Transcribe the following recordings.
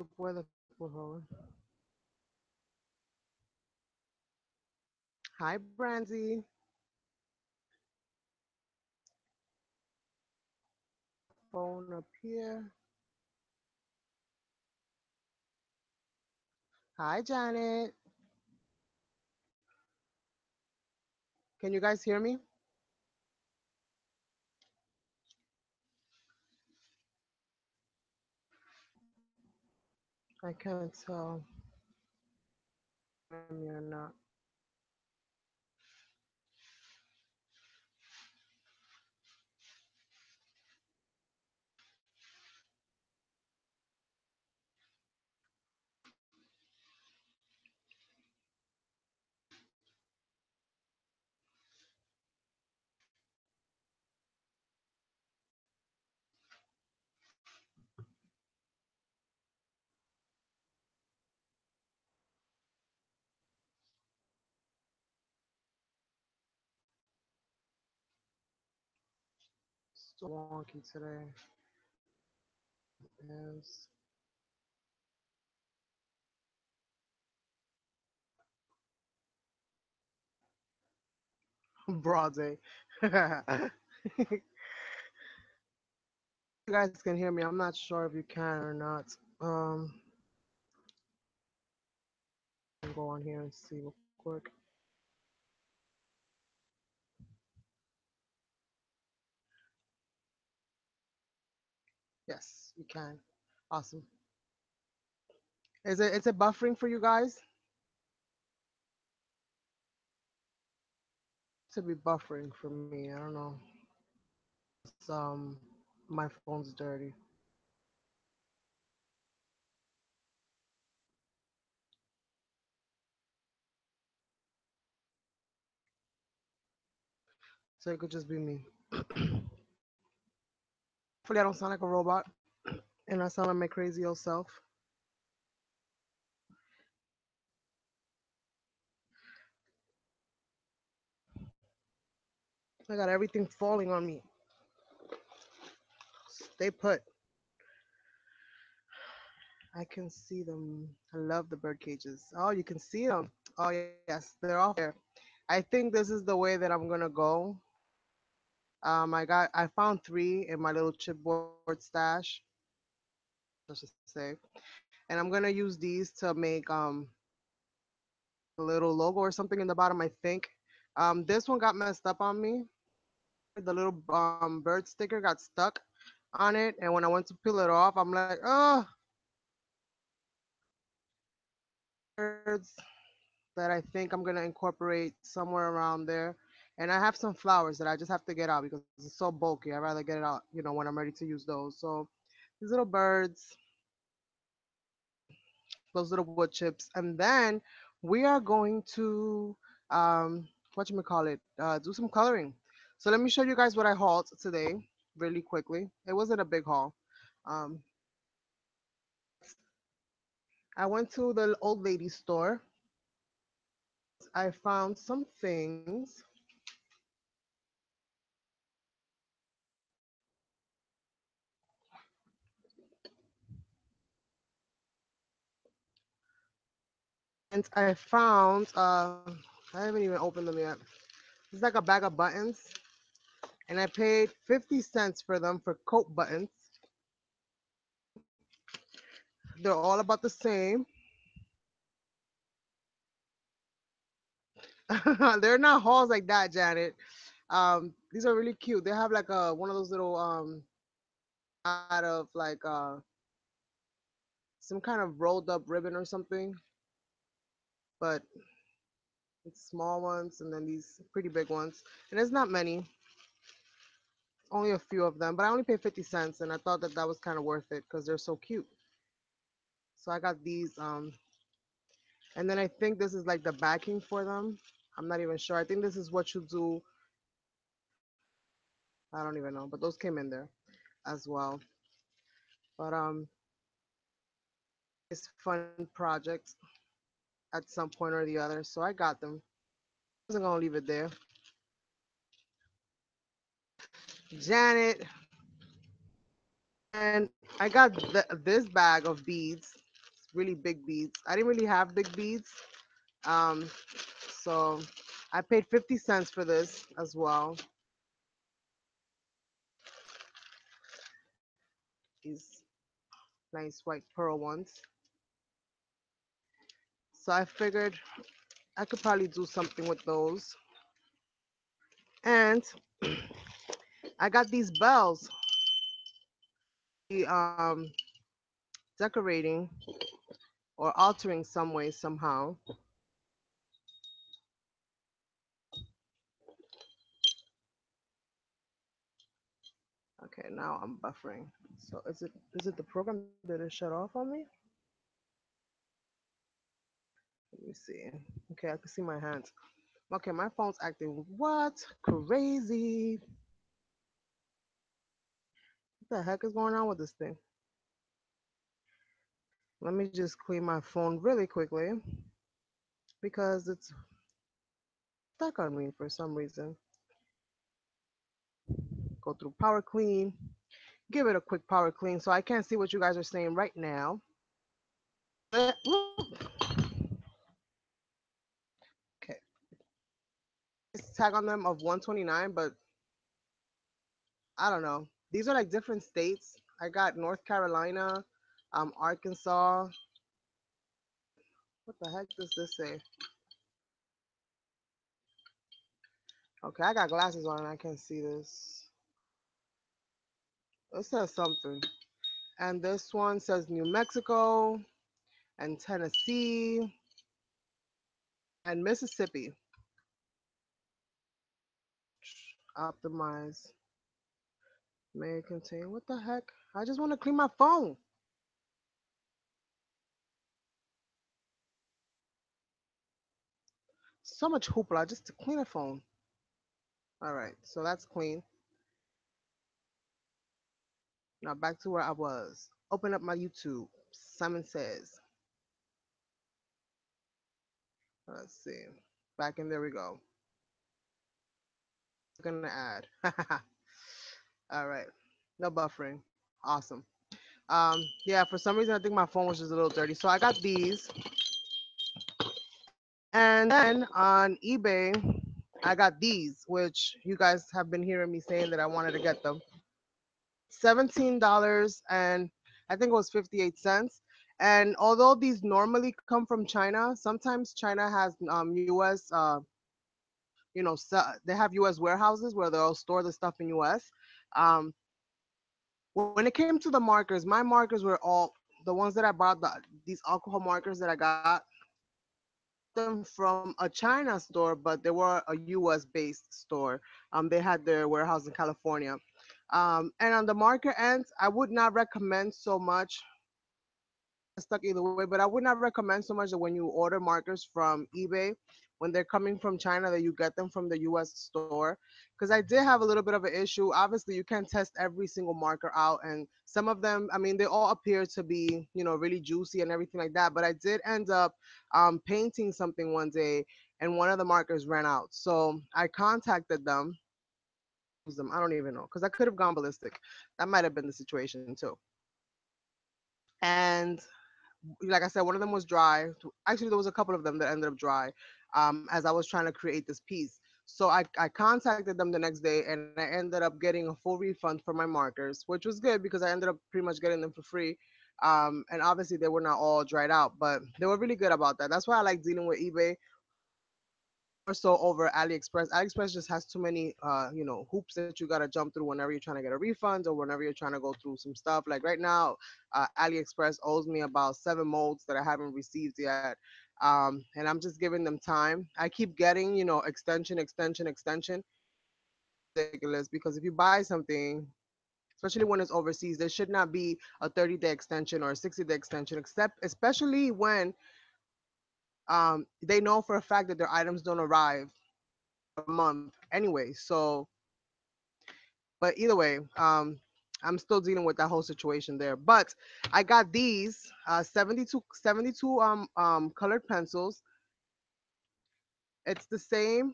tú puedes, por favor. Hi, Brandy. Phone up here. Hi, Janet. Can you guys hear me? I can't tell. Hear me or not. So wonky today. Yes. Broad day. You guys can hear me. I'm not sure if you can or not. Um, I'll go on here and see real quick. Yes, you can. Awesome. Is it buffering for you guys? To be buffering for me. I don't know. It's, my phone's dirty. So it could just be me. Hopefully I don't sound like a robot and I sound like my crazy old self. I got everything falling on me. Stay put. I can see them. I love the bird cages. Oh, you can see them. Oh yes, they're off there. I think this is the way that I'm gonna go. I found three in my little chipboard stash. Let's just say, and I'm gonna use these to make a little logo or something in the bottom. I think. This one got messed up on me. The little bird sticker got stuck on it, and when I went to peel it off, I'm like, oh, birds that I think I'm gonna incorporate somewhere around there. And I have some flowers that I just have to get out because it's so bulky. I'd rather get it out, when I'm ready to use those. So these little birds, those little wood chips, and then we are going to what you call it, do some coloring. So let me show you guys what I hauled today, really quickly. It wasn't a big haul. Um, I went to the old lady store. I found some things. And I found, I haven't even opened them yet. It's like a bag of buttons, and I paid 50 cents for them for coat buttons. They're all about the same. They're not hauls like that, Janet. These are really cute. They have like one of those little out of like some kind of rolled up ribbon or something, but it's small ones and then these pretty big ones. And there's not many, only a few of them, but I only paid 50 cents and I thought that that was kind of worth it because they're so cute. So I got these and then I think this is like the backing for them. I'm not even sure. I think this is what you do. I don't even know, but those came in there as well. But it's fun project at some point or the other. So I got them. I wasn't gonna leave it there. Janet, and I got this bag of beads. really big beads. I didn't really have big beads. Um, so I paid 50 cents for this as well. These nice white pearl ones. So I figured I could probably do something with those. And I got these bells. The decorating or altering some way somehow. Okay, now I'm buffering. So is it the program that it shut off on me? Let me see. Okay, I can see my hands. Okay, my phone's acting what? Crazy. What the heck is going on with this thing? Let me just clean my phone really quickly because it's stuck on me for some reason. Go through power clean. Give it a quick power clean so I can't see what you guys are saying right now. Okay. It's tag on them of 129, but I don't know. These are like different states. I got North Carolina, Arkansas. What the heck does this say? Okay, I got glasses on and I can't see this. It says something. And this one says New Mexico and Tennessee and Mississippi. Optimize. May contain. What the heck? I just want to clean my phone. So much hoopla just to clean a phone. All right, so that's clean. Now back to where I was. Open up my YouTube. Simon Says. Let's see. Back in there we go. Gonna add. All right. No buffering. Awesome. Yeah, for some reason I think my phone was just a little dirty. So I got these. And then on eBay, I got these, which you guys have been hearing me saying that I wanted to get them. $17 and I think it was 58 cents. And although these normally come from China, sometimes China has US they have US warehouses where they'll store the stuff in US. Um, when it came to the markers, my markers were all the ones that I bought, these alcohol markers that I got them from a China store, but they were a US based store. They had their warehouse in California. And on the marker ends, I would not recommend so much stuck either way, but I would not recommend so much that when you order markers from eBay, when they're coming from China, that you get them from the US store. Because I did have a little bit of an issue. Obviously, you can't test every single marker out. And some of them, I mean, they all appear to be, really juicy and everything like that. But I did end up painting something one day and one of the markers ran out. So I contacted them. I don't even know because I could have gone ballistic. That might have been the situation too. And like I said, one of them was dry. Actually, there was a couple of them that ended up dry as I was trying to create this piece. So I contacted them the next day and I ended up getting a full refund for my markers, which was good because I ended up pretty much getting them for free. And obviously, they were not all dried out, but they were really good about that. That's why I like dealing with eBay or so over AliExpress. AliExpress just has too many, hoops that you gotta jump through whenever you're trying to get a refund or whenever you're trying to go through some stuff. Like right now, AliExpress owes me about 7 molds that I haven't received yet, and I'm just giving them time. I keep getting, extension, extension, extension. Ridiculous because if you buy something, especially when it's overseas, there should not be a 30-day extension or a 60-day extension, except especially when they know for a fact that their items don't arrive a month anyway. So, but either way, I'm still dealing with that whole situation there. But I got these 72 colored pencils. It's the same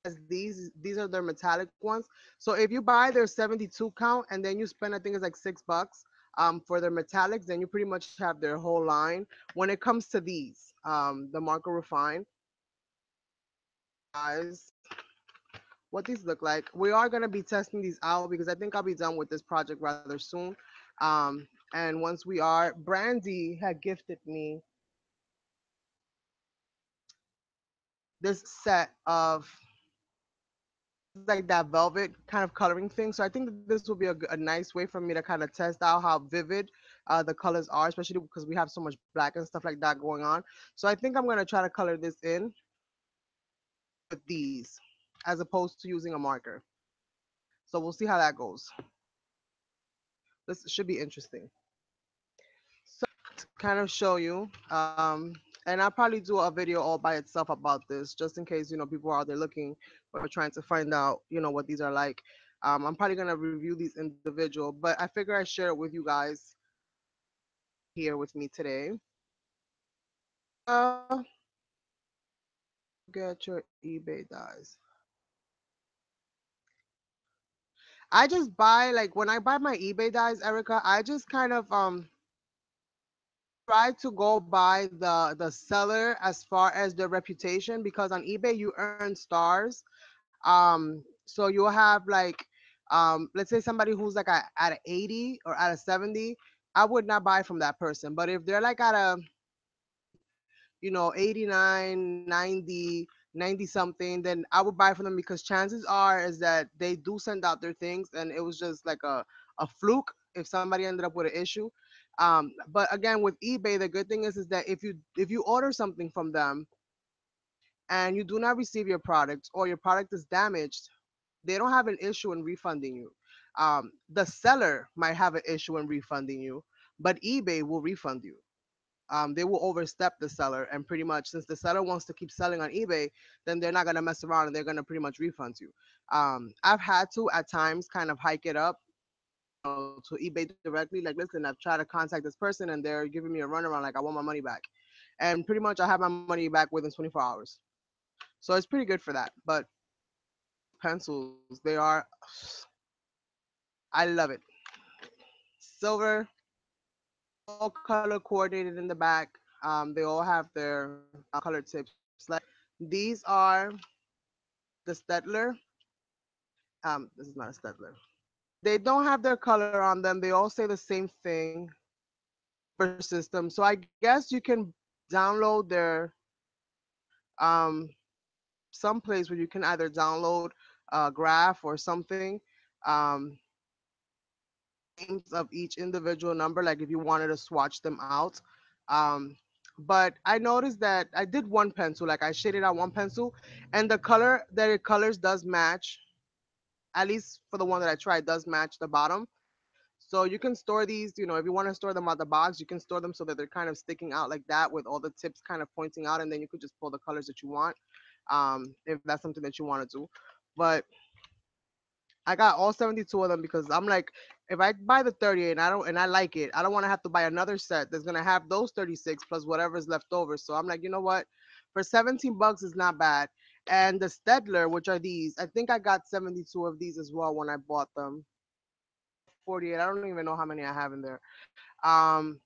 as these. These are their metallic ones. So if you buy their 72 count and then you spend, I think it's like $6, for their metallics, then you pretty much have their whole line. When it comes to these, the Marco Refine, guys, what these look like. We are going to be testing these out because I think I'll be done with this project rather soon. And once we are, Brandy had gifted me this set of like that velvet kind of coloring thing. So I think that this will be a nice way for me to kind of test out how vivid the colors are, especially because we have so much black and stuff like that going on. So I think I'm going to try to color this in with these as opposed to using a marker. So we'll see how that goes. This should be interesting. So to kind of show you, and I'll probably do a video all by itself about this, just in case people are out there looking or trying to find out what these are like. I'm probably gonna review these individual, but I figure I share it with you guys here with me today. Uh, get your eBay dies. I just buy like when I buy my eBay dies, Erica. I just kind of try to go by the seller as far as their reputation because on eBay you earn stars. So you'll have like let's say somebody who's like at a 80 or at a 70, I would not buy from that person. But if they're like at a 89, 90, 90 something, then I would buy from them because chances are is that they do send out their things and it was just like a fluke if somebody ended up with an issue. But again, with eBay, the good thing is that if you order something from them and you do not receive your product or your product is damaged, they don't have an issue in refunding you. The seller might have an issue in refunding you, but eBay will refund you. They will overstep the seller, and pretty much since the seller wants to keep selling on eBay, then they're not gonna mess around and they're gonna pretty much refund you. I've had to at times kind of hike it up, to eBay directly. Like, listen, I've tried to contact this person and they're giving me a runaround. Like, I want my money back, and pretty much I have my money back within 24 hours. So it's pretty good for that. But pencils, they are, I love it. Silver, all color coordinated in the back. They all have their color tips. Like these are the Stettler. This is not a Stettler. They don't have their color on them. They all say the same thing for system. So I guess you can download their um some place where you can either download a graph or something. Um, names of each individual number, like if you wanted to swatch them out. Um, but I noticed that I did one pencil, like I shaded out one pencil, and the color that it colors does match. At least for the one that I tried, does match the bottom. So you can store these, if you want to store them out the box, you can store them so that they're kind of sticking out like that with all the tips kind of pointing out, and then you could just pull the colors that you want, if that's something that you want to do. But I got all 72 of them because I'm like, if I buy the 38 and I like it, I don't want to have to buy another set that's gonna have those 36 plus whatever's left over. So I'm like, you know what? For 17 bucks is not bad. And the Stedler, which are these, I think I got 72 of these as well when I bought them. 48. I don't even know how many I have in there. Um,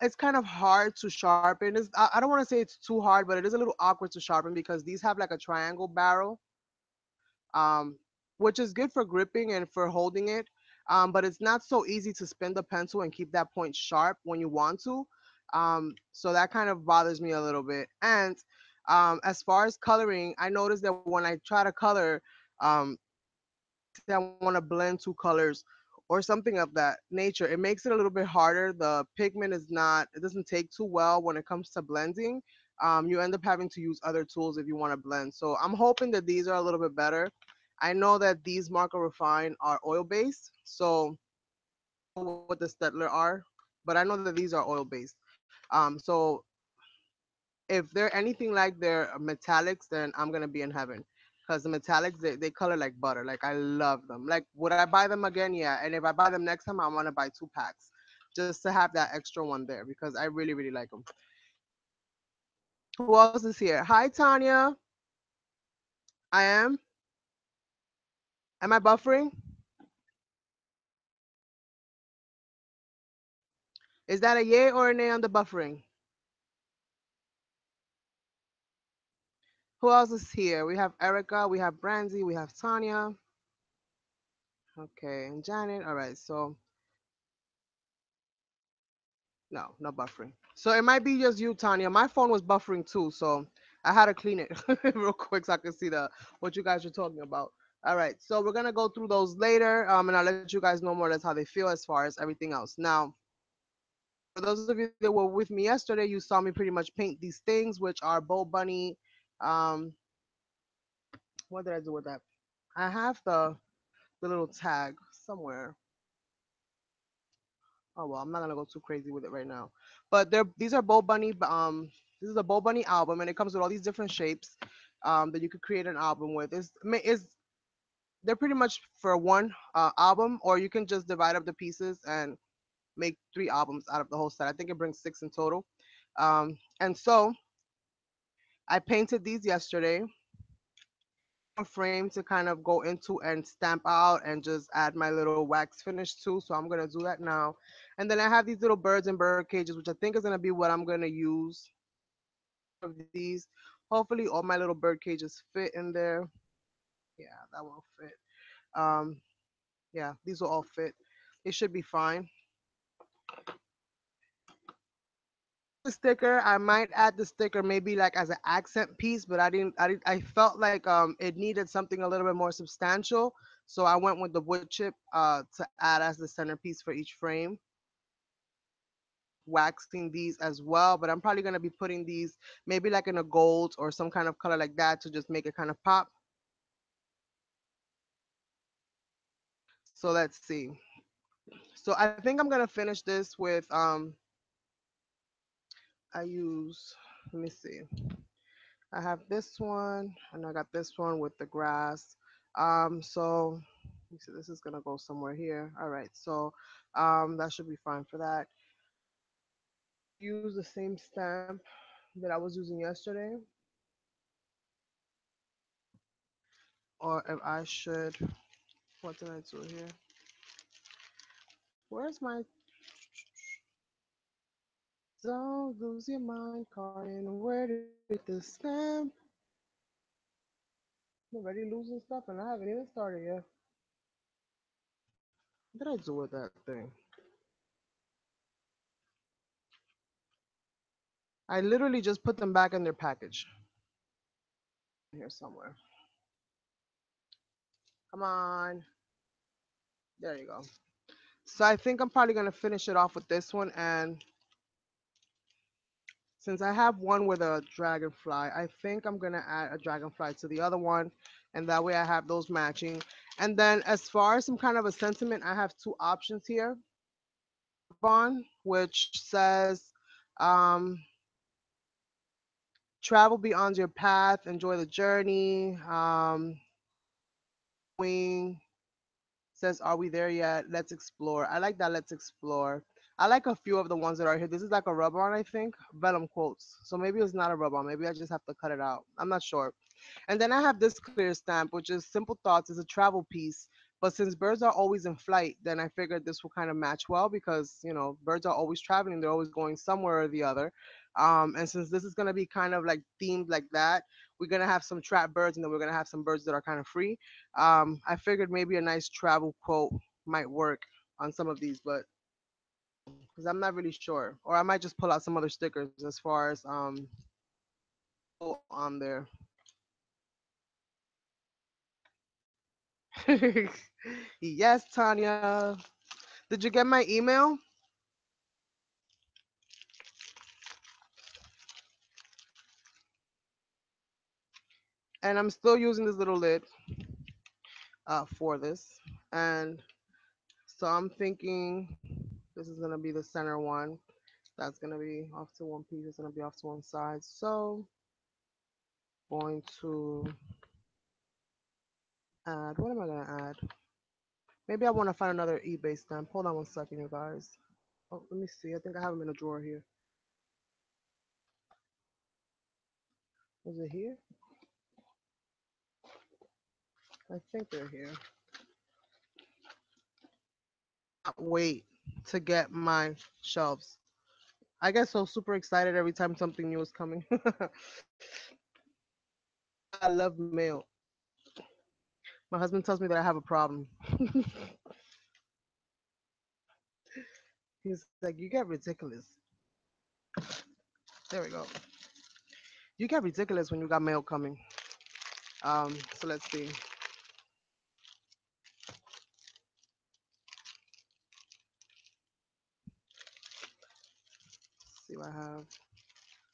it's kind of hard to sharpen. I don't want to say it's too hard, but it is a little awkward to sharpen because these have like a triangle barrel, um, which is good for gripping and for holding it. But it's not so easy to spin the pencil and keep that point sharp when you want to. So that kind of bothers me a little bit. And as far as coloring, I noticed that when I try to color, um, say I want to blend two colors or something of that nature, it makes it a little bit harder. The pigment is not, it doesn't take too well when it comes to blending. You end up having to use other tools if you want to blend. So I'm hoping that these are a little bit better. I know that these Marco Refine are oil based, so I don't know what the Stettler are, but I know that these are oil based. So if they're anything like their metallics, then I'm gonna be in heaven. Because the metallics, they color like butter. Like I love them. Like would I buy them again? Yeah. And if I buy them next time, I want to buy 2 packs, just to have that extra one there because I really really like them. Who else is here? Hi Tanya. I am. Am I buffering? Is that a yay or a nay on the buffering? Who else is here? We have Erica, we have Brandy, we have Tanya. Okay, and Janet. All right, so no, no buffering. So it might be just you, Tanya. My phone was buffering too, so I had to clean it real quick so I could see the what you guys are talking about. All right, so we're gonna go through those later, and I'll let you guys know more or less how they feel as far as everything else. Now, for those of you that were with me yesterday, you saw me pretty much paint these things, which are Bo Bunny. Um, what did I do with that? I have the little tag somewhere. Oh well, I'm not gonna go too crazy with it right now. But these are Bo Bunny. This is a Bo Bunny album, and it comes with all these different shapes that you could create an album with. Is they're pretty much for one album, or you can just divide up the pieces and make 3 albums out of the whole set. I think it brings 6 in total. And so I painted these yesterday. A frame to kind of go into and stamp out and just add my little wax finish too. So I'm gonna do that now. And then I have these little birds and bird cages, which I think is gonna be what I'm gonna use of these. Hopefully all my little bird cages fit in there. Yeah, that won't fit. Um, yeah, these will all fit. It should be fine. The sticker, I might add the sticker maybe like as an accent piece, but I felt like it needed something a little bit more substantial. So I went with the wood chip to add as the centerpiece for each frame. Waxing these as well, but I'm probably gonna be putting these maybe like in a gold or some kind of color like that to just make it kind of pop. So let's see. So I think I'm gonna finish this with I use, let me see. I have this one and I got this one with the grass. So you see this is gonna go somewhere here. All right, so that should be fine for that. Use the same stamp that I was using yesterday, or if I should, what did I do here? Where's my don't lose your mind, Carmen? Where did the stamp? I'm already losing stuff and I haven't even started yet. What did I do with that thing? I literally just put them back in their package. Here somewhere. Come on. There you go. So I think I'm probably gonna finish it off with this one, and since I have one with a dragonfly, I think I'm gonna add a dragonfly to the other one, and that way I have those matching. And then as far as some kind of a sentiment, I have 2 options here. On which says, um, travel beyond your path, enjoy the journey. Wing says, are we there yet? Let's explore. I like that. Let's explore. I like a few of the ones that are here. This is like a rub on, I think. Vellum quotes. So maybe it's not a rub on. Maybe I just have to cut it out. I'm not sure. And then I have this clear stamp, which is Simple Thoughts. Is a travel piece. But since birds are always in flight, then I figured this will kind of match well because, birds are always traveling. They're always going somewhere or the other. And since this is going to be kind of like themed like that, we're going to have some trap birds and then we're going to have some birds that are kind of free. I figured maybe a nice travel quote might work on some of these, but because I'm not really sure. Or I might just pull out some other stickers as far as on there. Yes, Tanya. Did you get my email? And I'm still using this little lid for this. And so I'm thinking this is gonna be the center one. That's gonna be off to one piece. It's gonna be off to one side. So going to add. What am I gonna add? Maybe I want to find another eBay stamp. Hold on one second, you guys. Oh, let me see. I think I have them in a drawer here. Is it here? I think they're here. Wait. to get my shelves. I get so super excited every time something new is coming. I love mail. My husband tells me that I have a problem. He's like, "You get ridiculous." There we go. You get ridiculous when you got mail coming. So let's see. See what I have.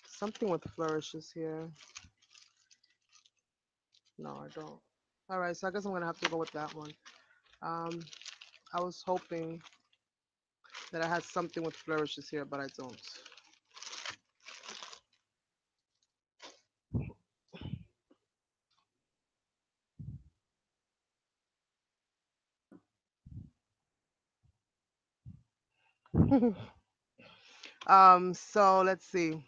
Something with flourishes here. No, I don't. All right, so I guess I'm gonna have to go with that one. Um, I was hoping that I had something with flourishes here, but I don't. So let's see.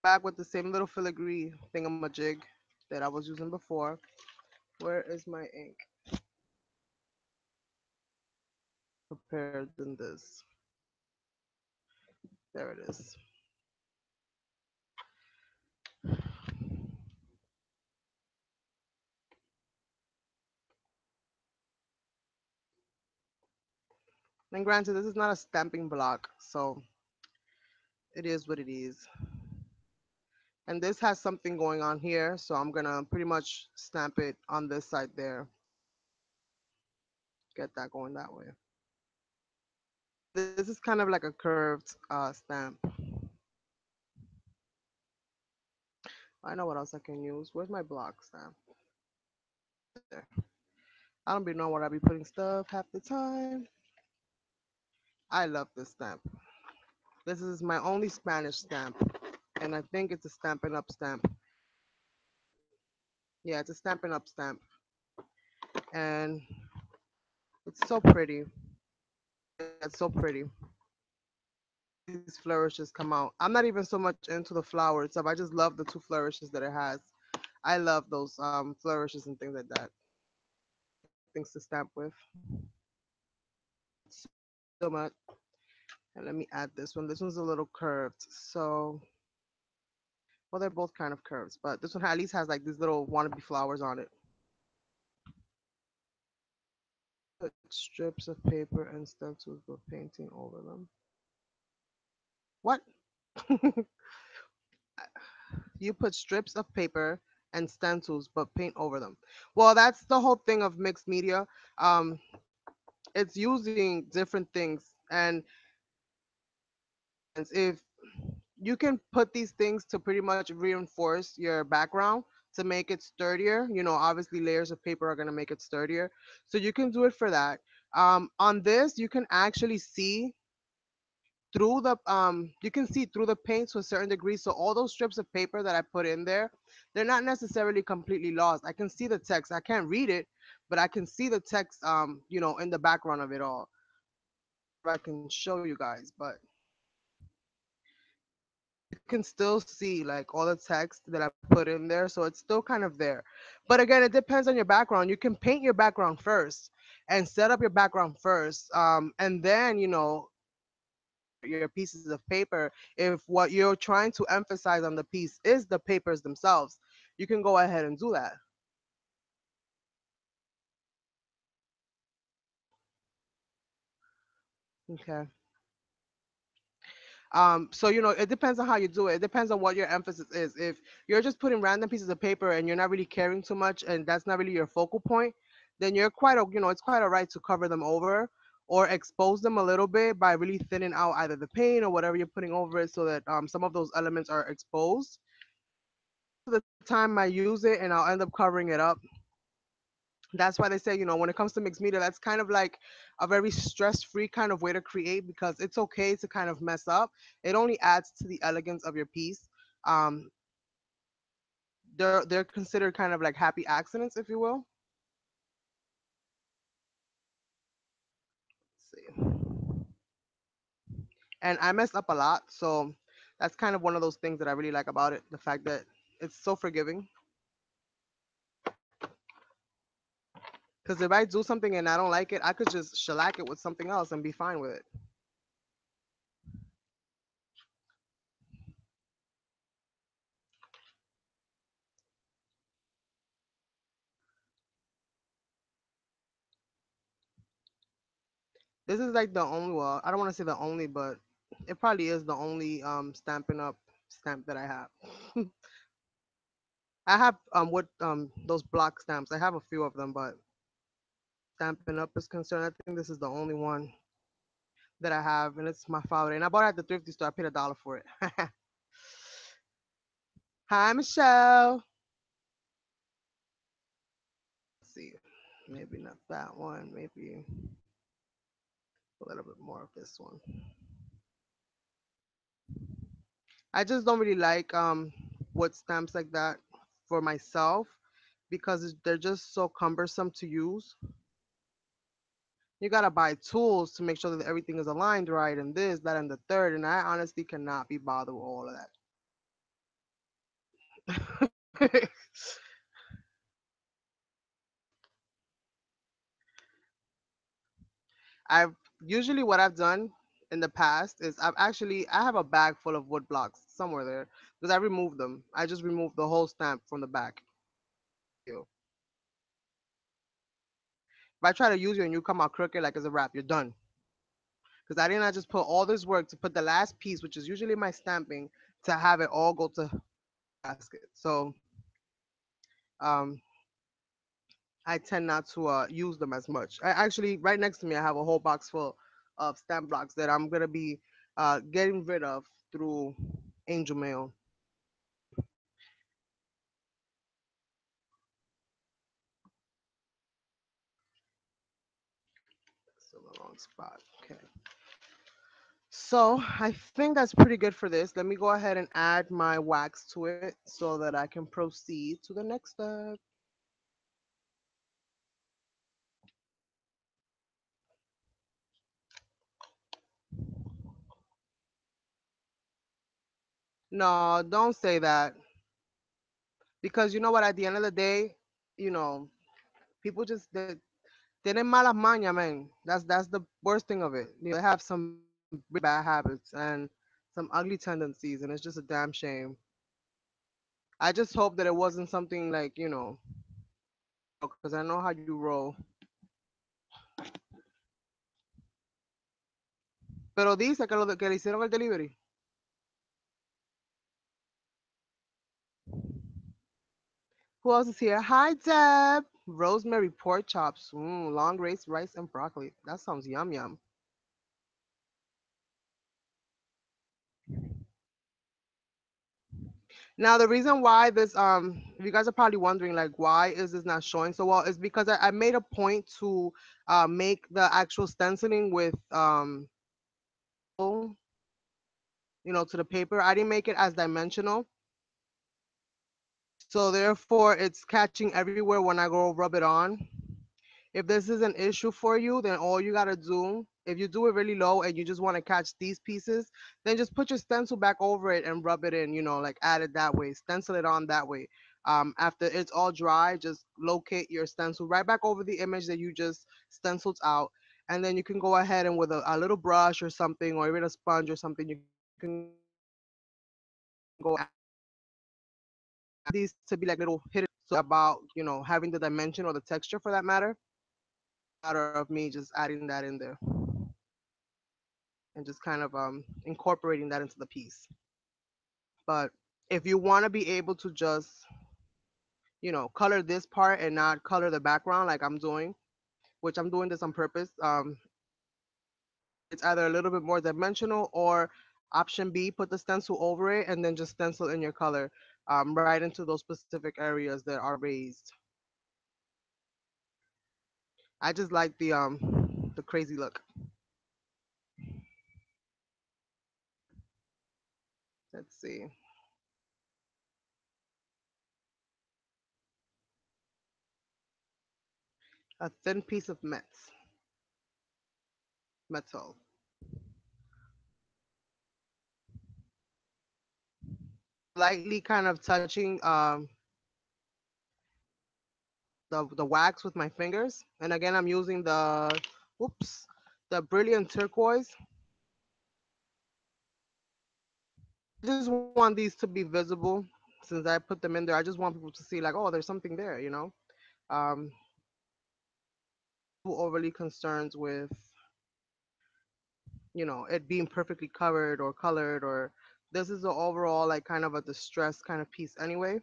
Back with the same little filigree thingamajig that I was using before. Where is my ink? Prepared than this. There it is. And granted, this is not a stamping block, so it is what it is. And this has something going on here, so I'm gonna pretty much stamp it on this side there. Get that going that way. This is kind of like a curved stamp. I know what else I can use. Where's my block stamp? There. I don't be know what I be putting stuff half the time. I love this stamp. This is my only Spanish stamp, and I think it's a Stampin' Up stamp. Yeah, it's a Stampin' Up stamp, and it's so pretty. It's so pretty. These flourishes come out. I'm not even so much into the flower itself. I just love the two flourishes that it has. I love those flourishes and things like that. Things to stamp with so much. And let me add this one. This one's a little curved. So, well, they're both kind of curves, but this one at least has like these little wannabe flowers on it. Put strips of paper and stencils with painting over them. What? You put strips of paper and stencils but paint over them. Well, that's the whole thing of mixed media. Um, it's using different things, and if you can put these things to pretty much reinforce your background to make it sturdier, obviously layers of paper are going to make it sturdier, so you can do it for that. On this you can actually see through the you can see through the paint to a certain degree, so all those strips of paper that I put in there, they're not necessarily completely lost. I can see the text. I can't read it, but I can see the text in the background of it all. I can show you guys, but you can still see like all the text that I put in there, so it's still kind of there. But again, it depends on your background. You can paint your background first and set up your background first, and then your pieces of paper. If what you're trying to emphasize on the piece is the papers themselves, you can go ahead and do that. Okay. So it depends on how you do it. It depends on what your emphasis is. If you're just putting random pieces of paper and you're not really caring too much, and that's not really your focal point, then it's quite alright to cover them over or expose them a little bit by really thinning out either the paint or whatever you're putting over it, so that some of those elements are exposed. The time I use it, and I'll end up covering it up. That's why they say, when it comes to mixed media, that's kind of like a very stress-free kind of way to create, because it's okay to kind of mess up. It only adds to the elegance of your piece. um they're considered kind of like happy accidents, if you will. Let's see. And I messed up a lot, so that's kind of one of those things that I really like about it, the fact that it's so forgiving. Because if I do something and I don't like it, I could just shellac it with something else and be fine with it. This is like the only, well, I don't want to say the only, but it probably is the only Stampin' Up stamp that I have. I have what those block stamps. I have a few of them, but Stampin' Up is concerned, I think this is the only one that I have, and it's my father. And I bought it at the thrifty store. I paid $1 for it. Hi, Michelle. Let's see, maybe not that one. Maybe a little bit more of this one. I just don't really like wood stamps like that for myself because they're just so cumbersome to use. You gotta buy tools to make sure that everything is aligned right, and this, that, and the third. And I honestly cannot be bothered with all of that. I've usually what I've done in the past is I have a bag full of wood blocks somewhere there because I removed them. I just removed the whole stamp from the back. If I try to use you and you come out crooked like it's a wrap, you're done. Because I did not just put all this work to put the last piece, which is usually my stamping, to have it all go to basket. So um, I tend not to use them as much. I actually right next to me I have a whole box full of stamp blocks that I'm gonna be getting rid of through Angel Mail. Still the wrong spot. Okay. So I think that's pretty good for this. Let me go ahead and add my wax to it so that I can proceed to the next step. No, don't say that. Because you know what, at the end of the day, you know, people just tienen malas mañas, man. That's the worst thing of it. You know, they have some really bad habits and some ugly tendencies, and it's just a damn shame. I just hope that it wasn't something like, because I know how you roll. Pero dice que le hicieron el delivery. Who else is here? Hi, Deb. Rosemary pork chops. Long rice and broccoli. That sounds yum yum. Now the reason why this if you guys are probably wondering like why is this not showing so well is because I made a point to make the actual stenciling with to the paper. I didn't make it as dimensional. So therefore it's catching everywhere when I go rub it on. If this is an issue for you, then all you gotta do, if you do it really low and you just want to catch these pieces, then just put your stencil back over it and rub it in, like add it that way, stencil it on that way. After it's all dry, just locate your stencil right back over the image that you just stenciled out. And then you can go ahead and with a little brush or something, or even a sponge or something, you can go these to be like little hidden so about having the dimension or the texture for that matter of me just adding that in there and just kind of incorporating that into the piece. But if you want to be able to just color this part and not color the background like I'm doing, which I'm doing this on purpose, it's either a little bit more dimensional or option B, put the stencil over it and then just stencil in your color right into those specific areas that are raised. I just like the crazy look. Let's see. A thin piece of metal. Lightly kind of touching the wax with my fingers. And again, I'm using the, oops, the Brilliant Turquoise. I just want these to be visible since I put them in there. I just want people to see like, oh, there's something there, you know. Um, overly concerned with, you know, it being perfectly covered or colored, or this is the overall like kind of a distressed kind of piece anyway.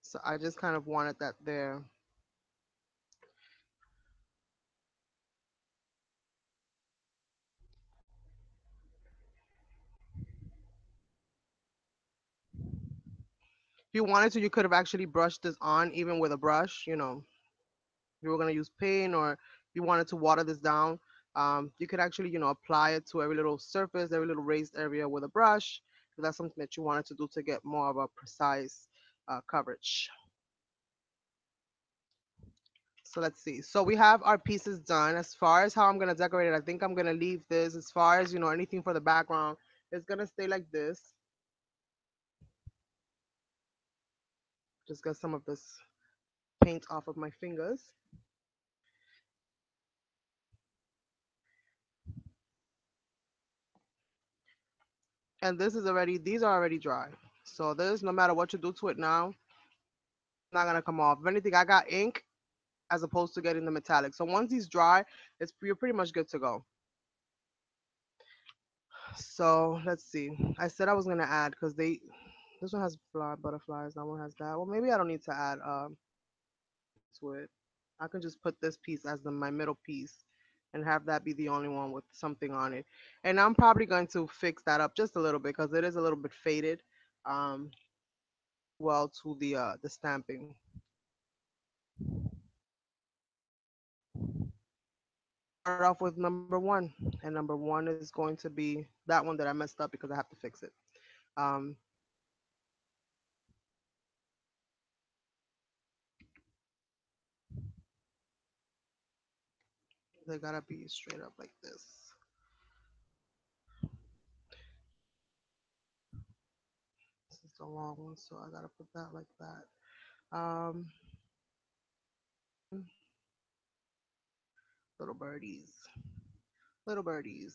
So I just kind of wanted that there. If you wanted to, you could have actually brushed this on even with a brush, you know, you were going to use paint or you wanted to water this down, you could actually, you know, apply it to every little surface, every little raised area with a brush. If that's something that you wanted to do to get more of a precise coverage. So let's see. So we have our pieces done. As far as how I'm going to decorate it, I think I'm going to leave this as far as, you know, anything for the background. It's going to stay like this. Just get some of this paint off of my fingers. And this is already, these are already dry. So this, no matter what you do to it now, not gonna come off. If anything, I got ink as opposed to getting the metallic. So once these dry, it's you're pretty much good to go. So let's see. I said I was gonna add because they this one has butterflies, that one has that. Well, maybe I don't need to add to it. I can just put this piece as my middle piece and have that be the only one with something on it. And I'm probably going to fix that up just a little bit because it is a little bit faded. Um, well to the stamping. Start off with number one, and number one is going to be that one that I messed up because I have to fix it. Um, they gotta be straight up like this. This is the long one, so I gotta put that like that. Little birdies, little birdies.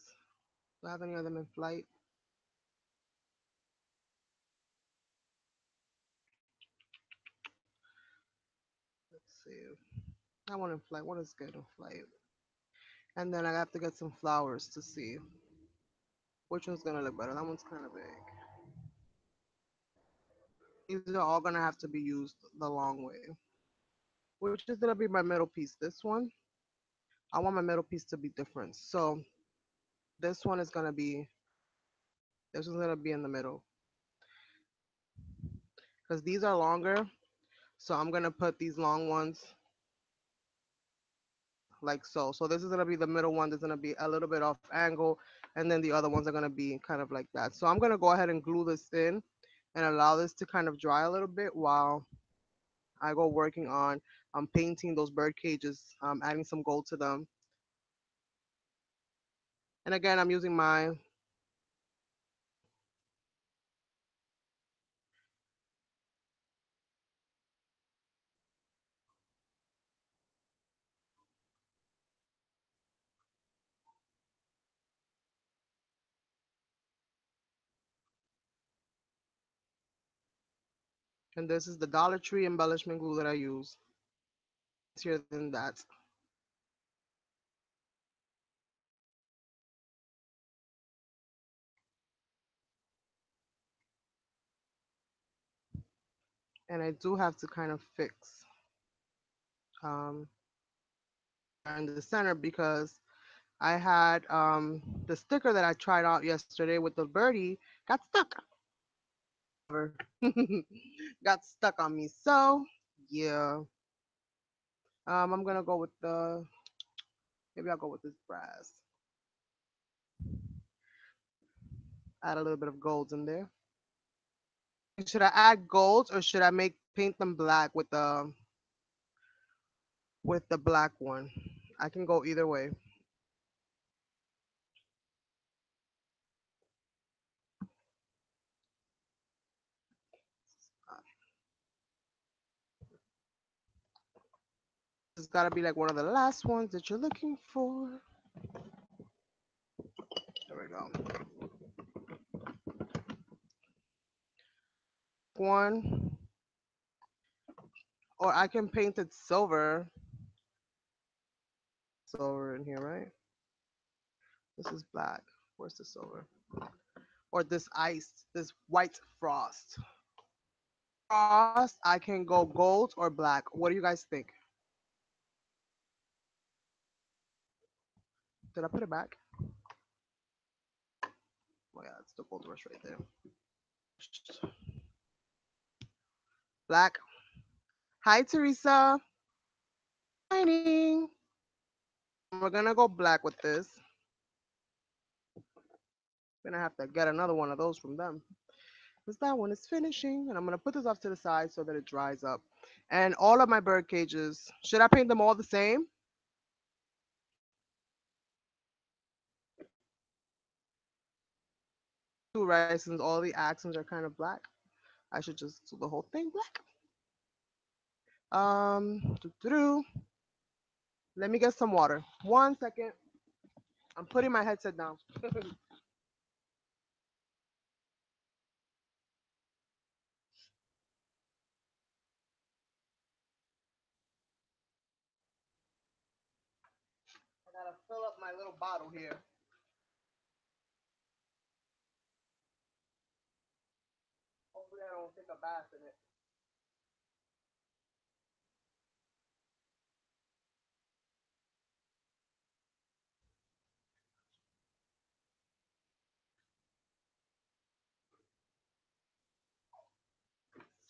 Do I have any of them in flight? Let's see. I want in flight. What is good in flight? And then I have to get some flowers to see which one's gonna look better. That one's kind of big. These are all gonna have to be used the long way. Which is gonna be my middle piece. This one, I want my middle piece to be different. So this one is gonna be, this one's gonna be in the middle because these are longer. So I'm gonna put these long ones like so. So this is gonna be the middle one. That's gonna be a little bit off angle, and then the other ones are gonna be kind of like that. So I'm gonna go ahead and glue this in and allow this to kind of dry a little bit while I go working on painting those bird cages, adding some gold to them. And again, I'm using my, and this is the Dollar Tree embellishment glue that I use. It's here than that. And I do have to kind of fix um, in the center because I had the sticker that I tried out yesterday with the birdie got stuck. Got stuck on me. So yeah, I'm gonna go with the, maybe I'll go with this brass. Add a little bit of gold in there. Should I add gold or should I make paint them black with the black one? I can go either way. It's gotta be like one of the last ones that you're looking for. There we go. One, or I can paint it silver. Silver in here, right? This is black. Where's the silver? Or this ice, this white frost. Frost, I can go gold or black. What do you guys think? Did I put it back? Oh yeah, it's the gold rush right there. Black. Hi, Teresa. Morning. We're gonna go black with this. Gonna have to get another one of those from them. Because that one is finishing. And I'm gonna put this off to the side so that it dries up. And all of my bird cages, should I paint them all the same? Two, right? Since all the accents are kind of black, I should just do the whole thing black. Doo-doo-doo. Let me get some water. 1 second. I'm putting my headset down. I gotta fill up my little bottle here. Hopefully I don't take a bath in it.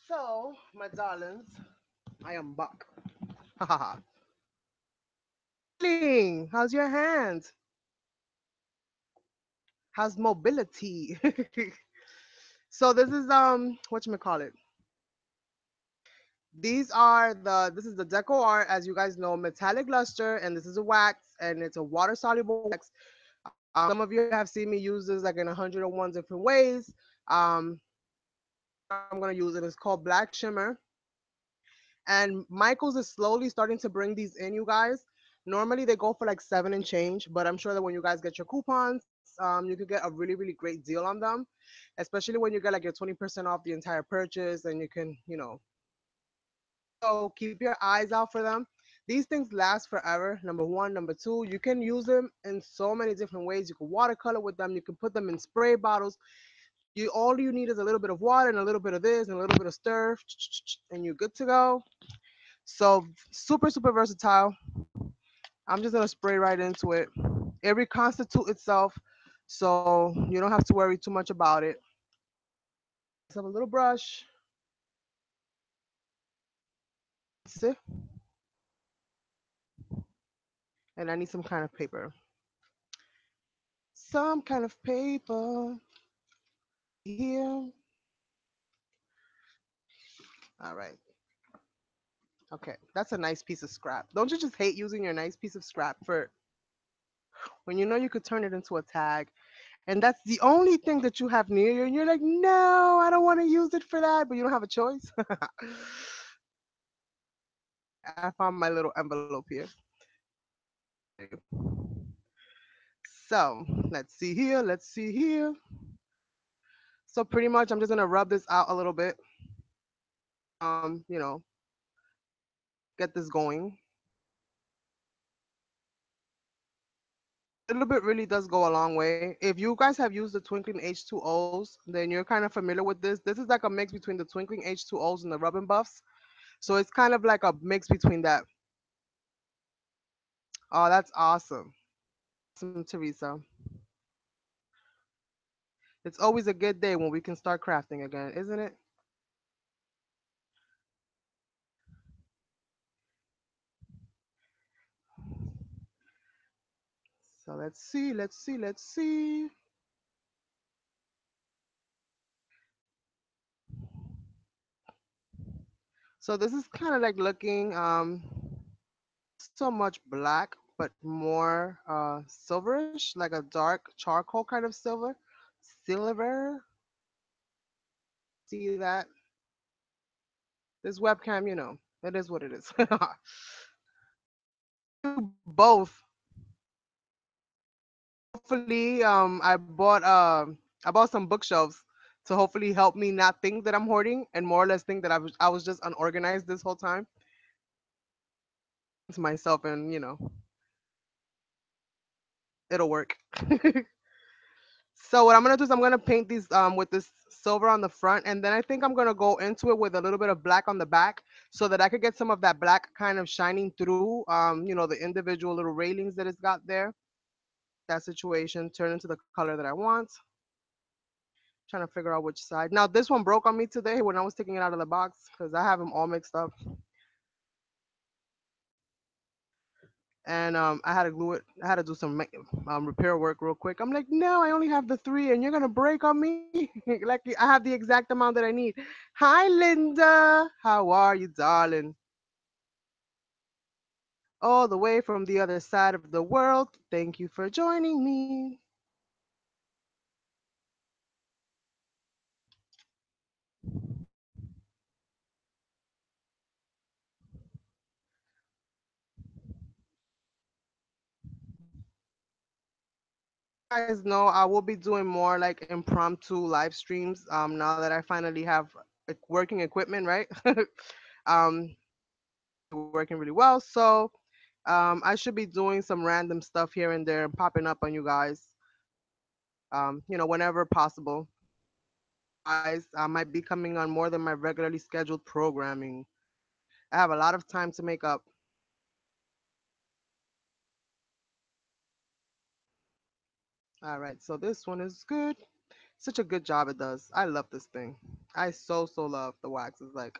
So, my darlings, I am back. Feeling? How's your hand? How's mobility? So this is what you call it. This is the Deco Art, as you guys know, metallic luster, and this is a wax, and it's a water soluble wax. Some of you have seen me use this like in 101 different ways. Um, I'm gonna use it. It's called Black Shimmer. And Michaels is slowly starting to bring these in, you guys. Normally they go for like 7 and change, but I'm sure that when you guys get your coupons, you could get a really, really great deal on them, especially when you get like your 20% off the entire purchase, and you can, so keep your eyes out for them. These things last forever. Number one. Number two, you can use them in so many different ways. You can watercolor with them. You can put them in spray bottles. All you need is a little bit of water and a little bit of this and a little bit of stir, and you're good to go. So super, super versatile. I'm just gonna spray right into it. It reconstitutes itself, so you don't have to worry too much about it. Let's have a little brush. See? And I need some kind of paper. Some kind of paper here. All right. Okay, that's a nice piece of scrap. Don't you just hate using your nice piece of scrap for when you know you could turn it into a tag, and that's the only thing that you have near you, and you're like, no, I don't want to use it for that, but you don't have a choice. I found my little envelope here. So let's see here. Let's see here. So pretty much, I'm just gonna rub this out a little bit. Um, you know, get this going. A little bit really does go a long way. If you guys have used the Twinkling H2Os, then you're kind of familiar with this. This is like a mix between the Twinkling H2Os and the Rub and Buffs. So it's kind of like a mix between that. Oh, that's awesome. Awesome, Teresa. It's always a good day when we can start crafting again, isn't it? So let's see, let's see, let's see. So this is kind of like looking so much black, but more silverish, like a dark charcoal kind of silver. Silver. See that? This webcam, it is what it is. Do both. Hopefully, I bought some bookshelves to hopefully help me not think that I'm hoarding and more or less think that I was just unorganized this whole time to myself, and it'll work. So what I'm gonna do is I'm gonna paint these with this silver on the front, and then I think I'm gonna go into it with a little bit of black on the back, so that I could get some of that black kind of shining through, the individual little railings that it's got there. That situation turn into the color that I want. Trying to figure out which side. Now this one broke on me today when I was taking it out of the box because I have them all mixed up, and I had to glue it. I had to do some repair work real quick. I'm like, no, I only have the three, and you're gonna break on me. Like I have the exact amount that I need. Hi, Linda. How are you, darling? All the way from the other side of the world. Thank you for joining me. You guys know I will be doing more like impromptu live streams. Now that I finally have working equipment, right? um, working really well. So I should be doing some random stuff here and there, popping up on you guys. Whenever possible. Guys, I might be coming on more than my regularly scheduled programming. I have a lot of time to make up. All right, so this one is good. Such a good job it does. I love this thing. I so love the wax. It's like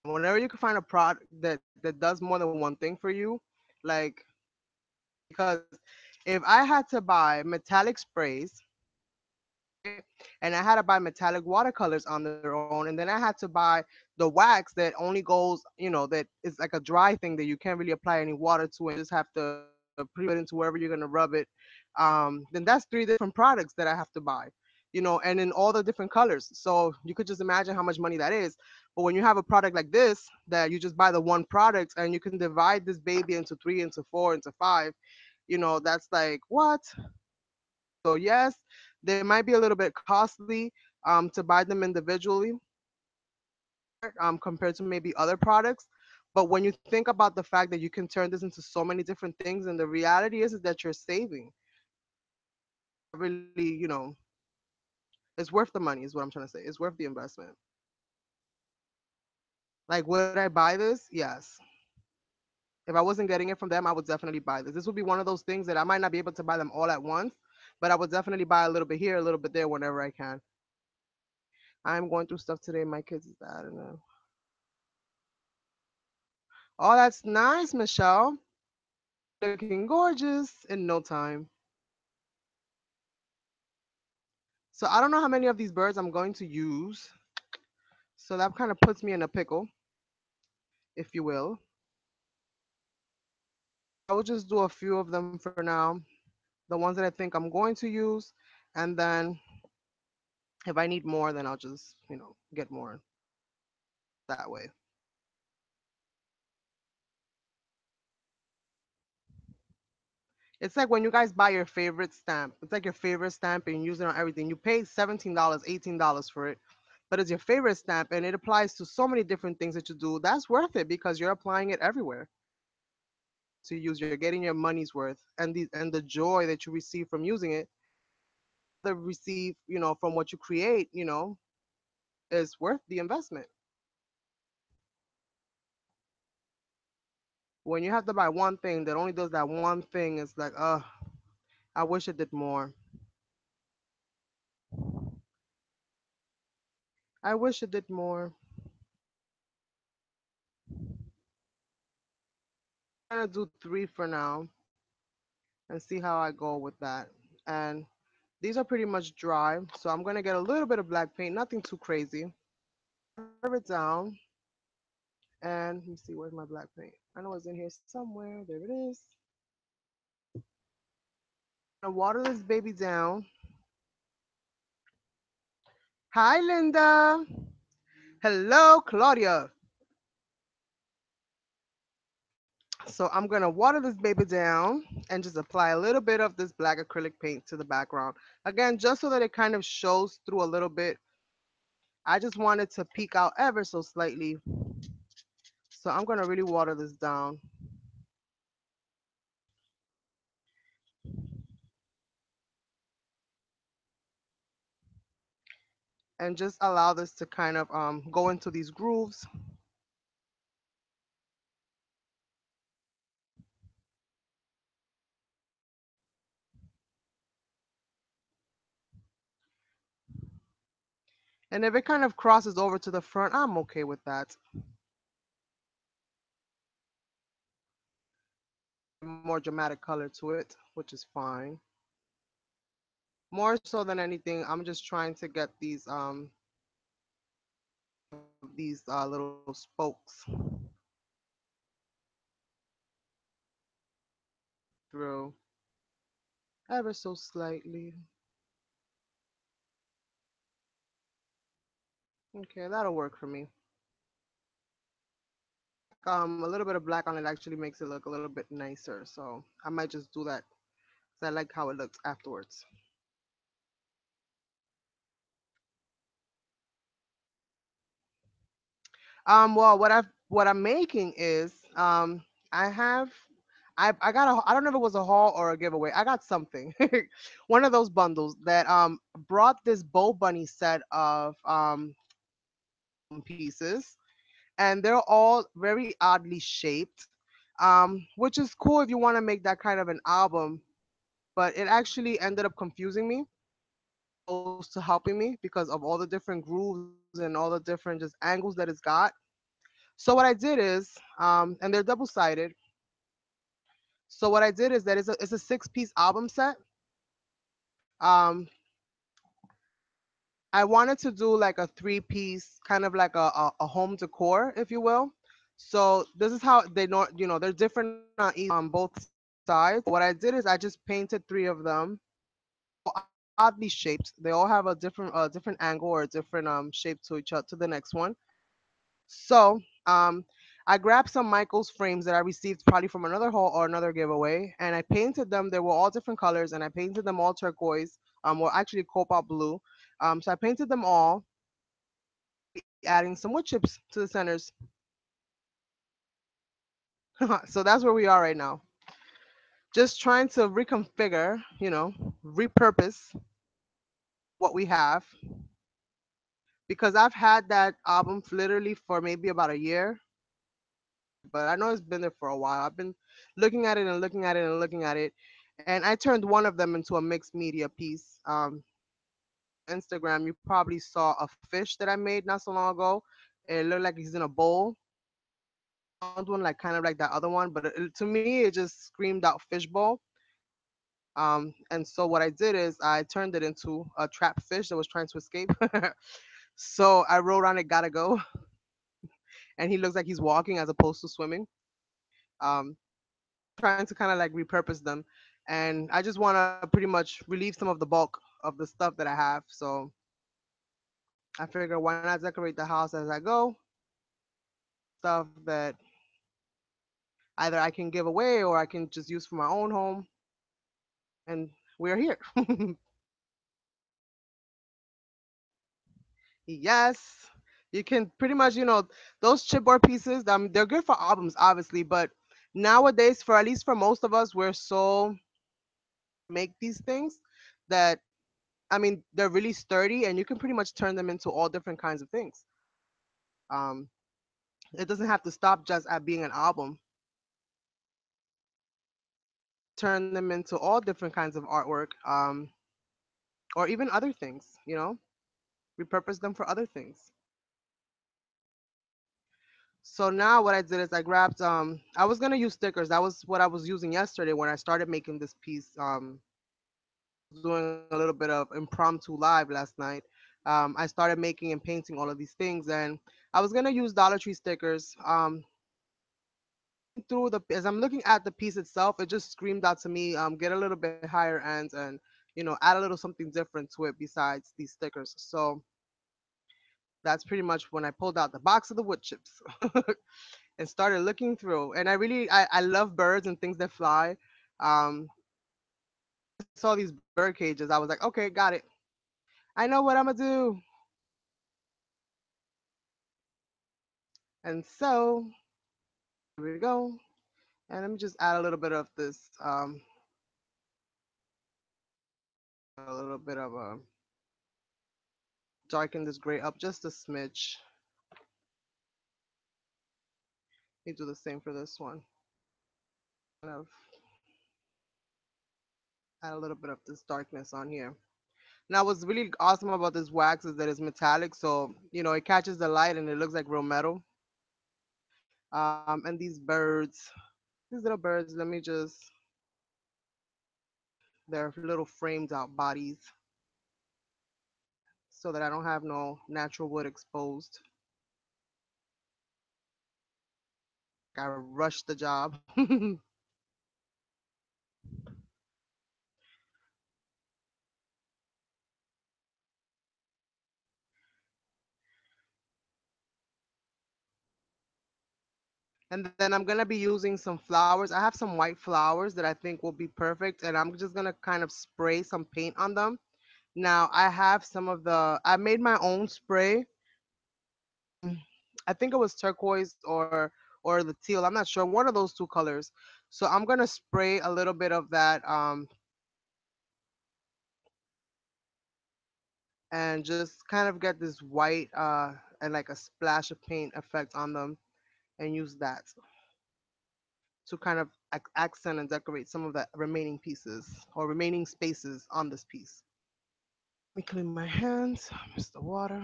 whenever you can find a product that does more than one thing for you, like because if I had to buy metallic sprays, right, and I had to buy metallic watercolors on their own, and then I had to buy the wax that only goes, that is like a dry thing that you can't really apply any water to and just have to put it into wherever you're gonna rub it. Then that's three different products that I have to buy, and in all the different colors. So you could just imagine how much money that is. But when you have a product like this, that you just buy the one product and you can divide this baby into three, into four, into five, that's like what? So yes, they might be a little bit costly to buy them individually compared to maybe other products. But when you think about the fact that you can turn this into so many different things, and the reality is that you're saving. Really, it's worth the money, is what I'm trying to say. It's worth the investment. Like, would I buy this? Yes. If I wasn't getting it from them, I would definitely buy this. This would be one of those things that I might not be able to buy them all at once, but I would definitely buy a little bit here, a little bit there whenever I can. I'm going through stuff today. My kids is I don't know. Oh, that's nice, Michelle. Looking gorgeous in no time. So I don't know how many of these birds I'm going to use. So that kind of puts me in a pickle, if you will. I will just do a few of them for now. The ones that I think I'm going to use. And then if I need more, then I'll just, get more that way. It's like when you guys buy your favorite stamp. It's like your favorite stamp and you use it on everything. You pay $17, $18 for it, but it's your favorite stamp and it applies to so many different things that you do. That's worth it because you're applying it everywhere. To use, you're getting your money's worth, and the joy that you receive from using it, the receive, from what you create, is worth the investment. When you have to buy one thing that only does that one thing, it's like, I wish it did more. I wish it did more. I'm gonna do three for now and see how I go with that. And these are pretty much dry, so I'm gonna get a little bit of black paint, nothing too crazy. Curve it down. And let me see, where's my black paint? I know it's in here somewhere. There it is. I'm gonna water this baby down. Hi, Linda. Hello, Claudia. So I'm gonna water this baby down and just apply a little bit of this black acrylic paint to the background. Again, just so that it kind of shows through a little bit. I just want it to peek out ever so slightly. So I'm gonna really water this down and just allow this to kind of go into these grooves. And if it kind of crosses over to the front, I'm okay with that. More dramatic color to it, which is fine. More so than anything, I'm just trying to get these little spokes through ever so slightly. Okay, that'll work for me. A little bit of black on it actually makes it look a little bit nicer, so I might just do that because I like how it looks afterwards. Well, what I'm making is I have I got a I don't know if it was a haul or a giveaway. I got something, one of those bundles that brought this Bow Bunny set of pieces, and they're all very oddly shaped, which is cool if you want to make that kind of an album. But it actually ended up confusing me, opposed to helping me because of all the different grooves and all the different just angles that it's got. So what I did is, and they're double sided. So what I did is that it's a 6 piece album set. Um, I wanted to do like a 3 piece, kind of like a home decor, if you will. So this is how they know, they're different on each on both sides. What I did is I just painted 3 of them, oddly shaped. They all have a different angle or a different shape to each other to the next one. So I grabbed some Michaels frames that I received probably from another haul or another giveaway, and I painted them. They were all different colors, and I painted them all turquoise, or actually cobalt blue. So I painted them all, adding some wood chips to the centers. So that's where we are right now. Just trying to reconfigure, repurpose what we have because I've had that album literally for maybe about a year, but I know it's been there for a while. I've been looking at it and looking at it and looking at it, and I turned one of them into a mixed media piece. Instagram, you probably saw a fish that I made not so long ago. It looked like he's in a bowl. Found one like kind of like that other one, but to me it just screamed out fishbowl. And so what I did is I turned it into a trapped fish that was trying to escape. So I wrote on it "gotta go," and he looks like he's walking as opposed to swimming. Um, trying to kind of like repurpose them, and I just want to pretty much relieve some of the bulk of the stuff that I have. So I figure why not decorate the house as I go, stuff that either I can give away or I can just use for my own home, and we're here. Yes. You can pretty much, those chipboard pieces, they're good for albums, obviously, but nowadays, for at least for most of us, we're so make these things that I mean, they're really sturdy, and you can pretty much turn them into all different kinds of things. Um, it doesn't have to stop just at being an album. Turn them into all different kinds of artwork, or even other things. Repurpose them for other things. So now what I did is I grabbed. I was gonna use stickers. That was what I was using yesterday when I started making this piece. Doing a little bit of impromptu live last night. I started making and painting all of these things, and I was gonna use Dollar Tree stickers. Through the as I'm looking at the piece itself, it just screamed out to me, get a little bit higher ends and add a little something different to it besides these stickers. So that's pretty much when I pulled out the box of the wood chips and started looking through. And I love birds and things that fly. I saw these bird cages. I was like, okay, got it. I know what I'm gonna do. And so here we go. And let me just add a little bit of this, a little bit of darken this gray up just a smidge. Let me do the same for this one. Kind of add a little bit of this darkness on here. Now, what's really awesome about this wax is that it's metallic, so it catches the light and it looks like real metal. And these little birds, let me just their little framed out bodies so that I don't have no natural wood exposed. I rushed the job. And then I'm gonna be using some flowers. I have some white flowers that I think will be perfect, and I'm just gonna kind of spray some paint on them. Now I have I made my own spray. I think it was turquoise or the teal. I'm not sure. One of those two colors. So I'm gonna spray a little bit of that and just kind of get this white and like a splash of paint effect on them and use that to kind of accent and decorate some of the remaining pieces or remaining spaces on this piece. Let me clean my hands, mix the water.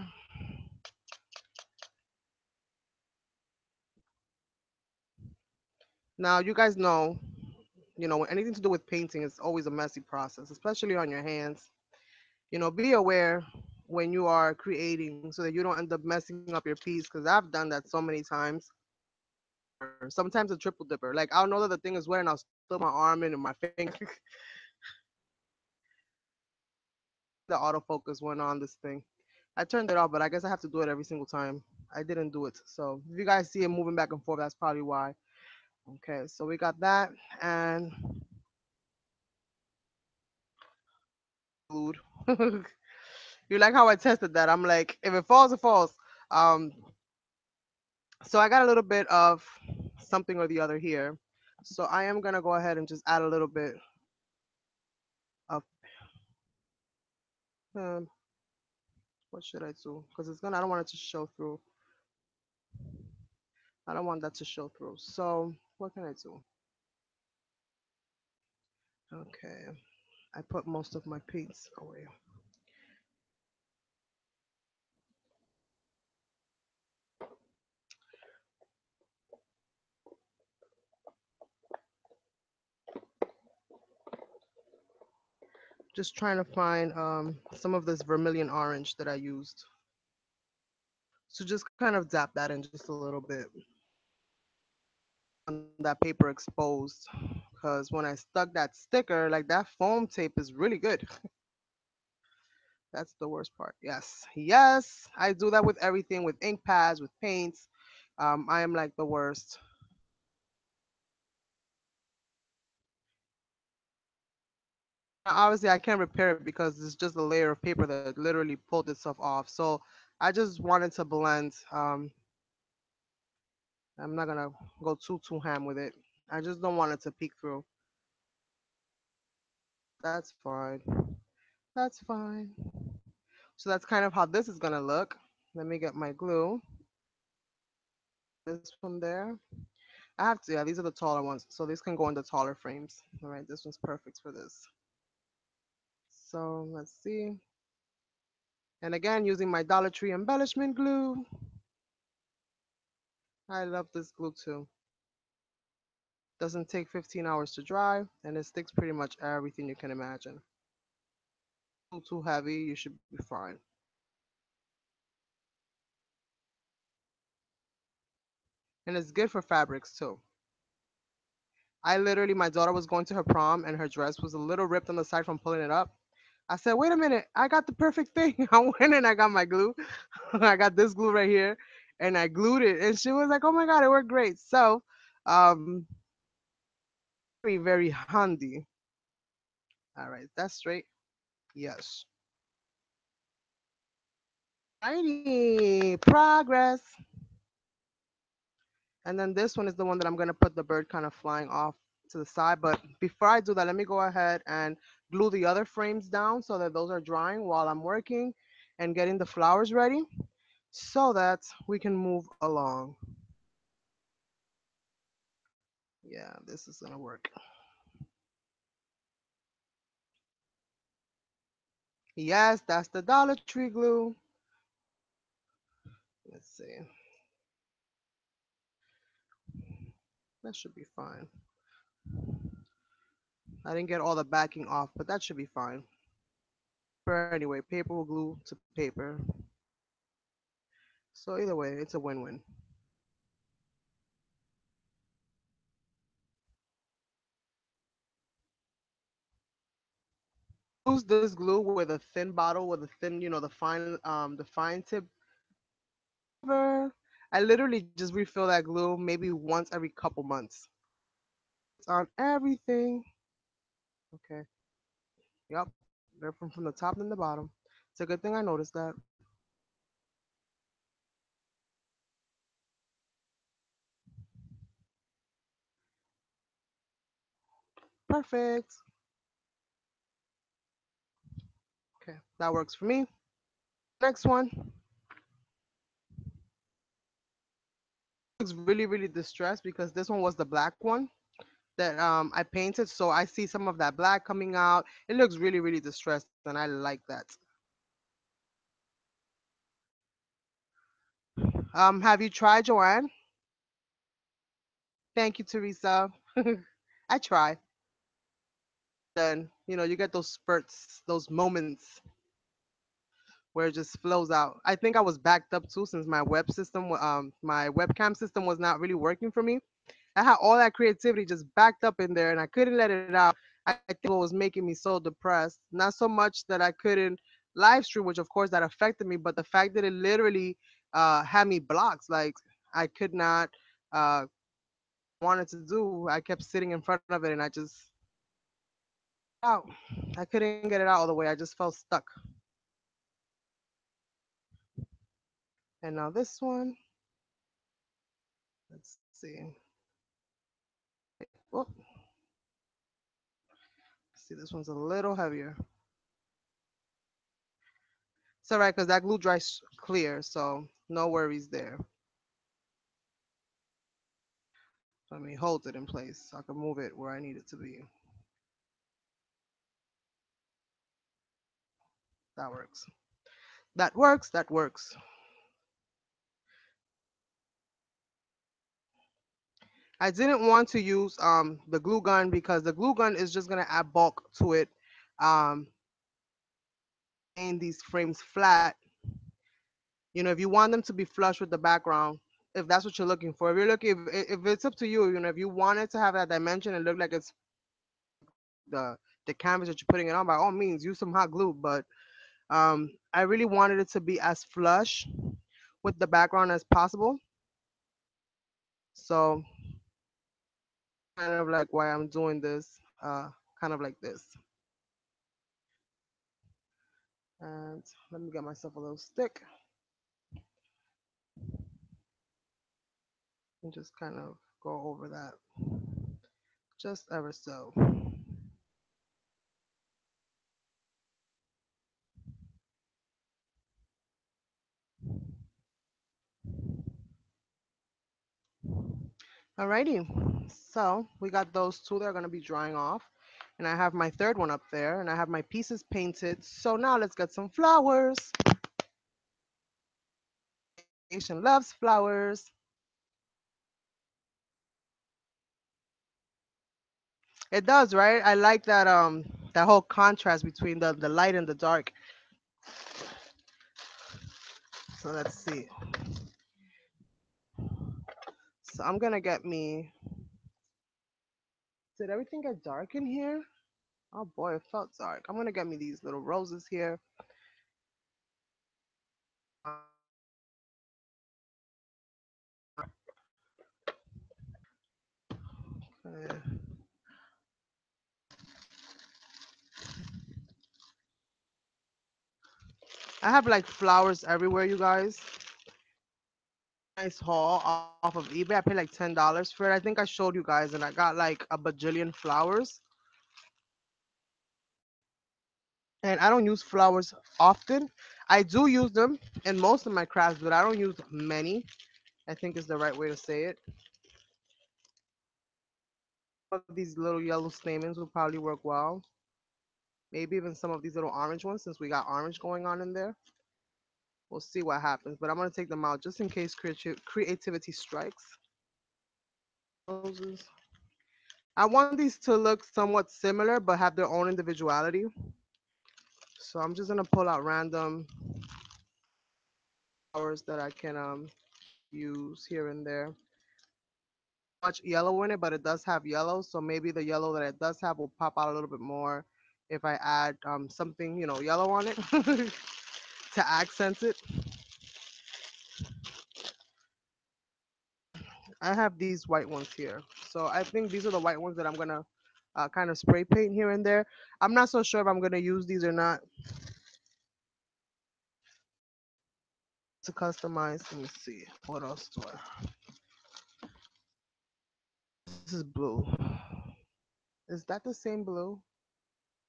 Now you guys know, anything to do with painting is always a messy process, especially on your hands. Be aware when you are creating so that you don't end up messing up your piece because I've done that so many times. Or sometimes a triple dipper. Like I'll know that the thing is wet and I'll still my arm in and my finger. The autofocus went on this thing. I turned it off, but I guess I have to do it every single time. I didn't do it. So if you guys see it moving back and forth, that's probably why. Okay, so we got that and food. You like how I tested that? I'm like, if it falls, it falls. Um, so I got a little bit of something or the other here. So I am gonna go ahead and just add a little bit of um, what should I do? Because I don't want it to show through. I don't want that to show through. So what can I do? Okay, I put most of my paints away. Just trying to find some of this vermilion orange that I used. So just kind of dab that in just a little bit on that paper exposed. Because when I stuck that sticker, like that foam tape is really good. That's the worst part. Yes. Yes. I do that with everything, with ink pads, with paints. I am like the worst. Obviously, I can't repair it because it's just a layer of paper that literally pulled itself off. So I just wanted to blend. I'm not gonna go too ham with it. I just don't want it to peek through. That's fine. That's fine. So that's kind of how this is gonna look. Let me get my glue. This one there. I have to, yeah, these are the taller ones. So these can go in the taller frames. All right, this one's perfect for this. So let's see. And again, using my Dollar Tree embellishment glue. I love this glue too. Doesn't take 15 hours to dry, and it sticks pretty much everything you can imagine. Too heavy, you should be fine. and it's good for fabrics too. I literally, my daughter was going to her prom and her dress was a little ripped on the side from pulling it up. I said, wait a minute, I got the perfect thing. I went and I got my glue. I got this glue right here and I glued it. And she was like, oh my God, it worked great. So, um, very, very handy. All right, that's straight. Yes. Alrighty, progress. And then this one is the one that I'm gonna put the bird kind of flying off to the side. But before I do that, let me go ahead and glue the other frames down so that those are drying while I'm working and getting the flowers ready so that we can move along. Yeah, this is gonna work. Yes, that's the Dollar Tree glue. Let's see. That should be fine. I didn't get all the backing off, but that should be fine. But anyway, paper will glue to paper. So either way, it's a win-win. Use this glue with a thin bottle with a thin, the fine tip cover. I literally just refill that glue maybe once every couple months. It's on everything. Okay. Yep. They're from the top and the bottom. It's a good thing I noticed that. Perfect. Okay, that works for me. Next one looks really, really distressed because this one was the black one that I painted. So I see some of that black coming out. It looks really, really distressed, and I like that. Have you tried, Joanne? Thank you, Teresa. I try. Then you get those spurts, those moments where it just flows out. I think I was backed up too since my webcam system was not really working for me. I had all that creativity just backed up in there and I couldn't let it out. I think what was making me so depressed. Not so much that I couldn't live stream, which of course that affected me, but the fact that it literally had me blocked. Like I could not wanted to do. I kept sitting in front of it and I just out. I couldn't get it out all the way. I just felt stuck. And now this one, let's see. Oh, see, this one's a little heavier. It's all right because that glue dries clear, so no worries there. Let me hold it in place so I can move it where I need it to be. That works. That works. That works. I didn't want to use the glue gun because the glue gun is just gonna add bulk to it. Um, and these frames flat. If you want them to be flush with the background, if that's what you're looking for, if it's up to you, if you want it to have that dimension and look like it's the the canvas that you're putting it on, by all means, use some hot glue. But I really wanted it to be as flush with the background as possible. So kind of like why I'm doing this, kind of like this. And let me get myself a little stick and just kind of go over that just ever so. Alrighty, so we got those two that are gonna be drying off. And I have my third one up there and I have my pieces painted. So now let's get some flowers. Asian loves flowers. It does, right? I like that whole contrast between the light and the dark. So let's see. So I'm gonna get me. Did everything get dark in here? Oh boy, it felt dark. I'm gonna get me these little roses here. Uh, I have like flowers everywhere, you guys. Nice haul off of eBay. I paid like $10 for it. I think I showed you guys, and I got like a bajillion flowers. And I don't use flowers often. I do use them in most of my crafts, but I don't use many. I think is the right way to say it. Some of these little yellow stamens will probably work well. Maybe even some of these little orange ones, since we got orange going on in there. We'll see what happens. But I'm gonna take them out just in case creativity strikes. Roses. I want these to look somewhat similar, but have their own individuality. So I'm just gonna pull out random flowers that I can use here and there. Much yellow in it, but it does have yellow, so maybe the yellow that it does have will pop out a little bit more if I add something, yellow on it to accent it. I have these white ones here, so I think these are the white ones that I'm gonna kind of spray paint here and there. I'm not so sure if I'm gonna use these or not to customize. Let me see, what else do I? This is blue. Is that the same blue?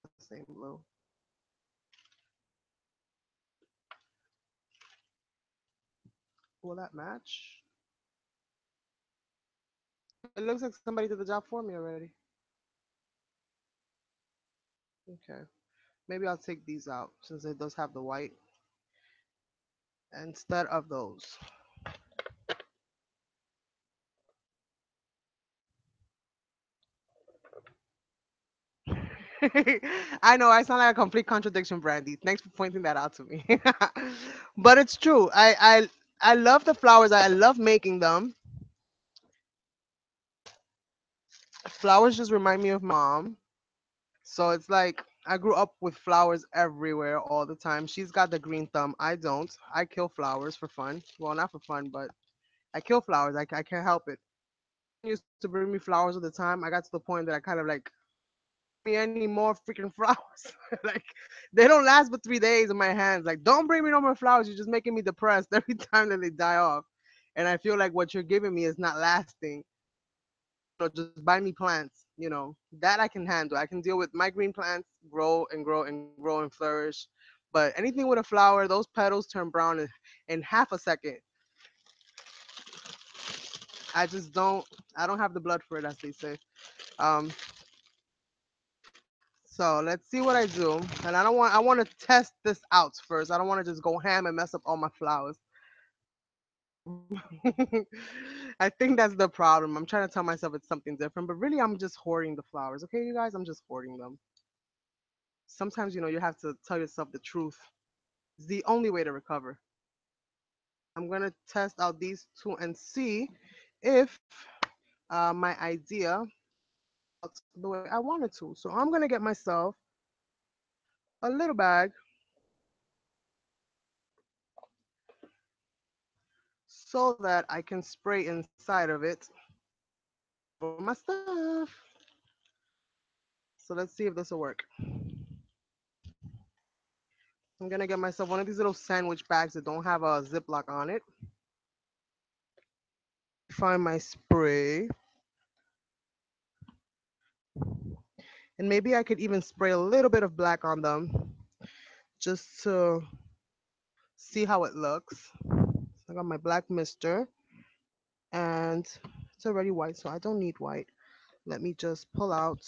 The same blue. Will that match? It looks like somebody did the job for me already. Okay. Maybe I'll take these out since it does have the white instead of those. I know I sound like a complete contradiction, Brandy. Thanks for pointing that out to me. But it's true. I love the flowers. I love making them. Flowers just remind me of mom. So it's like I grew up with flowers everywhere all the time. She's got the green thumb. I don't. I kill flowers for fun. Well, not for fun, but I kill flowers. I can't help it. She used to bring me flowers all the time. I got to the point that I kind of like me any more freaking flowers. Like they don't last but 3 days in my hands. Like don't bring me no more flowers. You're just making me depressed every time that they die off. And I feel like what you're giving me is not lasting. Just buy me plants. That I can handle. I can deal with my green plants grow and grow and grow and flourish. But anything with a flower, those petals turn brown in half a second. I just don't. I don't have the blood for it, as they say. Um, So let's see what I do. And I want to test this out first. I don't want to just go ham and mess up all my flowers. I think that's the problem. I'm trying to tell myself it's something different, but really I'm just hoarding the flowers. Okay, you guys, I'm just hoarding them. Sometimes, you have to tell yourself the truth. It's the only way to recover. I'm going to test out these two and see if my idea works the way I wanted to. So I'm going to get myself a little bag so that I can spray inside of it for my stuff. So let's see if this will work. I'm gonna get myself one of these little sandwich bags that don't have a Ziploc on it. Find my spray. And maybe I could even spray a little bit of black on them just to see how it looks. So I got my black mister and it's already white, so I don't need white. Let me just pull out.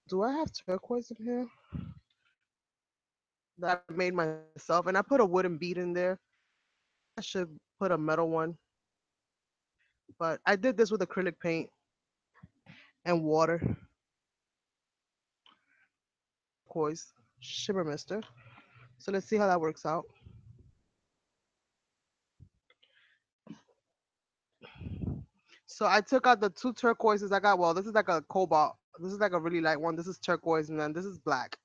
Do I have turquoise in here? That I made myself, and I put a wooden bead in there. I should put a metal one, but I did this with acrylic paint and water. Turquoise shimmer mister. So let's see how that works out. So I took out the two turquoises I got. Well, this is like a cobalt. This is like a really light one. This is turquoise, and then this is black.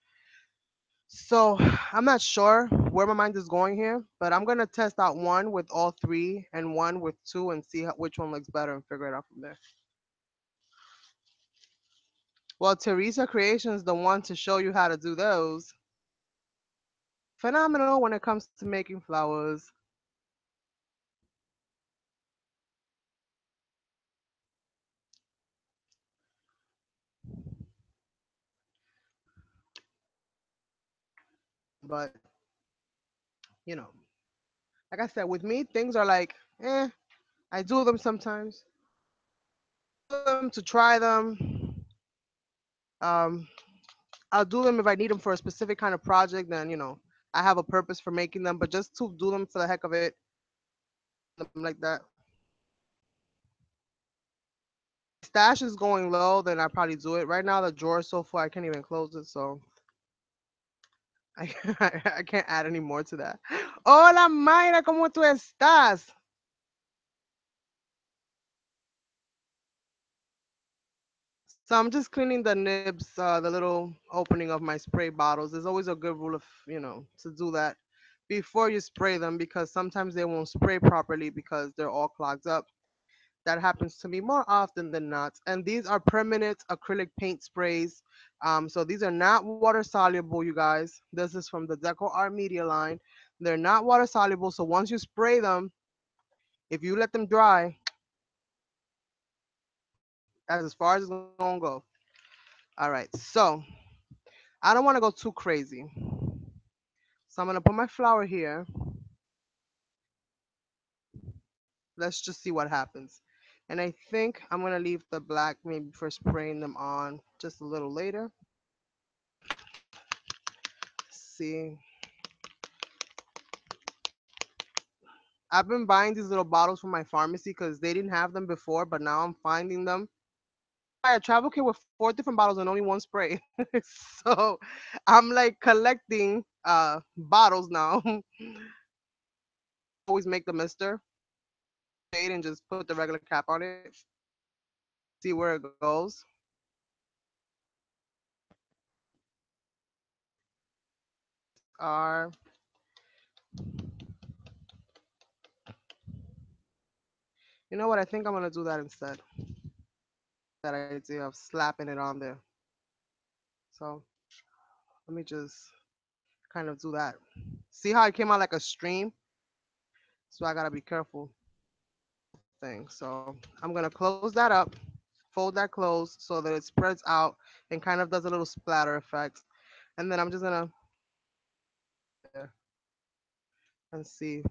So I'm not sure where my mind is going here, but I'm gonna test out one with all three and one with two and see which one looks better and figure it out from there. Well, Teresa Creations, the one to show you how to do those. Phenomenal when it comes to making flowers. But you know, like I said, with me, things are like, I do them sometimes. Do them to try them. Um, I'll do them if I need them for a specific kind of project. Then I have a purpose for making them. But just to do them for the heck of it, them like that. Stash is going low, then I probably do it. Right now, the drawer is so full, I can't even close it. So I I can't add any more to that. Hola Mayra, ¿cómo tú estás? So I'm just cleaning the nibs, the little opening of my spray bottles. There's always a good rule of, to do that before you spray them because sometimes they won't spray properly because they're all clogged up. That happens to me more often than not. And these are permanent acrylic paint sprays. So these are not water soluble, you guys. This is from the Deco Art Media line. They're not water soluble. So once you spray them, if you let them dry, that's as far as it's gonna go. All right. So I don't want to go too crazy. So I'm gonna put my flower here. Let's just see what happens. And I think I'm gonna leave the black maybe for spraying them on just a little later. See, I've been buying these little bottles from my pharmacy because they didn't have them before, but now I'm finding them. I had a travel kit with four different bottles and only one spray. So I'm like collecting bottles now. Always make the mister shade and just put the regular cap on it. See where it goes. Are you know what? I think I'm gonna do that instead. That idea of slapping it on there. So let me just kind of do that. See how it came out like a stream? So I gotta be careful thing. So I'm gonna close that up, fold that closed so that it spreads out and kind of does a little splatter effect. And then I'm just gonna and see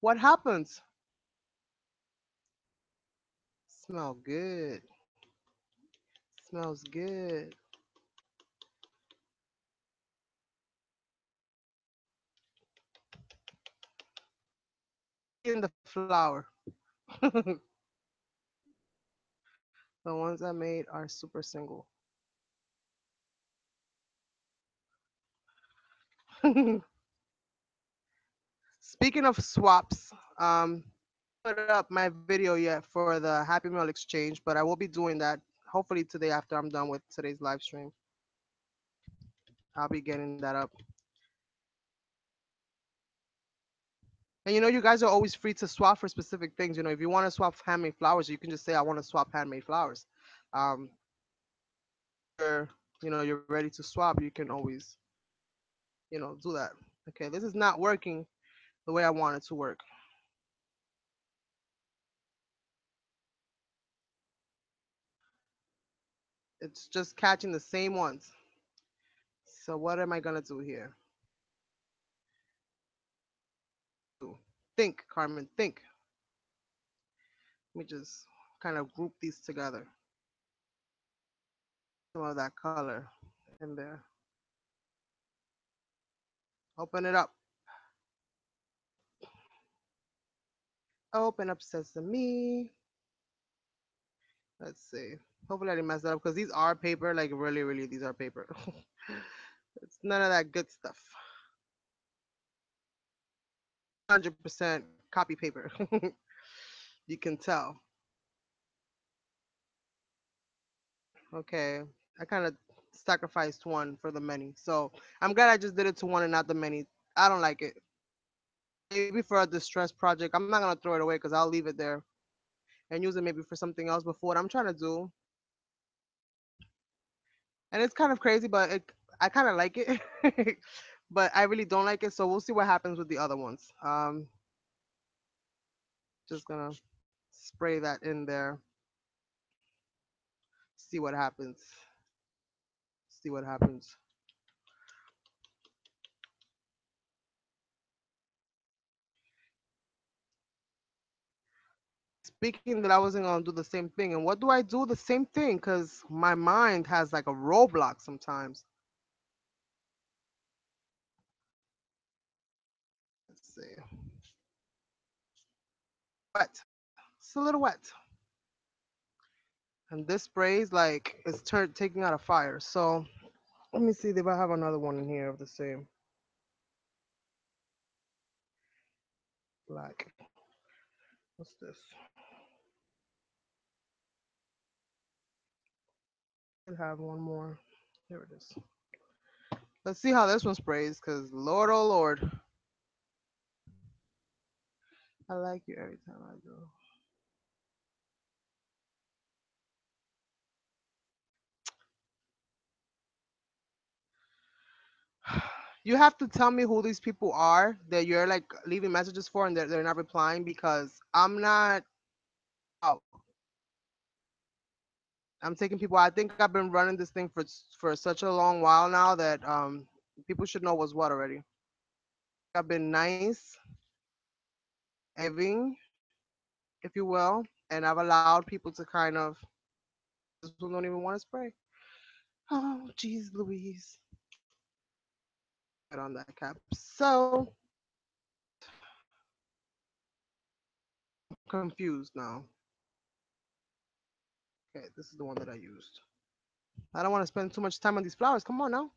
what happens. Smell good. Smells good. In the flour. The ones I made are super single. Speaking of swaps, put up my video yet for the Happy Meal exchange, but I will be doing that hopefully today after I'm done with today's live stream. I'll be getting that up. And you guys are always free to swap for specific things. If you want to swap handmade flowers, you can just say I want to swap handmade flowers. Um, or you're ready to swap, you can always do that. Okay, this is not working the way I want it to work. It's just catching the same ones. So what am I gonna do here? Think, Carmen, think. Let me just kind of group these together. Some of that color in there. Open it up. Open up sesame. Let's see. Hopefully I didn't mess that up because these are paper. Like really, really, these are paper. It's none of that good stuff. 100% copy paper. You can tell. Okay. I kind of sacrificed one for the many. So I'm glad I just did it to one and not the many. I don't like it. Maybe for a distress project, I'm not gonna throw it away because I'll leave it there and use it maybe for something else. But for what I'm trying to do, and it's kind of crazy, but I kind of like it, but I really don't like it. So we'll see what happens with the other ones. Just gonna spray that in there, see what happens. See what happens. Speaking that I wasn't gonna do the same thing, and what do I do the same thing? Cause my mind has like a roadblock sometimes. Let's see. Wet. It's a little wet. And this spray is like it's turned taking out a fire. So let me see if I have another one in here of the same black. What's this? I have one more. Here it is. Let's see how this one sprays, cause Lord, oh Lord, I like you every time I do. You have to tell me who these people are that you're like leaving messages for and they're not replying because I'm not out. I'm taking people. I think I've been running this thing for such a long while now that people should know what's what already. I've been nice, giving, if you will, and I've allowed people to kind of who don't even want to spray. Oh, geez, Louise. Get on that cap. So confused now. Okay, this is the one that I used. I don't want to spend too much time on these flowers. Come on now.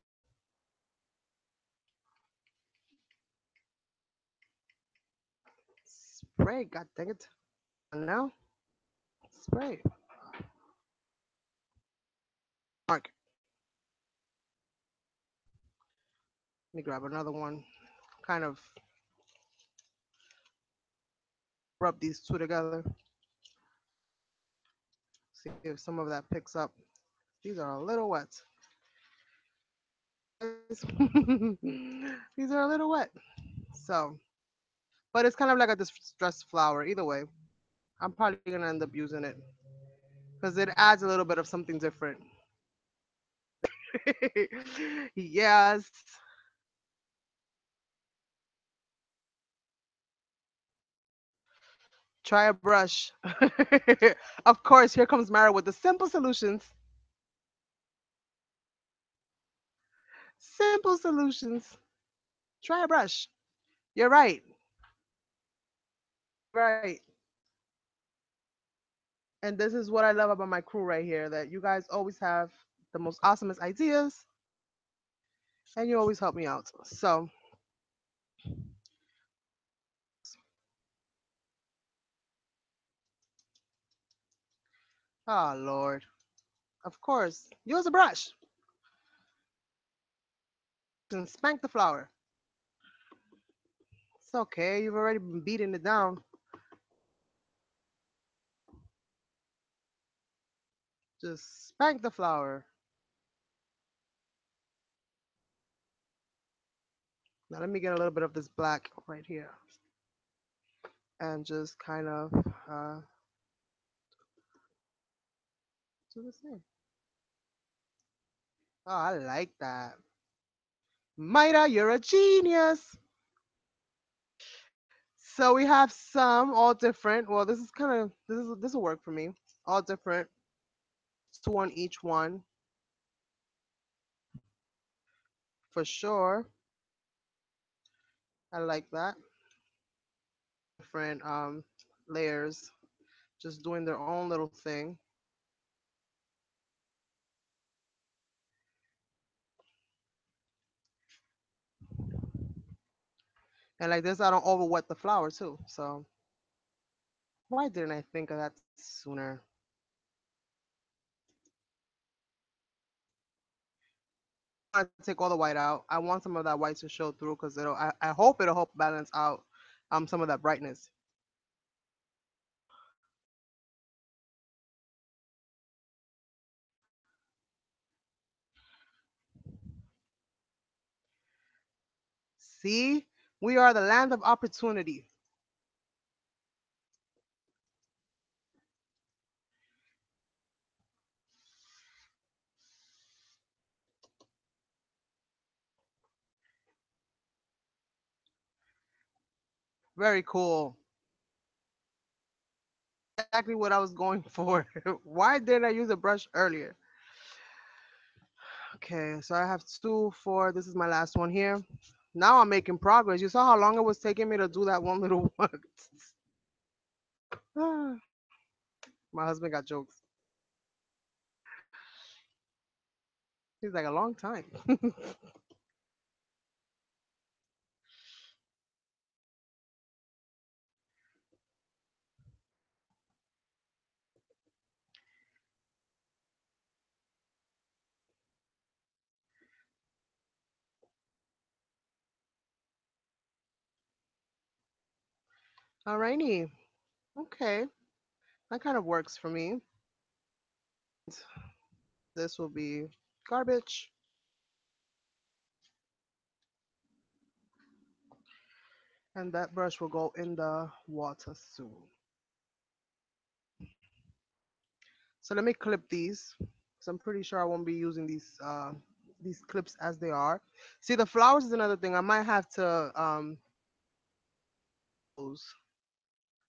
Spray, god dang it. And now, spray. Mark. Let me grab another one. Kind of rub these two together. See if some of that picks up. These are a little wet. These are a little wet. So, but it's kind of like a distressed flower. Either way, I'm probably gonna end up using it because it adds a little bit of something different. Yes. Try a brush. Of course, here comes Mara with the simple solutions. Simple solutions. Try a brush. You're right. Right. And this is what I love about my crew right here that you guys always have the most awesomest ideas and you always help me out. So, oh Lord. Of course, use a brush and spank the flower. It's okay. You've already been beating it down. Just spank the flower. Now let me get a little bit of this black right here and just kind of uh, do the same. Oh, I like that. Maida, you're a genius. So we have some all different. Well, this is kind of this will work for me. All different. Two on each one for sure. I like that. Different layers, just doing their own little thing. And like this, I don't over wet the flower too. So why didn't I think of that sooner? want to take all the white out. I want some of that white to show through because I hope it'll help balance out some of that brightness. See, we are the land of opportunity. Very cool. Exactly what I was going for. Why didn't I use a brush earlier? Okay, so I have two, four. This is my last one here. Now I'm making progress. You saw how long it was taking me to do that one little one. My husband got jokes. He's like a long time. Alrighty. Okay. That kind of works for me. This will be garbage. And that brush will go in the water soon. So let me clip these. So I'm pretty sure I won't be using these clips as they are. See, the flowers is another thing. I might have to those.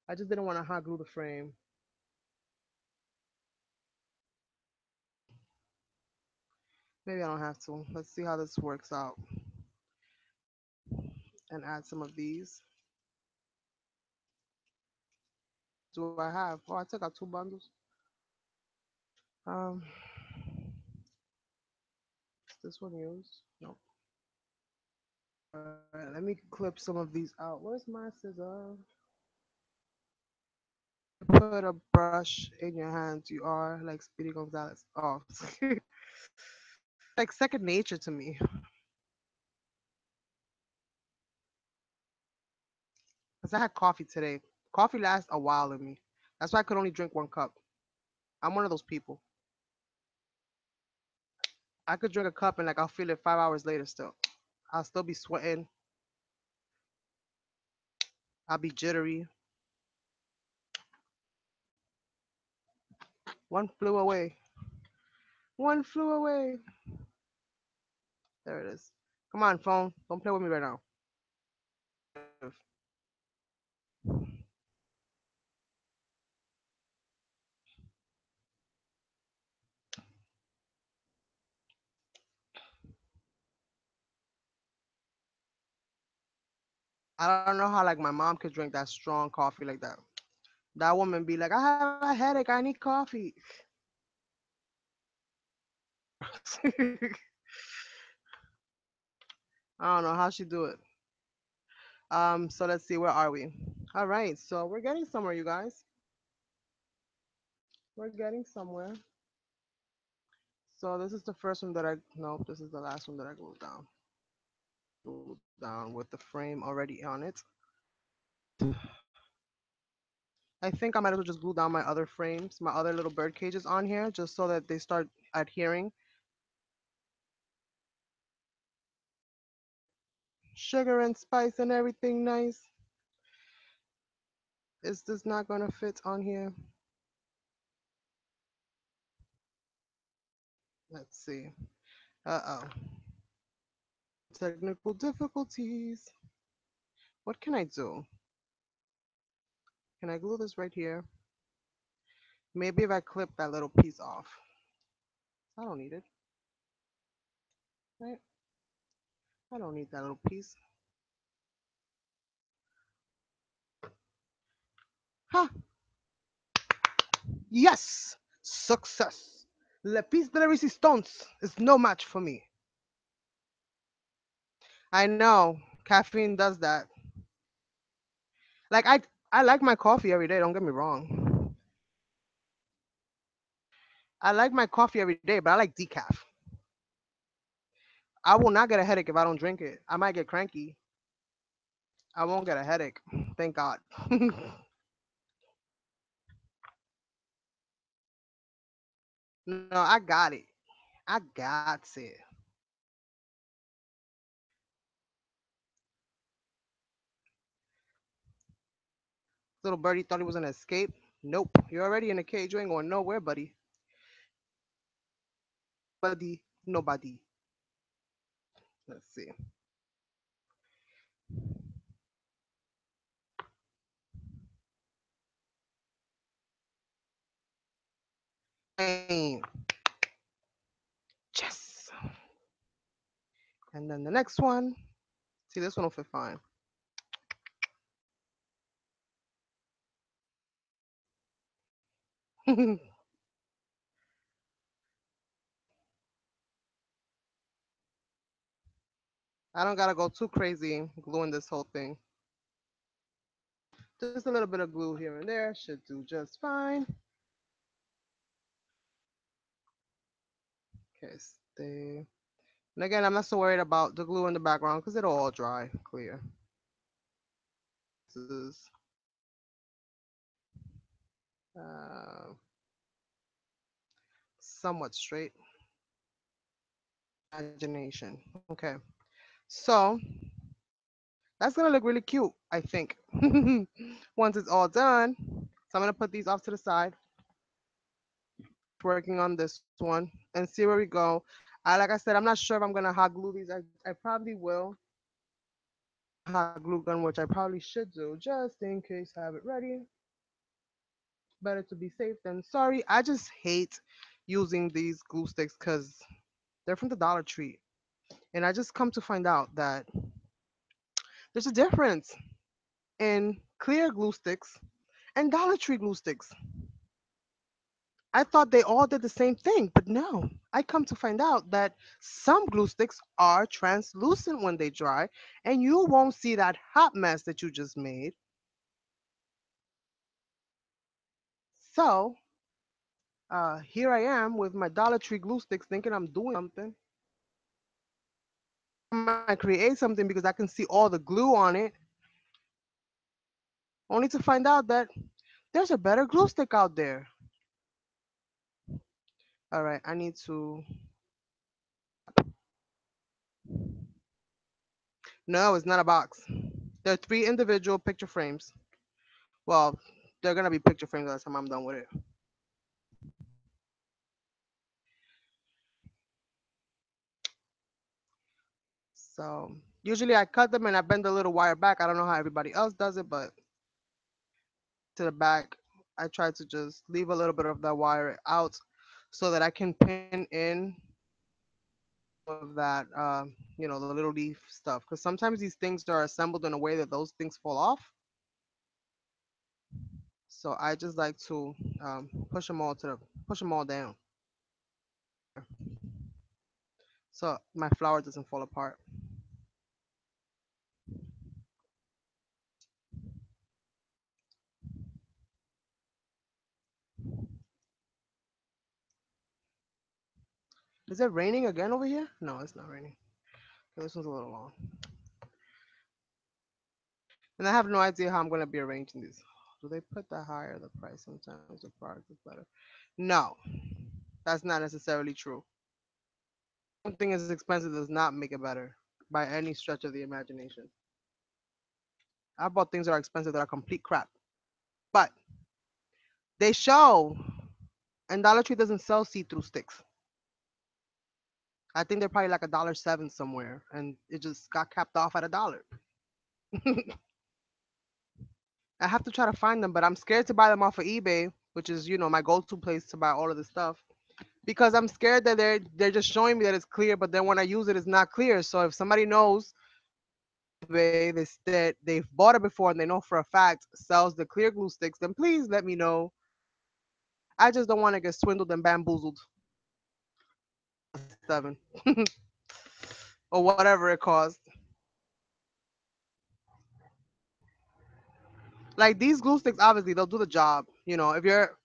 I just didn't want to hot glue the frame. Maybe I don't have to. Let's see how this works out. And add some of these. Do I have? Oh, I took out two bundles. Um, is this one used? No. Alright, let me clip some of these out. Where's my scissors? Put a brush in your hands. You are like Speedy Gonzalez. Oh, like second nature to me. Cause I had coffee today. Coffee lasts a while in me. That's why I could only drink one cup. I'm one of those people. I could drink a cup and like I'll feel it 5 hours later still. I'll still be sweating. I'll be jittery. One flew away. One flew away. There it is. Come on, phone. Don't play with me right now. I don't know how like my mom could drink that strong coffee like that. That woman be like, I have a headache. I need coffee. I don't know how she do it. So let's see, where are we? All right, so we're getting somewhere, you guys. We're getting somewhere. So this is the first one that I no, this is the last one that I glued down. Glued down with the frame already on it. I think I might as well just glue down my other frames, my other little bird cages on here, just so that they start adhering. Sugar and spice and everything nice. Is this not gonna fit on here? Let's see. Uh-oh. Technical difficulties. What can I do? Can I glue this right here? Maybe if I clip that little piece off. I don't need it, right? I don't need that little piece. Ha! Yes! Success! Le piece de la resistance is no match for me. I know. Caffeine does that. Like I like my coffee every day, don't get me wrong. I like my coffee every day, but I like decaf. I will not get a headache if I don't drink it. I might get cranky. I won't get a headache. Thank God. No, I got it. I got it. Little birdie thought he was gonna escape. Nope. You're already in a cage. You ain't going nowhere, buddy. Buddy, nobody. Let's see. Bang. Yes. And then the next one. See, this one will fit fine. I don't gotta go too crazy gluing this whole thing. Just a little bit of glue here and there should do just fine. Okay, stay. And again, I'm not so worried about the glue in the background because it'll all dry clear. This is uh, somewhat straight. Imagination. Okay, so that's gonna look really cute, I think. Once it's all done, so I'm gonna put these off to the side. Working on this one and see where we go. Like I said, I'm not sure if I'm gonna hot glue these. I probably will hot glue gun, which I probably should do just in case I have it ready. Better to be safe than sorry. I just hate using these glue sticks because they're from the Dollar Tree, and I just come to find out that there's a difference in clear glue sticks and Dollar Tree glue sticks. I thought they all did the same thing, but no. I come to find out that some glue sticks are translucent when they dry, and you won't see that hot mess that you just made. So, here I am with my Dollar Tree glue sticks thinking I'm doing something. I might create something because I can see all the glue on it, only to find out that there's a better glue stick out there. All right, I need to. No, it's not a box. There are three individual picture frames. Well, they're gonna be picture frames by the time I'm done with it. So usually I cut them and I bend the little wire back. I don't know how everybody else does it, but to the back, I try to just leave a little bit of that wire out so that I can pin in of that, the little leaf stuff. Because sometimes these things are assembled in a way that those things fall off. So I just like to push them all down, so my flower doesn't fall apart. Is it raining again over here? No, it's not raining. Okay, this one's a little long. And I have no idea how I'm going to be arranging these. Do they put the higher the price sometimes the product is better? No, that's not necessarily true. Something as expensive does not make it better by any stretch of the imagination. I bought things that are expensive that are complete crap. But they show, and Dollar Tree doesn't sell see-through sticks. I think they're probably like $1.07 somewhere, and it just got capped off at $1. I have to try to find them, but I'm scared to buy them off of eBay, which is my go-to place to buy all of this stuff, because I'm scared that they're just showing me that it's clear, but then when I use it, it's not clear. So if somebody knows that they've bought it before and they know for a fact sells the clear glue sticks, then please let me know. I just don't want to get swindled and bamboozled. 7 or whatever it costs. Like these glue sticks, obviously they'll do the job. If you're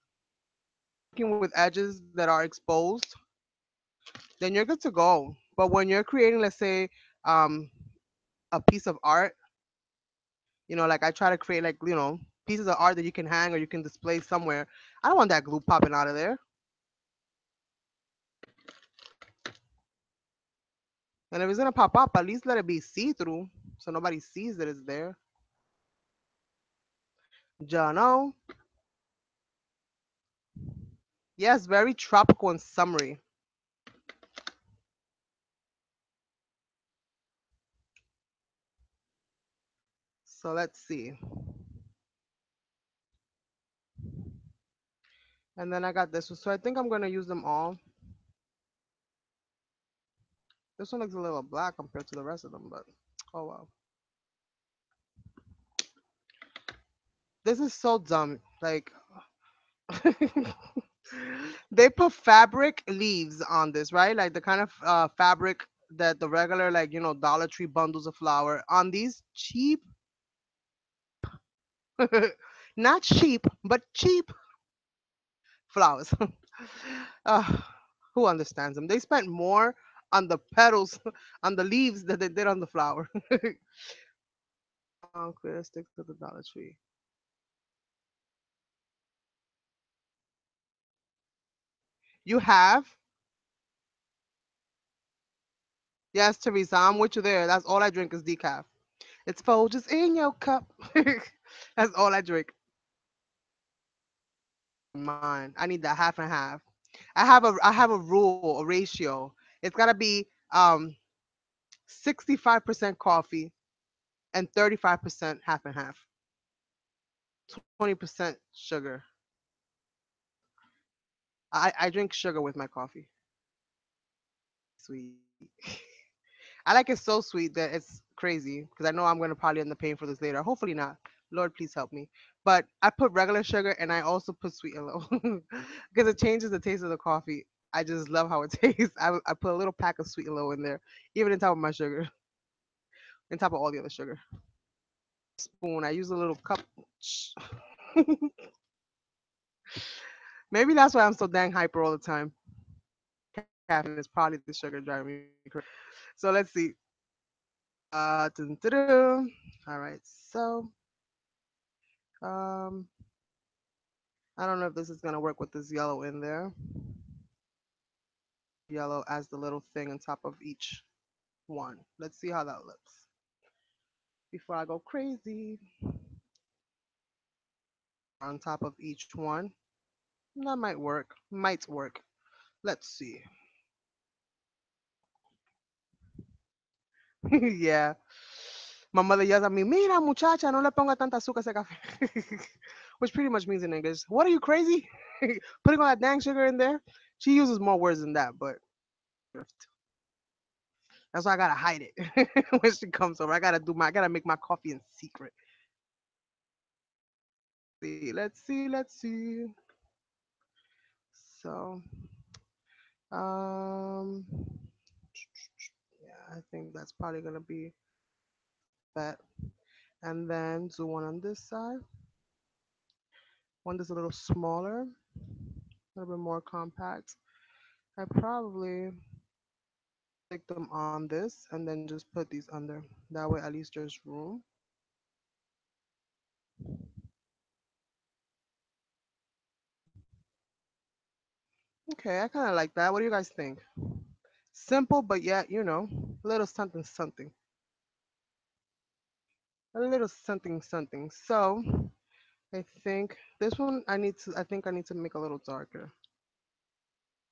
working with edges that are exposed, then you're good to go. But when you're creating, let's say, um, a piece of art, like I try to create like, pieces of art that you can hang or you can display somewhere. I don't want that glue popping out of there. And if it's gonna pop up, at least let it be see-through so nobody sees that it's there. Jono. Yes, very tropical and summery. So let's see. And then I got this one. So I think I'm gonna use them all. This one looks a little black compared to the rest of them, but oh well. This is so dumb. Like they put fabric leaves on this, right? Like the kind of fabric that the regular, like, Dollar Tree bundles of flour on these cheap, not cheap, but cheap flowers. uh, who understands them? They spent more on the petals, on the leaves than they did on the flower. Clear sticks to the Dollar Tree. You have? Yes, Teresa, I'm with you there. That's all I drink is decaf. It's Folgers in your cup. That's all I drink. Mine. I need that half and half. I have a rule, a ratio. It's gotta be 65% coffee and 35% half and half. 20% sugar. I drink sugar with my coffee. Sweet. I like it so sweet that it's crazy because I know I'm gonna probably end up paying for this later. Hopefully not. Lord, please help me. But I put regular sugar and I also put sweet and low because it changes the taste of the coffee. I just love how it tastes. I put a little pack of sweet and low in there, even on top of my sugar, on top of all the other sugar. Spoon. I use a little cup. Maybe that's why I'm so dang hyper all the time. Caffeine is probably the sugar driving me crazy. So let's see. Dun, dun, dun. All right. So um, I don't know if this is gonna work with this yellow in there. Yellow as the little thing on top of each one. Let's see how that looks before I go crazy. On top of each one. That might work. Might work. Let's see. Yeah. My mother yells at me, mira muchacha, no le ponga tanta azúcar a ese café. Which pretty much means in English, what are you crazy? Putting all that dang sugar in there? She uses more words than that, but that's why I gotta hide it when she comes over. I gotta make my coffee in secret. See, let's see. So, um, yeah, I think that's probably gonna be that. And then do one on this side. One that's a little smaller, a little bit more compact. I probably stick them on this and then just put these under. That way, at least there's room. Okay, I kind of like that. What do you guys think? Simple, but yet, a little something, something. A little something, something. So, I think this one I think I need to make a little darker.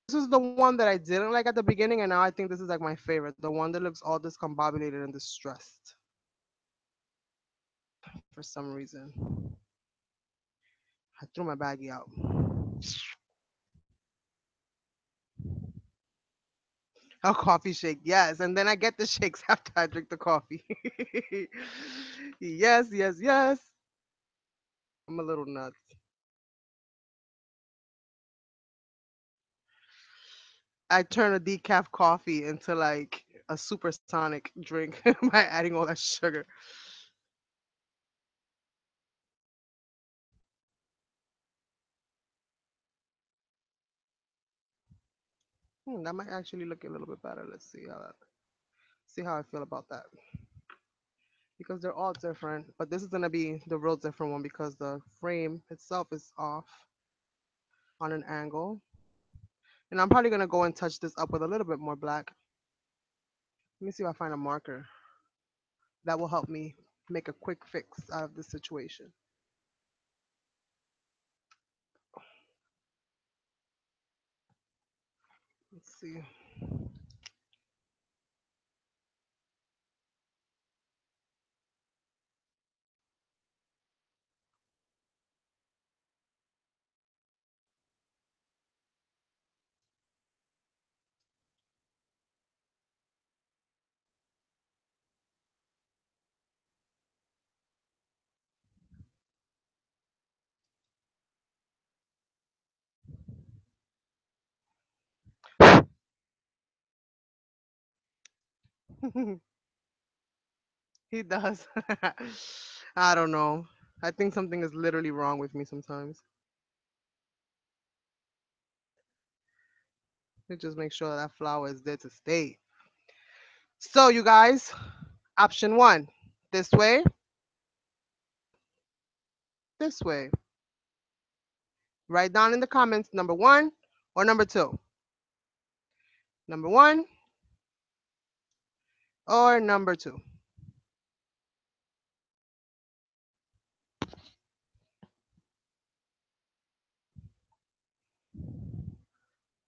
This is the one that I didn't like at the beginning, and now I think this is like my favorite. The one that looks all discombobulated and distressed for some reason. I threw my baggie out. A coffee shake, yes. And then I get the shakes after I drink the coffee. Yes, yes, yes. I'm a little nuts. I turn a decaf coffee into like a supersonic drink by adding all that sugar. That might actually look a little bit better. Let's see how I feel about that. Because they're all different, but this is gonna be the real different one because the frame itself is off on an angle. And I'm probably gonna go and touch this up with a little bit more black. Let me see if I find a marker that will help me make a quick fix out of this situation. Let's see. He does. I don't know. I think something is literally wrong with me sometimes. It just make sure that flower is there to stay. So you guys, option one, this way, this way. Write down in the comments number one or number two. Number one or number two.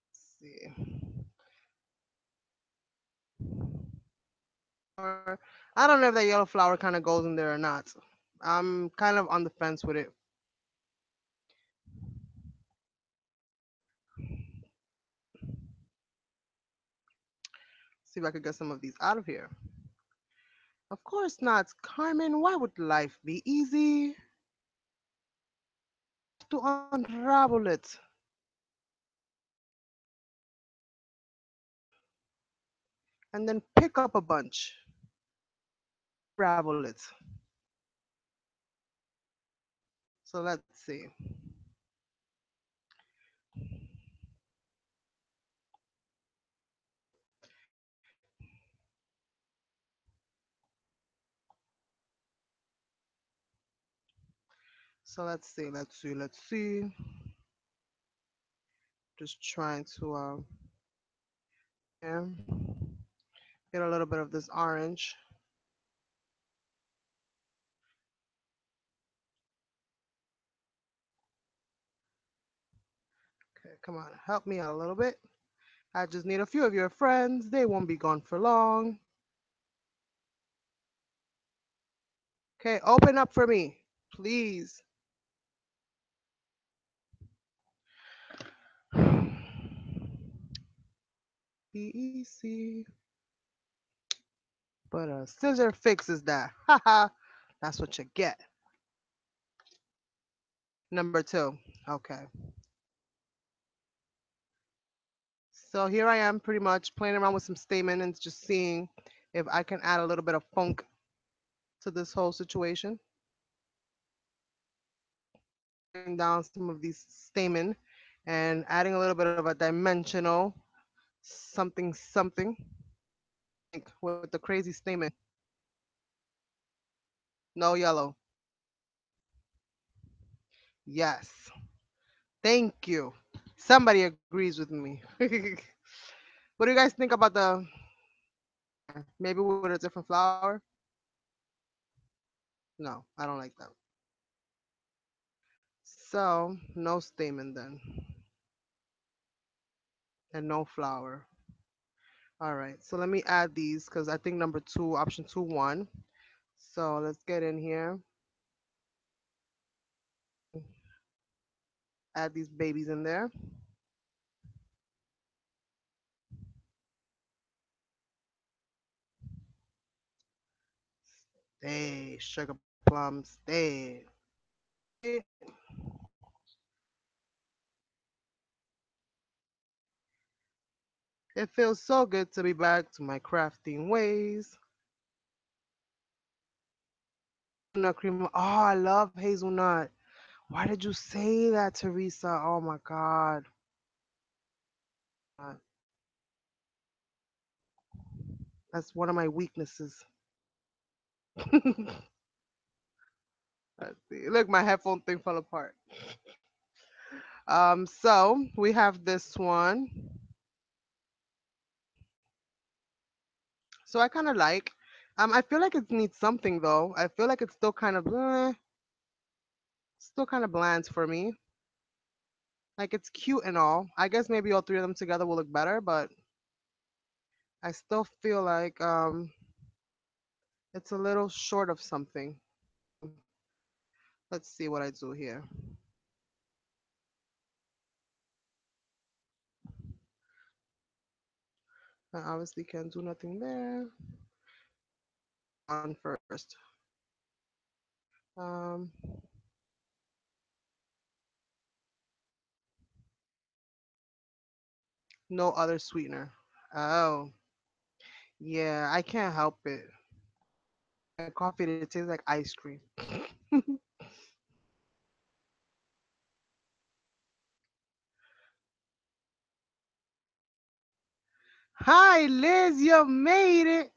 Let's see. Or I don't know if that yellow flower kind of goes in there or not. I'm kind of on the fence with it. See if I could get some of these out of here. Of course not, Carmen. Why would life be easy? To unravel it and then pick up a bunch, ravel it. So let's see. So let's see. Just trying to yeah, get a little bit of this orange. Okay, come on, help me out a little bit. I just need a few of your friends. They won't be gone for long. Okay, open up for me, please. Be easy. But scissor fixes that. Haha. That's what you get. Number two. Okay. So here I am pretty much playing around with some stamen and just seeing if I can add a little bit of funk to this whole situation. Bring down some of these stamen and adding a little bit of a dimensional something something with the crazy stamen. No yellow. Yes. Thank you. Somebody agrees with me. What do you guys think about the maybe with a different flower? No, I don't like that. So no stamen then. And no flower. All right, so let me add these because I think number two, option two, won. So let's get in here. Add these babies in there. Stay, sugar plums, stay. It feels so good to be back to my crafting ways. Nut cream. Oh, I love hazelnut. Why did you say that, Teresa? Oh my God. That's one of my weaknesses. Let's see. Look, my headphone thing fell apart. So we have this one. So I kind of like. I feel like it needs something though. I feel like it's still kind of bland for me. Like it's cute and all. I guess maybe all three of them together will look better, but I still feel like it's a little short of something. Let's see what I do here. I obviously can't do nothing there. On first. Um, no other sweetener. Oh, yeah, I can't help it. My coffee, it tastes like ice cream. Hi, Liz, you made it.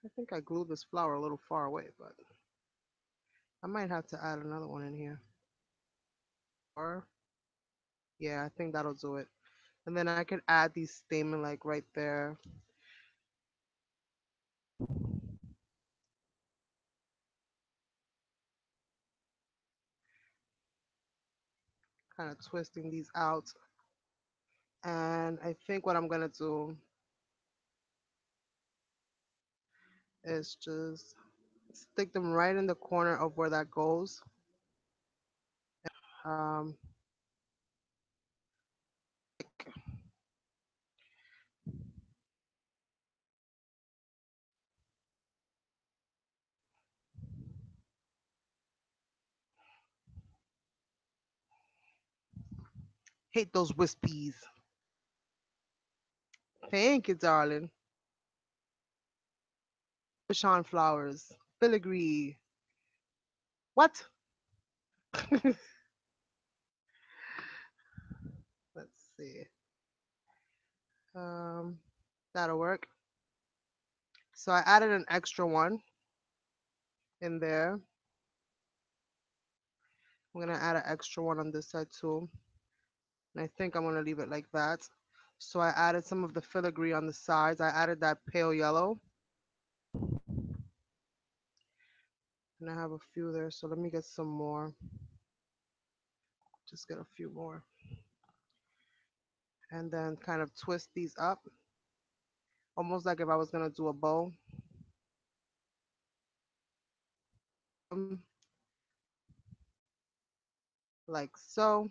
I think I glued this flower a little far away, but I might have to add another one in here. Or, yeah, I think that'll do it. And then I could add these stamen like right there. Kind of twisting these out. And I think what I'm gonna do is just stick them right in the corner of where that goes. Um, hate those wispies. Thank you, darling. Bashan flowers. Filigree. What? Let's see. Um, that'll work. So I added an extra one in there. I'm gonna add an extra one on this side too. And I think I'm gonna leave it like that. So I added some of the filigree on the sides. I added that pale yellow. And I have a few there. So let me get some more. Just get a few more. And then kind of twist these up. Almost like if I was gonna do a bow. Um, like so.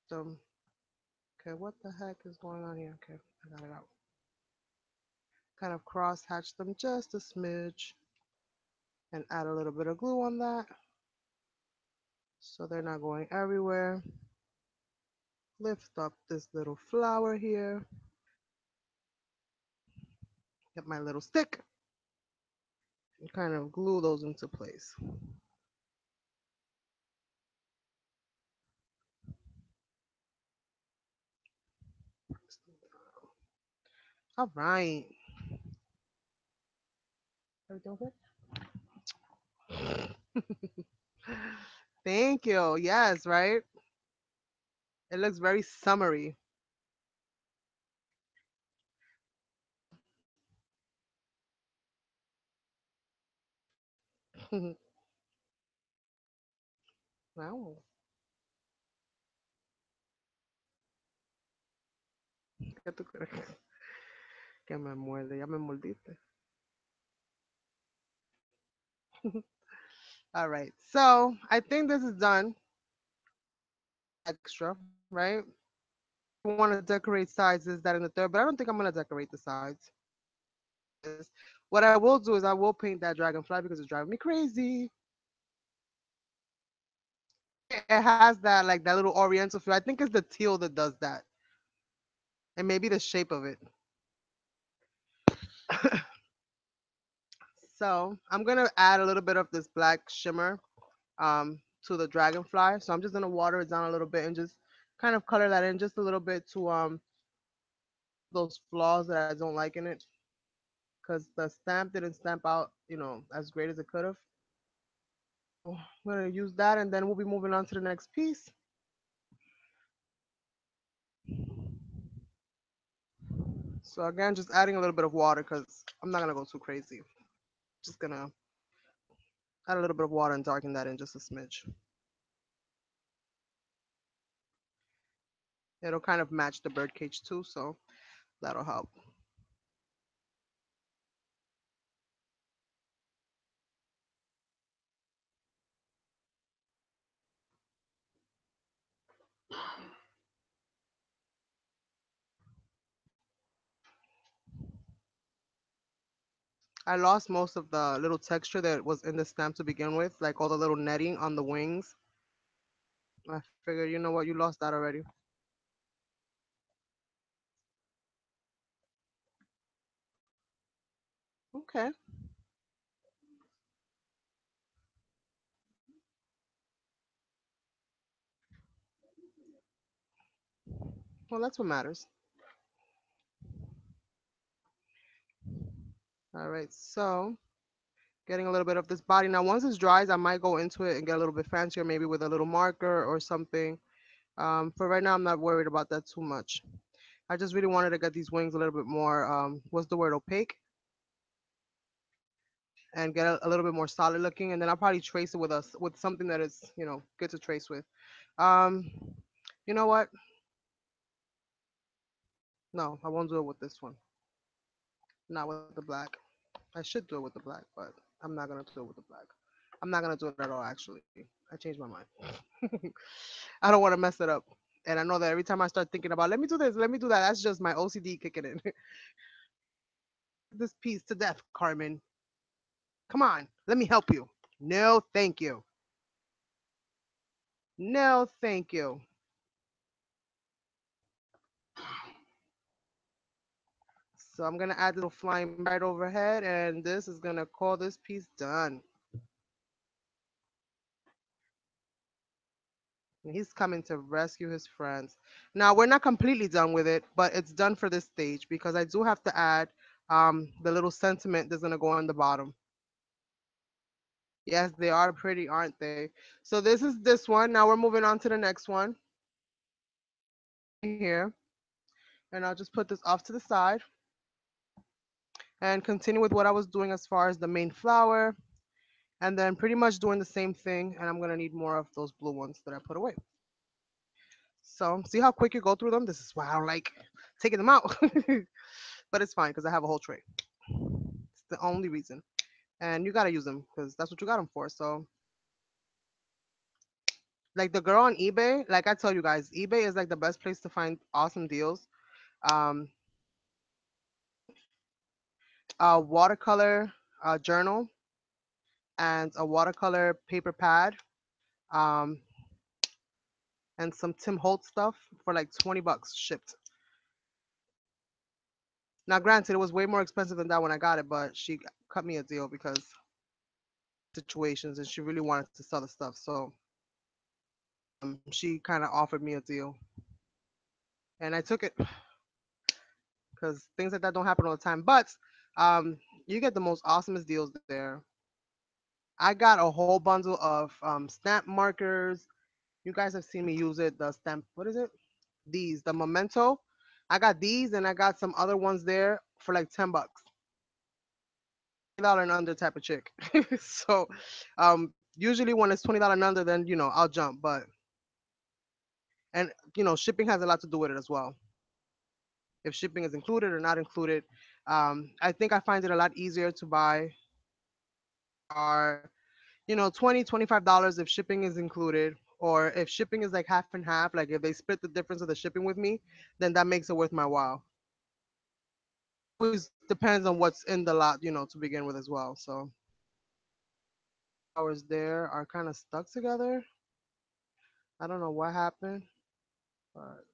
So, okay, what the heck is going on here? Okay, I got it out. Kind of cross hatch them just a smidge and add a little bit of glue on that so they're not going everywhere. Lift up this little flower here. Get my little stick and kind of glue those into place. All right. Everything okay? Thank you. Yes, right? It looks very summery. Wow. ¿Qué tú crees? Que me muerde, ya me mordiste. All right. So I think this is done. Extra, right? I want to decorate sides is that in the third, but I don't think I'm gonna decorate the sides. What I will do is I will paint that dragonfly because it's driving me crazy. It has that like that little oriental feel. I think it's the teal that does that, and maybe the shape of it. So I'm gonna add a little bit of this black shimmer to the dragonfly. So I'm just gonna water it down a little bit and just kind of color that in just a little bit to those flaws that I don't like in it, because the stamp didn't stamp out, as great as it could have. I'm gonna use that, and then we'll be moving on to the next piece. So again, just adding a little bit of water because I'm not gonna go too crazy. Just gonna add a little bit of water and darken that in just a smidge. It'll kind of match the bird cage too, so that'll help. I lost most of the little texture that was in the stamp to begin with, like all the little netting on the wings. I figured, you know what, you lost that already. Okay, well, that's what matters. All right, so getting a little bit of this body. Now, once this dries, I might go into it and get a little bit fancier, maybe with a little marker or something. For right now, I'm not worried about that too much. I just really wanted to get these wings a little bit more, what's the word, opaque, and get a little bit more solid looking. And then I'll probably trace it with something that is, good to trace with. Um, you know what? No, I won't do it with this one. Not with the black. I should do it with the black, but I'm not gonna do it with the black. I'm not gonna do it at all. Actually, I changed my mind. I don't want to mess it up. And I know that every time I start thinking about, let me do this, let me do that, that's just my OCD kicking in. This piece to death, Carmen. Come on, let me help you. No, thank you. No, thank you. So I'm gonna add a little flying right overhead, and this is gonna call this piece done. And he's coming to rescue his friends. Now we're not completely done with it, but it's done for this stage because I do have to add the little sentiment that's gonna go on the bottom. Yes, they are pretty, aren't they? So this is this one. Now we're moving on to the next one here. And I'll just put this off to the side and continue with what I was doing as far as the main flower. And then pretty much doing the same thing. And I'm gonna need more of those blue ones that I put away. So see how quick you go through them? This is why I don't like taking them out. But it's fine because I have a whole tray. It's the only reason. And you gotta use them because that's what you got them for. So like the girl on eBay, like I tell you guys, eBay is like the best place to find awesome deals. Um, a watercolor journal and a watercolor paper pad, um, and some Tim Holtz stuff for like 20 bucks shipped. Now, granted, it was way more expensive than that when I got it, but she cut me a deal because situations and she really wanted to sell the stuff. So she kind of offered me a deal and I took it because things like that don't happen all the time. But um, you get the most awesomest deals there. I got a whole bundle of stamp markers. You guys have seen me use it. The stamp, what is it? These, the Memento. I got these and I got some other ones there for like 10 bucks. $20 and under type of chick. So usually when it's $20 and under, then I'll jump. But and shipping has a lot to do with it as well. If shipping is included or not included. I think I find it a lot easier to buy our 20 $25 if shipping is included, or if shipping is like half and half, like if they split the difference of the shipping with me, then that makes it worth my while. Always depends on what's in the lot, to begin with as well. So ours there are kind of stuck together. I don't know what happened, but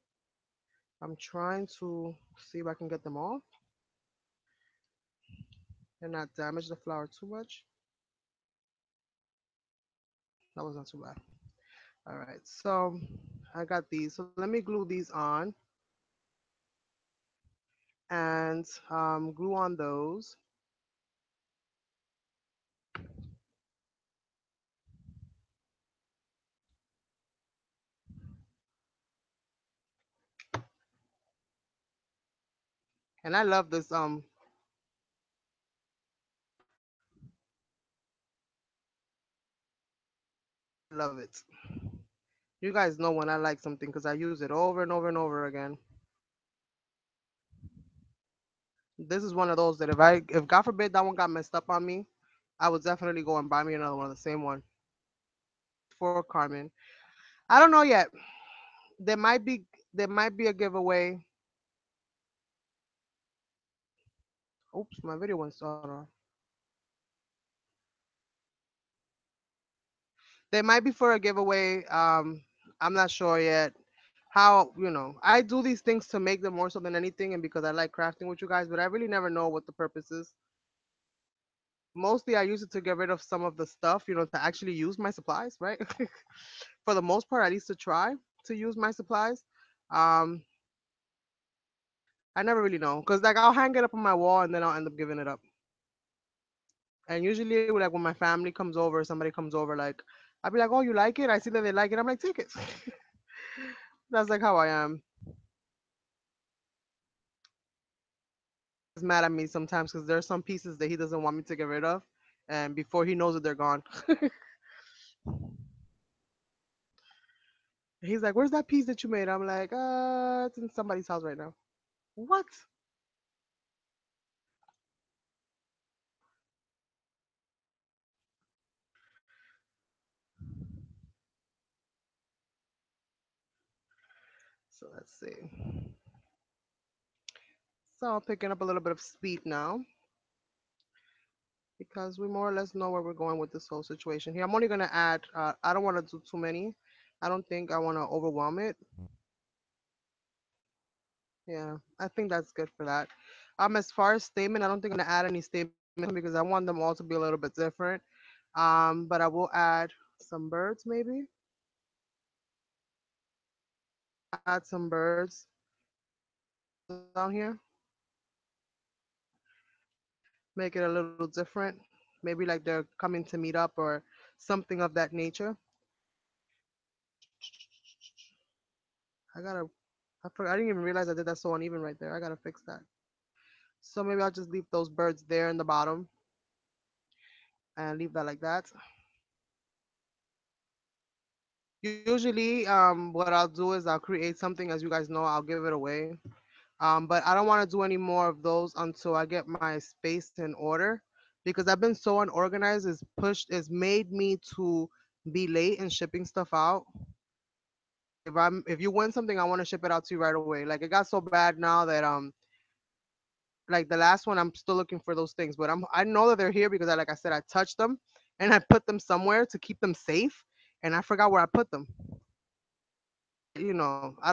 I'm trying to see if I can get them off. and not damage the flower too much. That was not too bad. All right, so I got these. So let me glue these on and glue on those. And I love this. I love it. You guys know when I like something because I use it over and over and over again. This is one of those that if God forbid that one got messed up on me, I would definitely go and buy me another one, the same one for Carmen. I don't know yet. There might be there might be a giveaway. Oops, my video went off. They might be for a giveaway. I'm not sure yet. How I do these things to make them more so than anything, and because I like crafting with you guys, but I really never know what the purpose is. Mostly, I use it to get rid of some of the stuff, to actually use my supplies, right? For the most part, at least to try to use my supplies. Um, I never really know, cause like I'll hang it up on my wall and then I'll end up giving it up. And usually, like when my family comes over, somebody comes over, like I'll be like, "Oh, you like it?" I see that they like it. I'm like, "Take it." That's like how I am. He's mad at me sometimes because there's some pieces that he doesn't want me to get rid of, and before he knows it, they're gone. He's like, "Where's that piece that you made?" I'm like, It's in somebody's house right now." What? So let's see. So I'm picking up a little bit of speed now because we more or less know where we're going with this whole situation here. I'm only gonna add. I don't want to do too many. I don't think I want to overwhelm it. Yeah, I think that's good for that. As far as statement, I don't think I'm gonna add any statement because I want them all to be a little bit different. But I will add some birds maybe. Add some birds down here. Make it a little different. Maybe like they're coming to meet up or something of that nature. I gotta. I didn't even realize I did that so uneven right there. I gotta fix that. So maybe I'll just leave those birds there in the bottom and leave that like that. Usually, what I'll do is I'll create something. As you guys know, I'll give it away. But I don't want to do any more of those until I get my space in order, because I've been so unorganized. It's made me to be late in shipping stuff out. If you win something, I want to ship it out to you right away. Like it got so bad now that like the last one, I'm still looking for those things, but I know that they're here because like I said, I touched them and I put them somewhere to keep them safe, and I forgot where I put them. I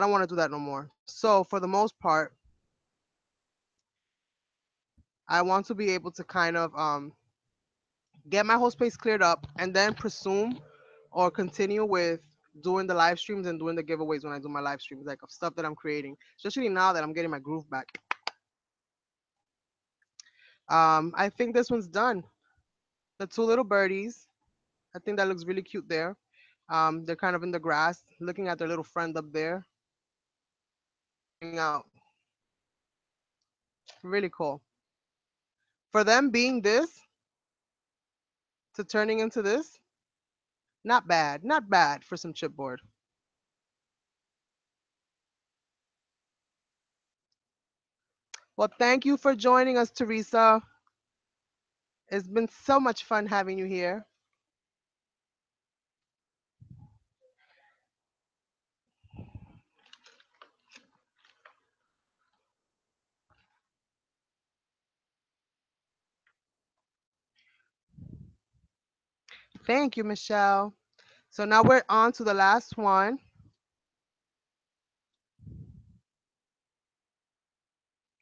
don't want to do that no more. So for the most part, I want to be able to kind of get my whole space cleared up and then presume or continue with doing the live streams and doing the giveaways when I do my live streams, like of stuff that I'm creating, especially now that I'm getting my groove back. I think this one's done. The two little birdies, I think that looks really cute there. They're kind of in the grass looking at their little friend up there, hanging out. Really cool. For them being this to turning into this, not bad, not bad for some chipboard. Well, thank you for joining us, Teresa. It's been so much fun having you here. Thank you, Michelle. So now we're on to the last one.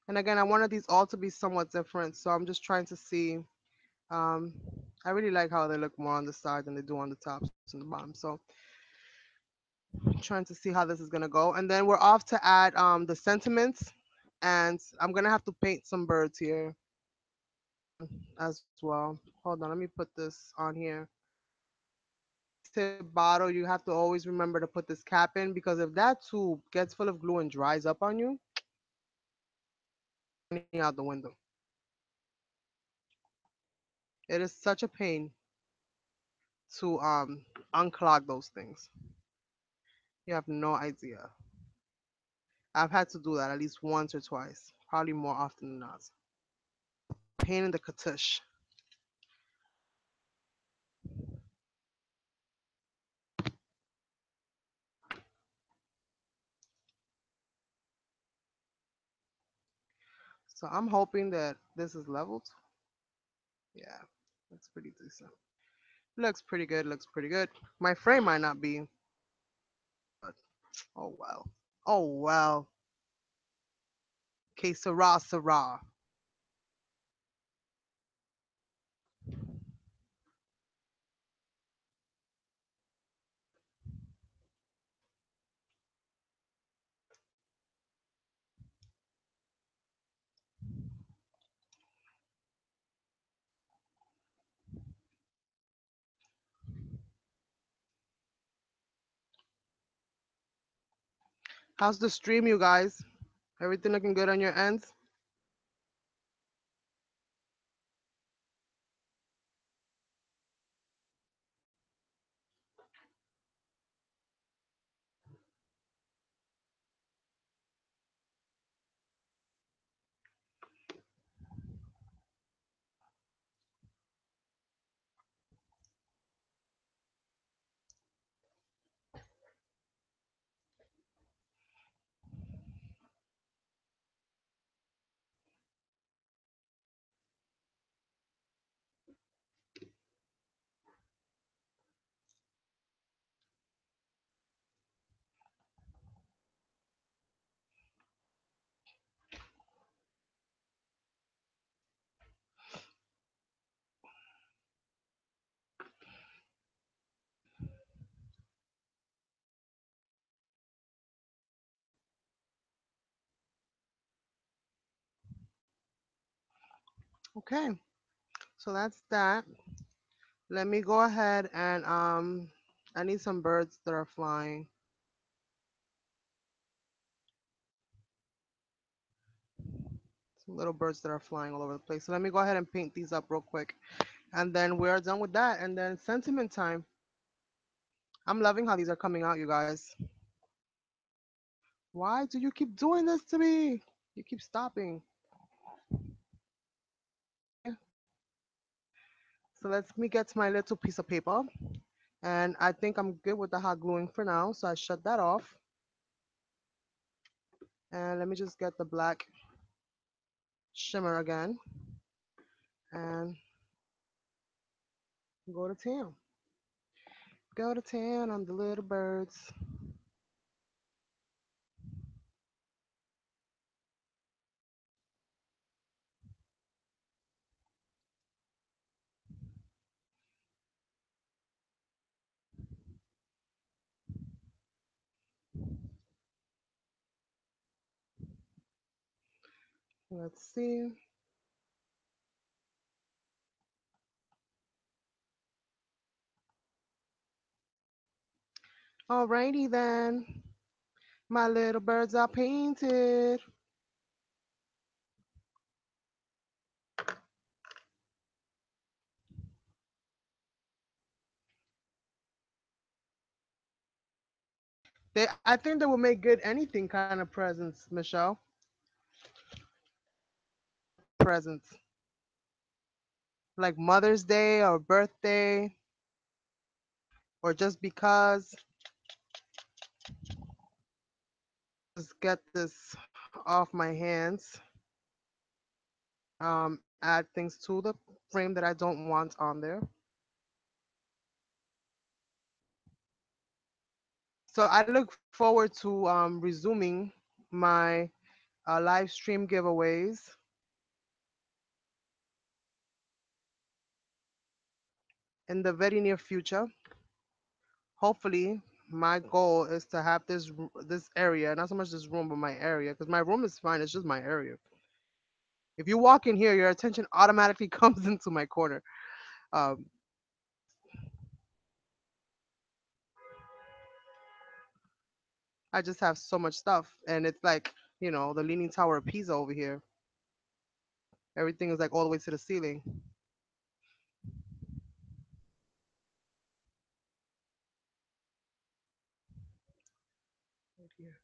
And again, I wanted these all to be somewhat different, so I'm just trying to see. Um, I really like how they look more on the side than they do on the tops and the bottom. So I'm trying to see how this is gonna go. And then we're off to add the sentiments, and I'm gonna have to paint some birds here as well. Hold on, let me put this on here. Tip bottle, you have to always remember to put this cap in because if that tube gets full of glue and dries up on you, out the window. It is such a pain to unclog those things. You have no idea. I've had to do that at least once or twice, probably more often than not. Pain in the katush. So I'm hoping that this is leveled. Yeah, looks pretty decent. Looks pretty good. Looks pretty good. My frame might not be, but oh well. Oh well. Que sera, sera. How's the stream, you guys? Everything looking good on your ends? Okay, so that's that. Let me go ahead and I need some birds that are flying. Some little birds that are flying all over the place. So let me go ahead and paint these up real quick. And then we're done with that. And then sentiment time. I'm loving how these are coming out, you guys. Why do you keep doing this to me? You keep stopping. So let me get to my little piece of paper. And I think I'm good with the hot gluing for now. So I shut that off. And let me just get the black shimmer again. And go to town. Go to town on the little birds. Let's see. Alrighty then. My little birds are painted. I think they will make good anything kind of presents, Michelle. Presents like Mother's Day or birthday or just because. Just get this off my hands. Add things to the frame that I don't want on there. So I look forward to resuming my live stream giveaways in the very near future. Hopefully, my goal is to have this area, not so much this room, but my area, because my room is fine. It's just my area. If you walk in here, your attention automatically comes into my corner. Um, I just have so much stuff, and it's like the Leaning Tower of Pisa over here. Everything is like all the way to the ceiling. Right here.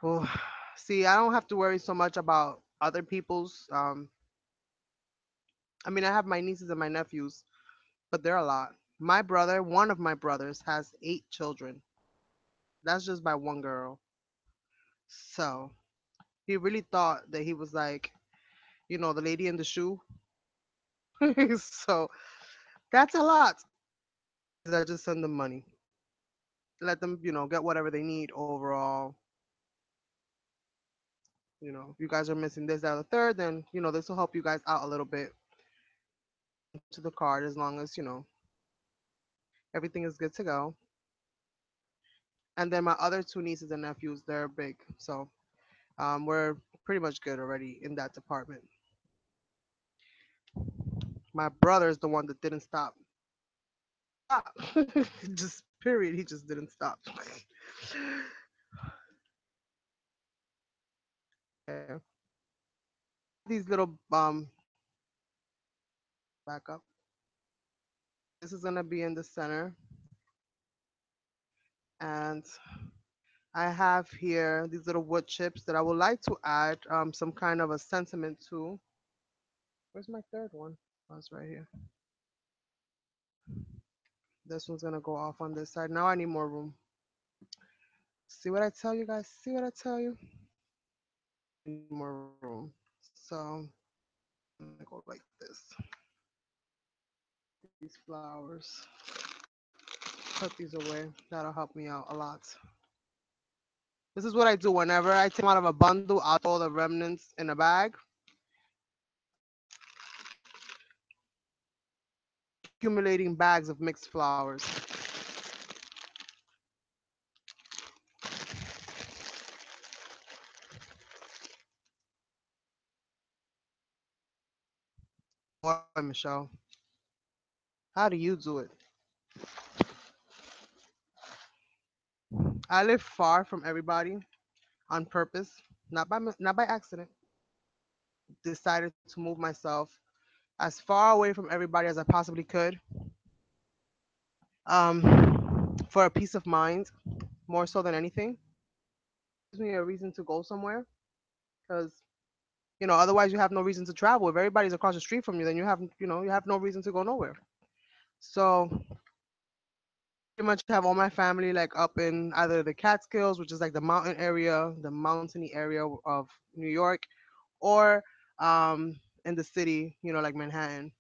Oh, see, I don't have to worry so much about other people's. I mean, I have my nieces and my nephews, but they're a lot. My brother, one of my brothers, has 8 children. That's just by one girl. So he really thought that he was like, the lady in the shoe. So that's a lot. I just send them money, let them, get whatever they need overall. If you guys are missing this, that, or the third, then this will help you guys out a little bit to the card as long as everything is good to go. And then my other two nieces and nephews, they're big, so we're pretty much good already in that department. My brother is the one that didn't stop. Stop. Just period. He just didn't stop. Yeah. These little back up. This is gonna be in the center, and I have here these little wood chips that I would like to add some kind of a sentiment to. Where's my third one? Oh, it's right here. This one's gonna go off on this side. Now I need more room. See what I tell you guys? See what I tell you? Need more room. So I'm gonna go like this. These flowers. Put these away. That'll help me out a lot. This is what I do whenever I take them out of a bundle. I'll throw the remnants in a bag. Accumulating bags of mixed flowers. Boy, Michelle, how do you do it? I live far from everybody on purpose, not by accident. Decided to move myself as far away from everybody as I possibly could, for a peace of mind, more so than anything. Gives me a reason to go somewhere, because otherwise you have no reason to travel. If everybody's across the street from you, then you have no reason to go nowhere. So pretty much have all my family like up in either the Catskills, which is like the mountain area, the mountainy area of New York, or in the city, like Manhattan.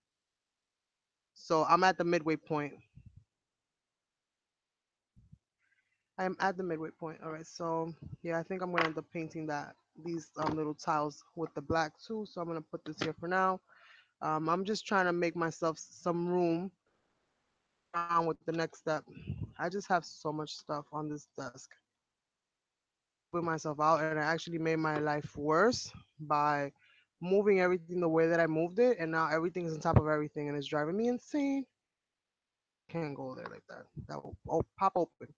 So I'm at the midway point. I'm at the midway point. All right. So yeah, I think I'm gonna end up painting these little tiles with the black too. So I'm gonna put this here for now. I'm just trying to make myself some room on with the next step. I just have so much stuff on this desk. Put myself out, and I actually made my life worse by moving everything the way that I moved it, and now everything is on top of everything, and it's driving me insane. Can't go there like that. That will pop open.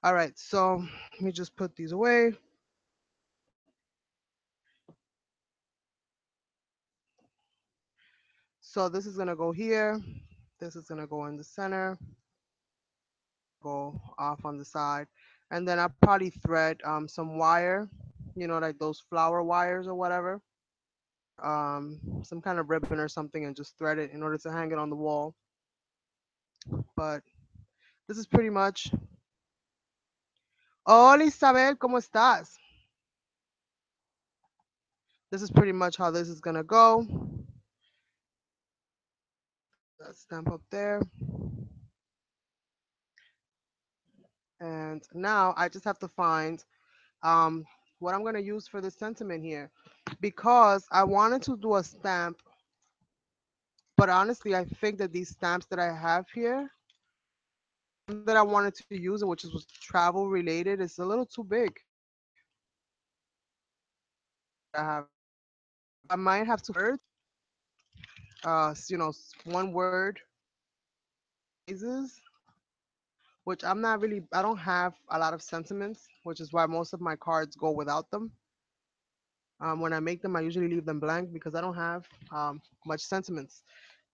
All right, so let me just put these away. So this is gonna go here. This is gonna go in the center. Go off on the side, and then I'll probably thread some wire, like those flower wires or whatever, some kind of ribbon or something, and just thread it in order to hang it on the wall. But this is pretty much. Hola Isabel, ¿cómo estás? This is pretty much how this is gonna go. That stamp up there. And now I just have to find um, what I'm going to use for this sentiment here, because I wanted to do a stamp, but honestly, I think that these stamps that I have here, that I wanted to use, which was travel related, is a little too big. I have, I might have to words, one word phrases, which I'm not really, I don't have a lot of sentiments, which is why most of my cards go without them. When I make them, I usually leave them blank because I don't have much sentiments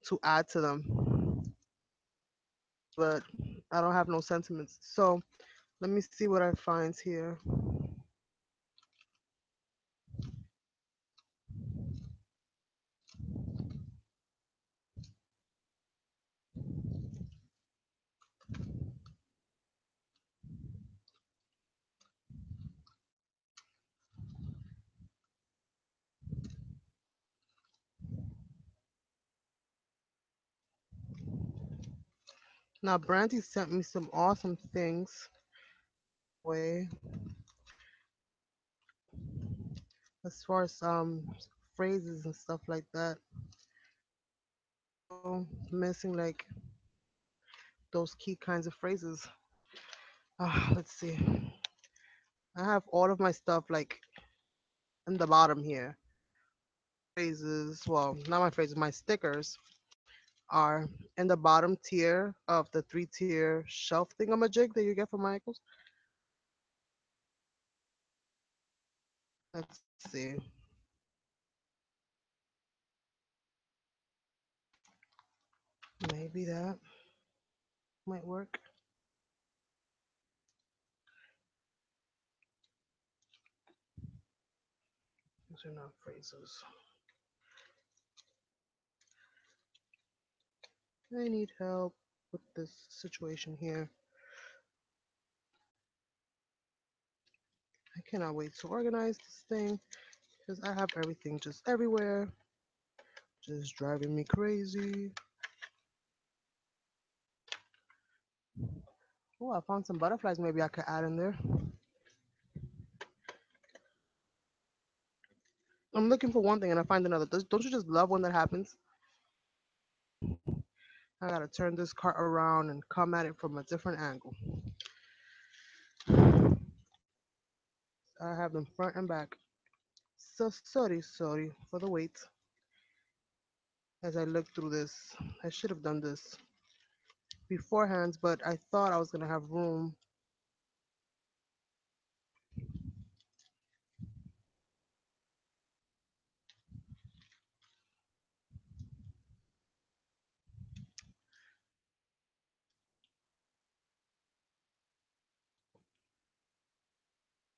to add to them. But I don't have no sentiments. So let me see what I find here. Now, Brandy sent me some awesome things. Way as far as phrases and stuff like that. Oh, missing like those key kinds of phrases. Let's see. I have all of my stuff like in the bottom here. Phrases, well, not my phrases, my stickers are in the bottom tier of the 3-tier shelf thingamajig that you get from Michaels. Let's see. Maybe that might work. These are not phrases. I need help with this situation here. I cannot wait to organize this thing because I have everything just everywhere, just driving me crazy. Oh, I found some butterflies maybe I could add in there. I'm looking for one thing and I find another. Don't you just love when that happens? I gotta turn this cart around and come at it from a different angle. I have them front and back. So sorry for the wait as I look through this. I should have done this beforehand, but I thought I was gonna have room.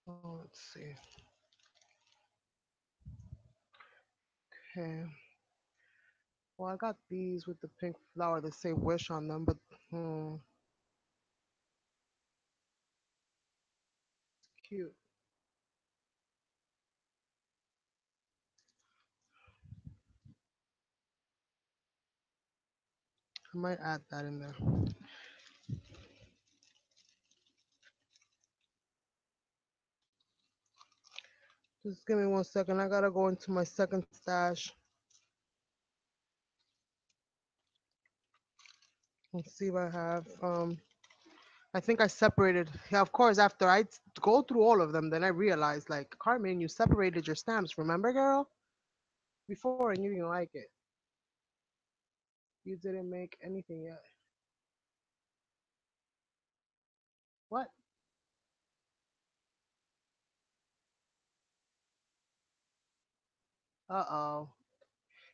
Oh, let's see. Okay. Well, I got these with the pink flower that say wish on them, but cute. I might add that in there. Just give me 1 second. I gotta go into my second stash and see if I have. I think I separated. Yeah, of course. After I go through all of them, then I realized, like, Carmen, you separated your stamps. Remember, girl? Before, and you didn't like it. You didn't make anything yet. What? Uh-oh.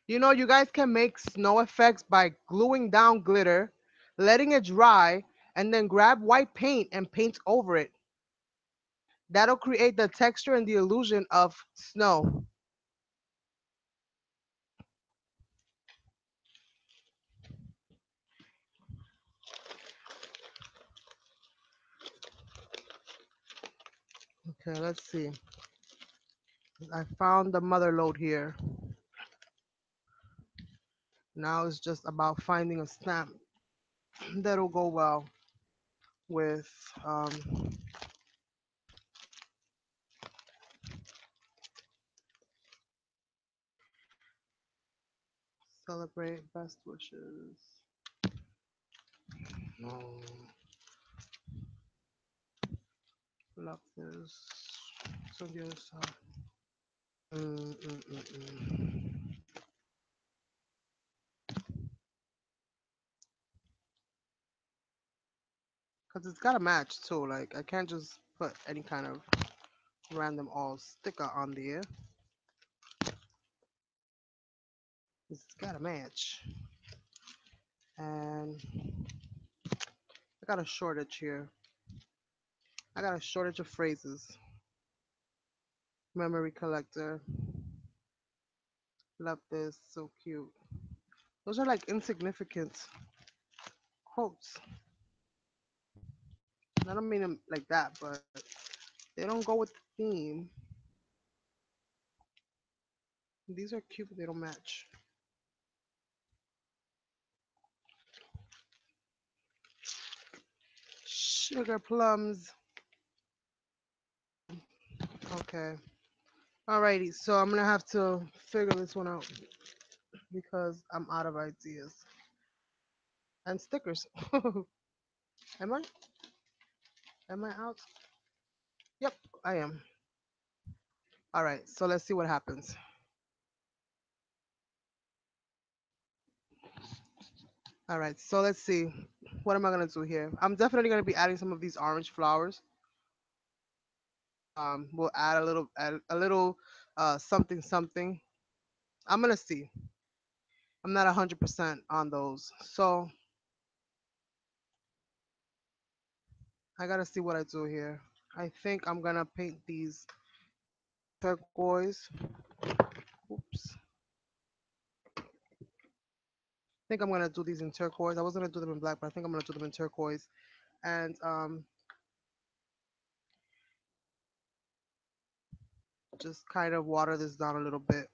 You know, you guys can make snow effects by gluing down glitter, letting it dry, and then grab white paint and paint over it. That'll create the texture and the illusion of snow. Okay, let's see. I found the mother lode here. Now it's just about finding a stamp that'll go well with celebrate best wishes. No, love this. So the other side. Mm, mm, mm, mm. Cause it's got to match too. Like I can't just put any kind of random all sticker on there. It's got to match. And I got a shortage here. I got a shortage of phrases. Memory collector. Love this. So cute. Those are like insignificant quotes. I don't mean them like that, but they don't go with the theme. These are cute, but they don't match. Sugar plums. Okay. Alrighty. So I'm gonna have to figure this one out because I'm out of ideas and stickers. Am I? Am I out? Yep, I am. All right. So let's see what happens. All right. So let's see. What am I gonna do here? I'm definitely gonna be adding some of these orange flowers. We'll add a little something something. I'm gonna see. I'm not 100% on those, so I gotta see what I do here. I think I'm gonna paint these turquoise. Oops. I think I'm gonna do these in turquoise. I was gonna do them in black, but I think I'm gonna do them in turquoise, and just kind of water this down a little bit.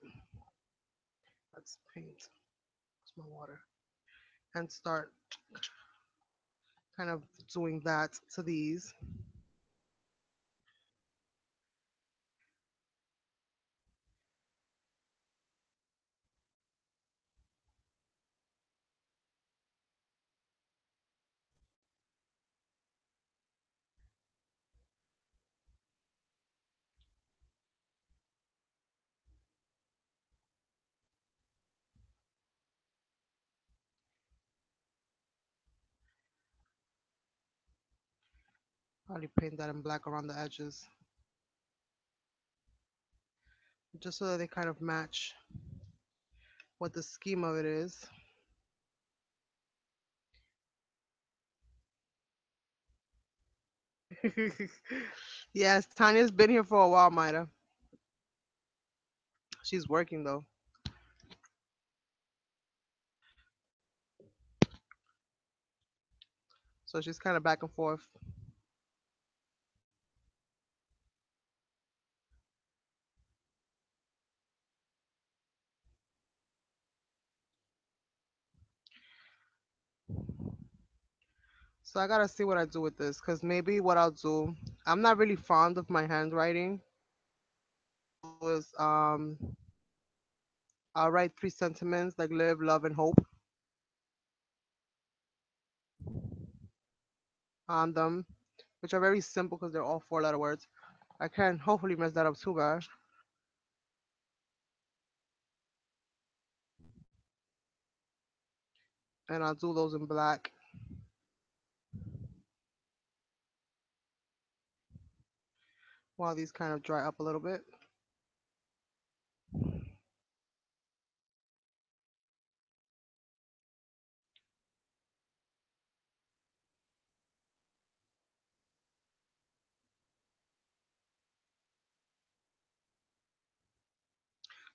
Let's paint. Where's my water? And start kind of doing that to these. Probably paint that in black around the edges, just so that they kind of match what the scheme of it is. Yes, Tanya's been here for a while, Maida. She's working though, so she's kind of back and forth. So I gotta see what I do with this, cause maybe what I'll do, I'm not really fond of my handwriting. Was I'll write three sentiments like live, love, and hope on them, which are very simple because they're all four-letter words. I can't hopefully mess that up too bad, and I'll do those in black while these kind of dry up a little bit.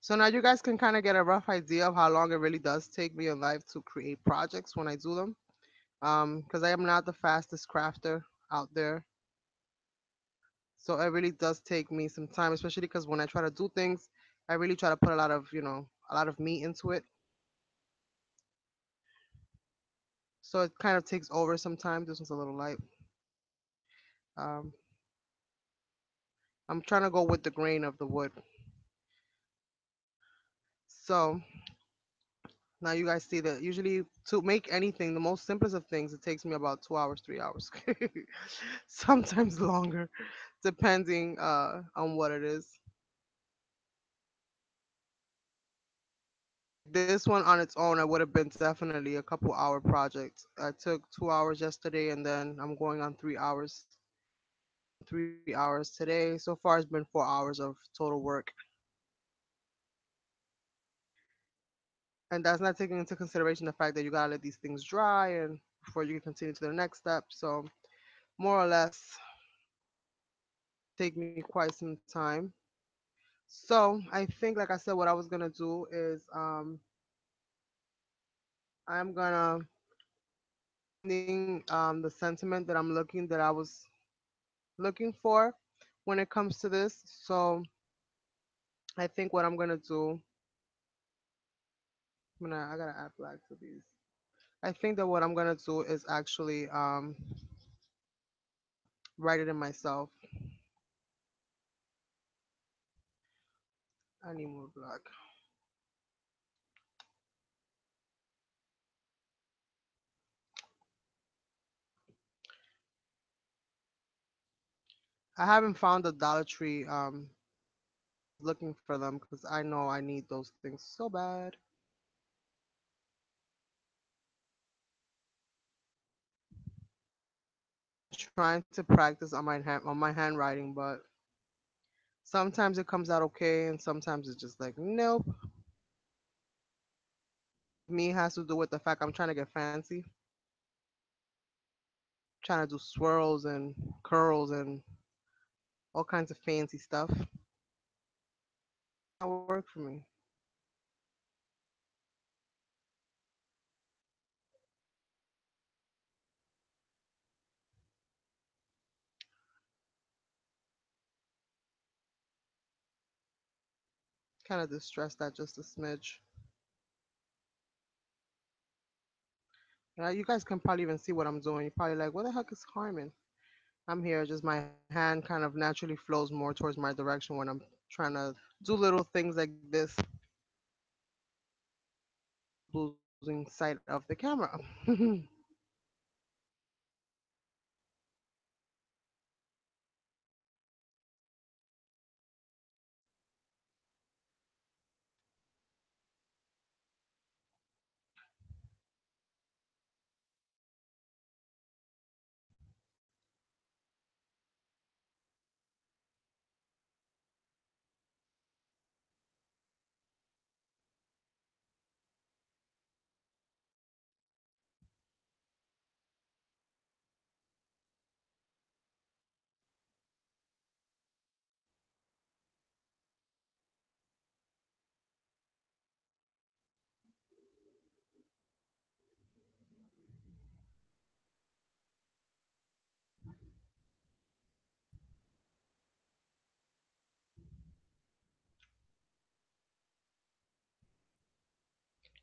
So now you guys can kind of get a rough idea of how long it really does take me in life to create projects when I do them. Because I am not the fastest crafter out there. So it really does take me some time, especially because when I try to do things, I really try to put a lot of, a lot of meat into it. So it kind of takes over sometimes. This one's a little light. Um, I'm trying to go with the grain of the wood. So now you guys see that usually to make anything, the most simplest of things, it takes me about 2 hours, 3 hours, sometimes longer, depending on what it is. This one on its own, I would have been definitely a couple hour project. I took 2 hours yesterday, and then I'm going on 3 hours, 3 hours today. So far, it's been 4 hours of total work, and that's not taking into consideration the fact that you gotta let these things dry and before you can continue to the next step. So more or less, take me quite some time. So I think, like I said, what I was gonna do is I'm gonna the sentiment that I was looking for when it comes to this. So I think what I'm gonna do, I gotta add black to these. I think that what I'm gonna do is actually write it in myself. I need more black. I haven't found the Dollar Tree looking for them because I know I need those things so bad. Trying to practice on my handwriting, but sometimes it comes out okay, and sometimes it's just like nope. Me has to do with the fact I'm trying to get fancy, trying to do swirls and curls and all kinds of fancy stuff. That work for me. Kind of distress that just a smidge. You guys can probably even see what I'm doing. You're probably like, what the heck is Carmen? I'm here, just my hand kind of naturally flows more towards my direction when I'm trying to do little things like this, losing sight of the camera.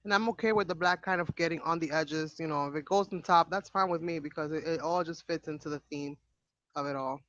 And I'm okay with the black kind of getting on the edges. If it goes on top, that's fine with me because it all just fits into the theme of it all.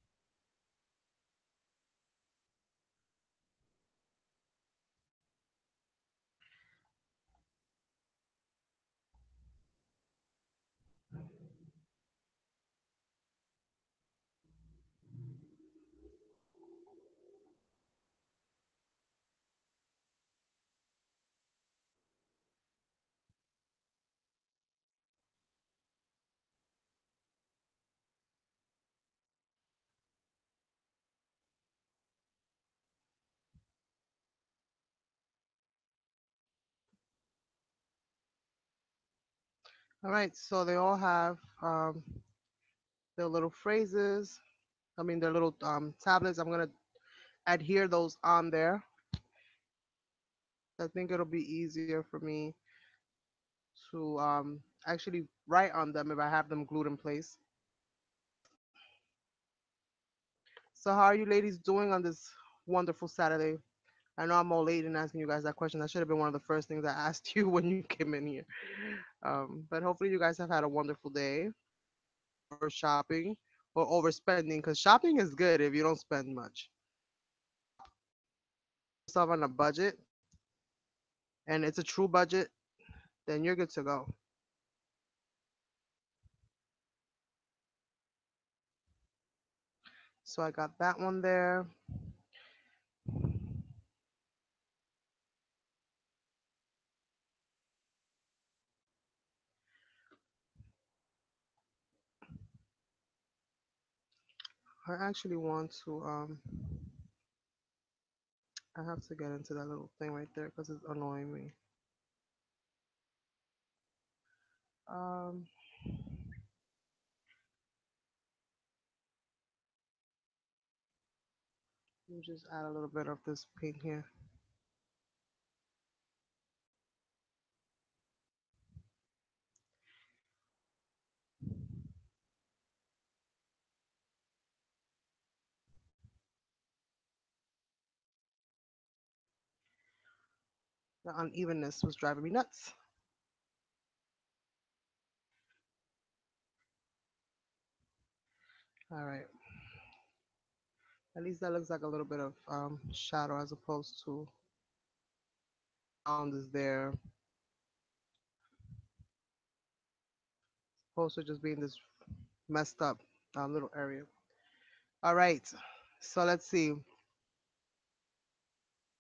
All right, so they all have their little phrases. I mean, their little tablets. I'm gonna adhere those on there. I think it'll be easier for me to actually write on them if I have them glued in place. So, how are you ladies doing on this wonderful Saturday? I know I'm all late in asking you guys that question. That should have been one of the first things I asked you when you came in here. But hopefully, you guys have had a wonderful day or shopping or overspending, because shopping is good if you don't spend much. Stuff on a budget, and it's a true budget, then you're good to go. So I got that one there. I actually want to I have to get into that little thing right there because it's annoying me. Um, let me just add a little bit of this paint here. The unevenness was driving me nuts. All right. At least that looks like a little bit of shadow as opposed to sound is there, opposed to just being this messed up little area. All right. So let's see.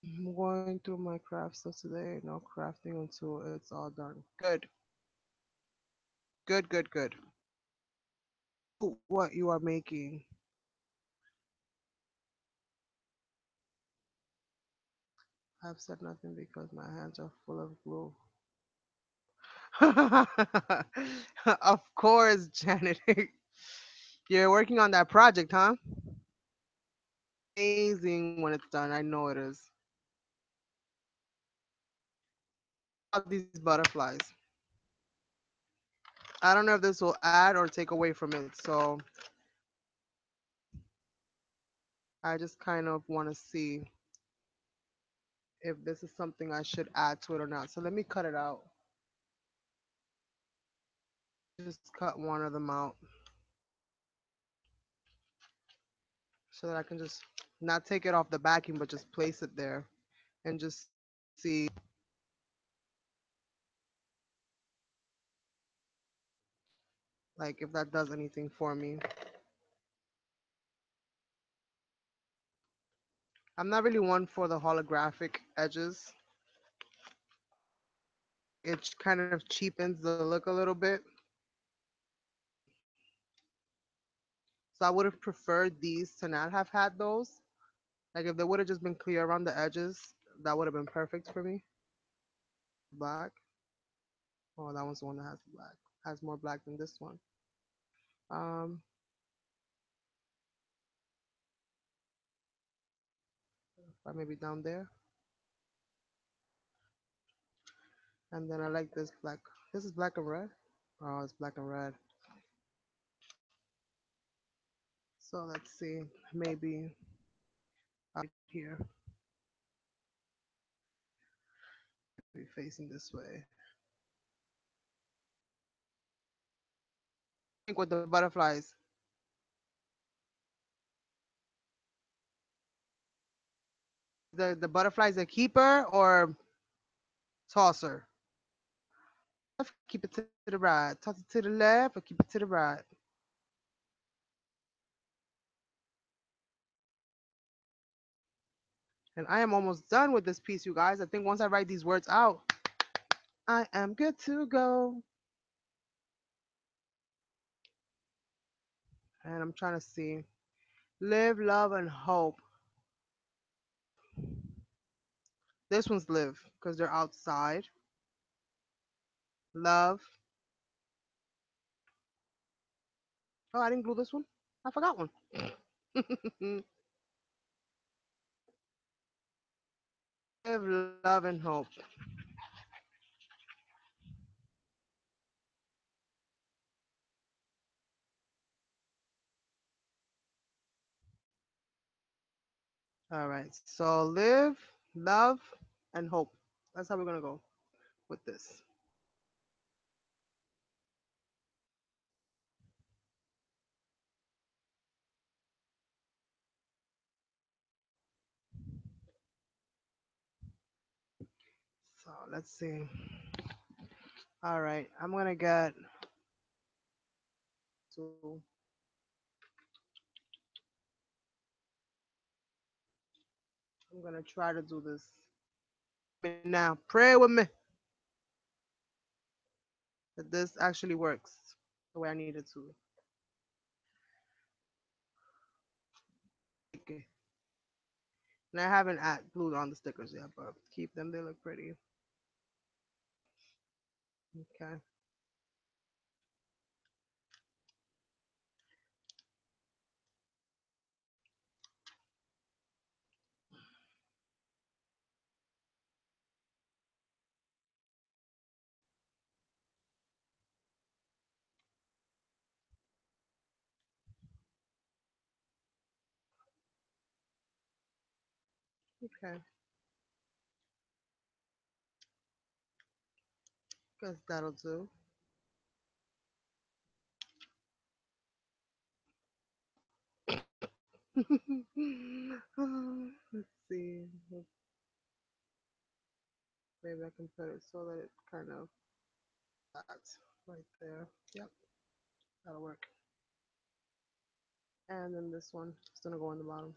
I'm going through my craft stuff today. No crafting until it's all done. Good. Good, good, good. What you are making. I've said nothing because my hands are full of glue. Of course, Janet. You're working on that project, huh? Amazing when it's done. I know it is. These butterflies. I don't know if this will add or take away from it. So I just kind of want to see if this is something I should add to it or not. So let me cut it out. Just cut one of them out so that I can just not take it off the backing, but just place it there and just see like if that does anything for me. I'm not really one for the holographic edges. It kind of cheapens the look a little bit. So I would have preferred these to not have had those. Like if they would have just been clear around the edges, that would have been perfect for me. Black. Oh, that one's the one that has black. Has more black than this one. Um, maybe down there. And then I like this black. This is black and red. Oh, it's black and red. So let's see. Maybe out here. Be facing this way. I think with the butterflies. The butterflies a keeper or tosser? Keep it to the right. Toss it to the left or keep it to the right. And I am almost done with this piece, you guys. I think once I write these words out, I am good to go. And I'm trying to see. Live, love, and hope. This one's live because they're outside. Love. Oh, I didn't glue this one. I forgot one. Live, love, and hope. All right. So live, love, and hope. That's how we're gonna go with this. So let's see. All right, I'm gonna get to. I'm gonna try to do this now. Pray with me that this actually works the way I need it to. Okay. And I haven't glued on the stickers yet, but keep them. They look pretty. Okay. Okay. Guess that'll do. Let's see. Maybe I can put it so that it kind of that right there. Yep, that'll work. And then this one is gonna go on the bottom.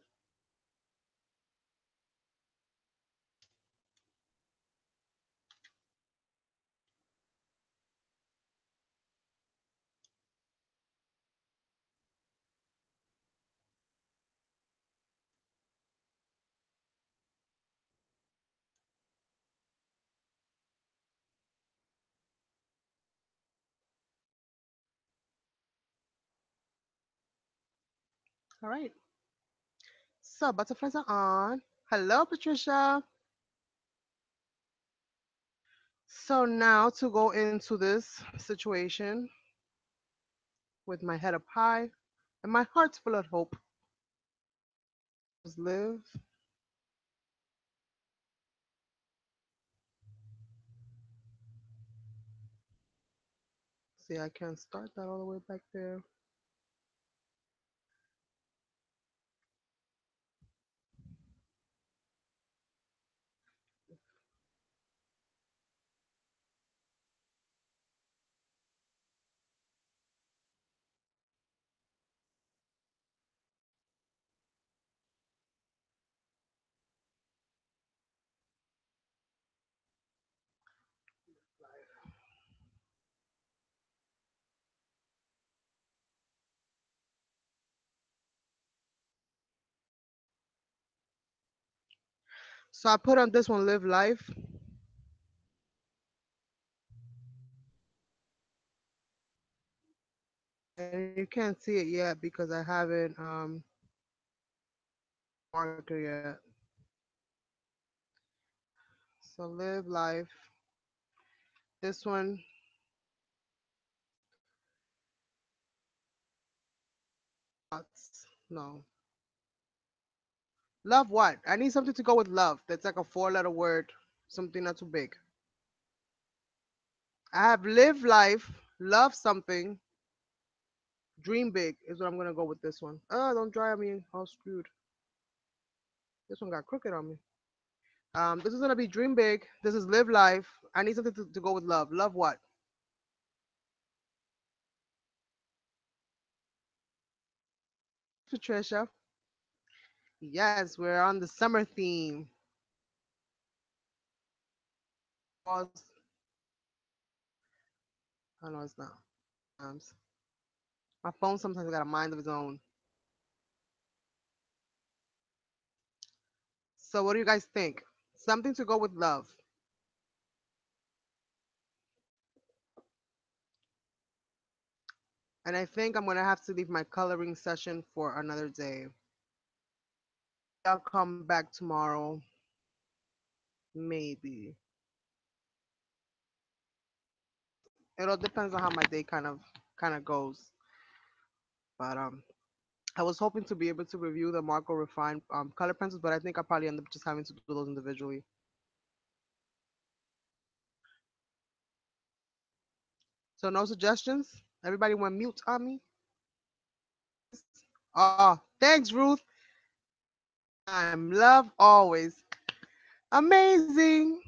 All right. So butterflies are on. Hello, Patricia. So now to go into this situation with my head up high and my heart's full of hope. Just live. See, I can't start that all the way back there. So I put on this one, live life, and you can't see it yet because I haven't marker yet. So live life. This one, no. Love what? I need something to go with love. That's like a four-letter word, something not too big. I have live life, love something, dream big is what I'm gonna go with this one. Oh, don't dry on me, all screwed. This one got crooked on me. This is gonna be dream big. This is live life. I need something to go with love. Love what? Patricia. Yes, we're on the summer theme. Pause. Oh no, it's not. My phone sometimes got a mind of its own. So what do you guys think? Something to go with love. And I think I'm gonna have to leave my coloring session for another day. I'll come back tomorrow, maybe. It all depends on how my day kind of goes. But I was hoping to be able to review the Marco Refine color pencils, but I think I'll probably end up just having to do those individually. So no suggestions? Everybody went mute on me? Oh, thanks, Ruth. I'm love always. Amazing.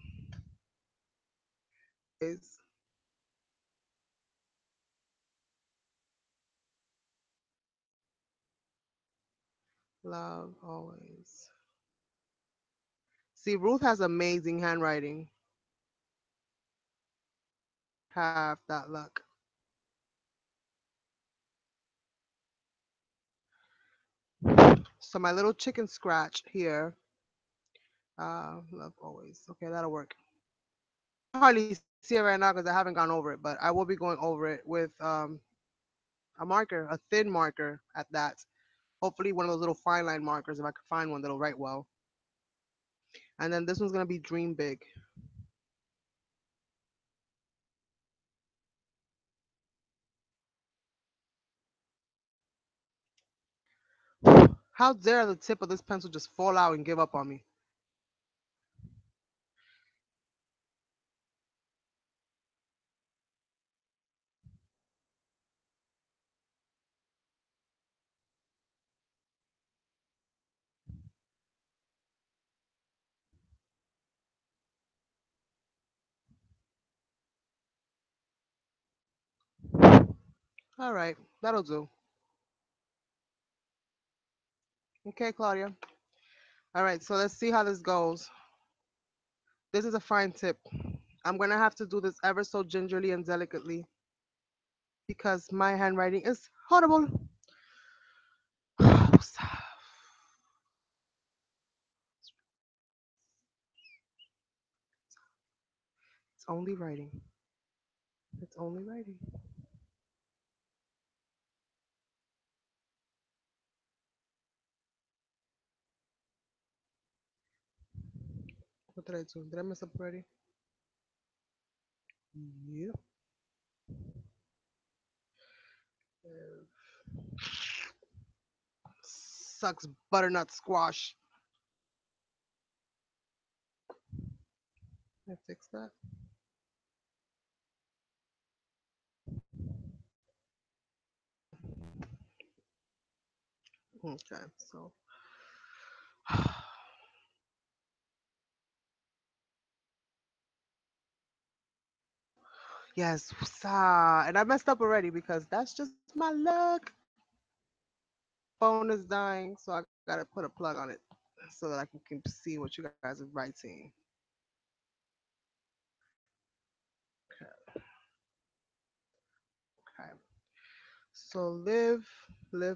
Love always. See, Ruth has amazing handwriting. Have that luck. So my little chicken scratch here. Love always. Okay, that'll work. Hardly see it right now because I haven't gone over it, but I will be going over it with a marker, a thin marker at that. Hopefully one of those little fine line markers if I can find one that'll write well. And then this one's gonna be dream big. How dare the tip of this pencil just fall out and give up on me? All right, that'll do. Okay, Claudia. All right, so let's see how this goes. This is a fine tip. I'm gonna have to do this ever so gingerly and delicately because my handwriting is horrible. It's only writing. It's only writing. What did I do? Did I mess up already? Yep. Sucks butternut squash. I fixed that. Okay, so yes, and I messed up already because that's just my luck. Phone is dying, so I gotta put a plug on it so that I can see what you guys are writing. Okay. So live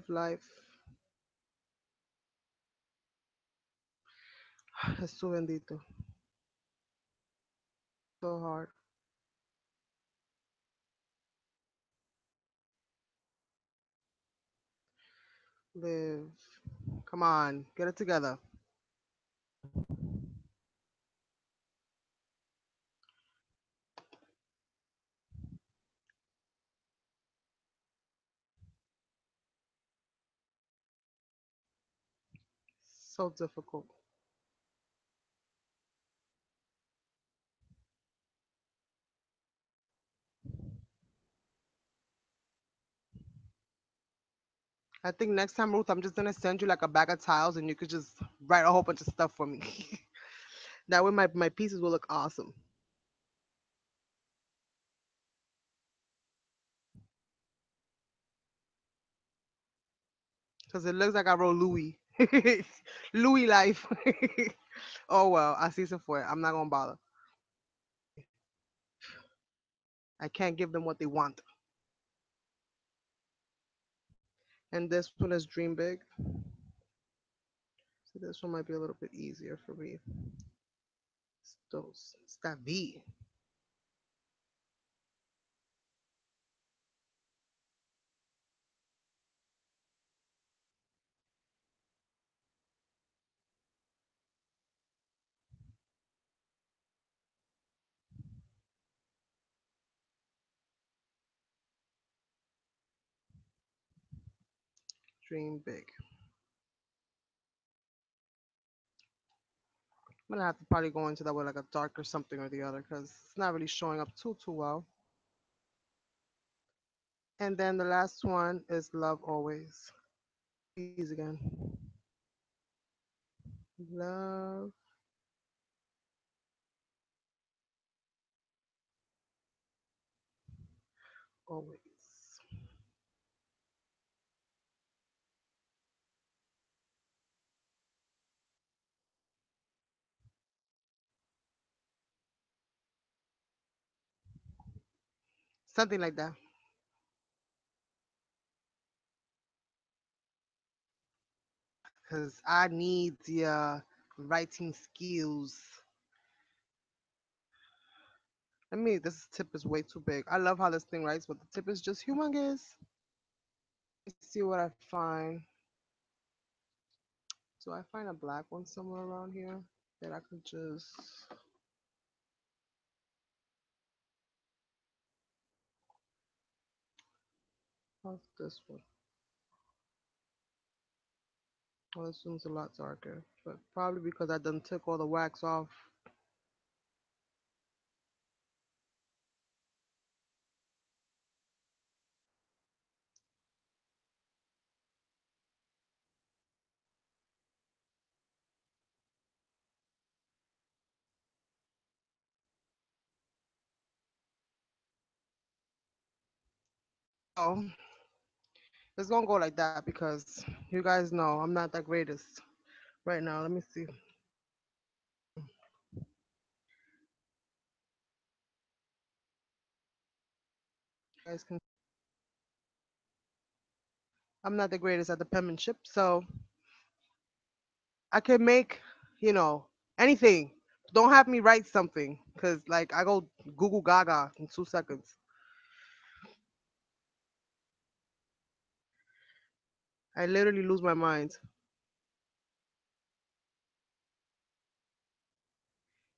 life. Jesús bendito. So hard. Live. Come on, get it together. So difficult. I think next time, Ruth, I'm just gonna send you like a bag of tiles, and you could just write a whole bunch of stuff for me. That way, my pieces will look awesome. Cause it looks like I wrote Louis. Louis life. Oh well, I see some for it. I'm not gonna bother. I can't give them what they want. And this one is dream big. So this one might be a little bit easier for me. It's that V. Dream big. I'm gonna have to probably go into that with like a dark or something or the other because it's not really showing up too well. And then the last one is love always. These again. Love always. Something like that. Because I need the writing skills. This tip is way too big. I love how this thing writes, but the tip is just humongous. Let's see what I find. Do I find a black one somewhere around here that I could just. How's this one? Oh, this one's a lot darker, but probably because I done took all the wax off. Oh, it's gonna go like that because you guys know I'm not that greatest right now. Let me see. You guys can. I'm not the greatest at the penmanship, so I can make, you know, anything. Don't have me write something, cause like I go Google Gaga in 2 seconds. I literally lose my mind,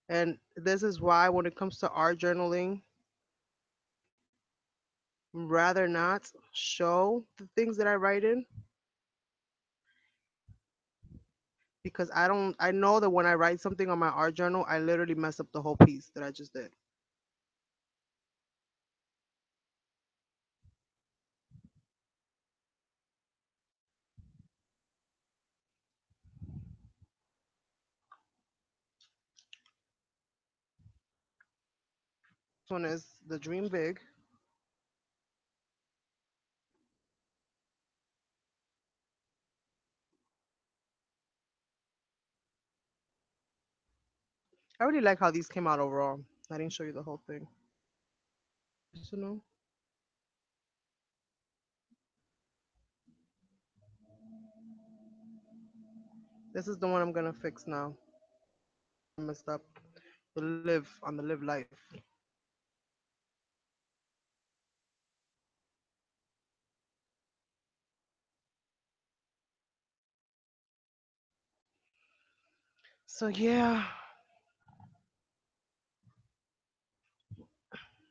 and this is why when it comes to art journaling, rather not show the things that I write in because I don't. I know that when I write something on my art journal, I literally mess up the whole piece that I just did. This one is the Dream Big. I really like how these came out overall. I didn't show you the whole thing. Just, you know, this is the one I'm gonna fix now. I messed up. The live on the live life. So yeah,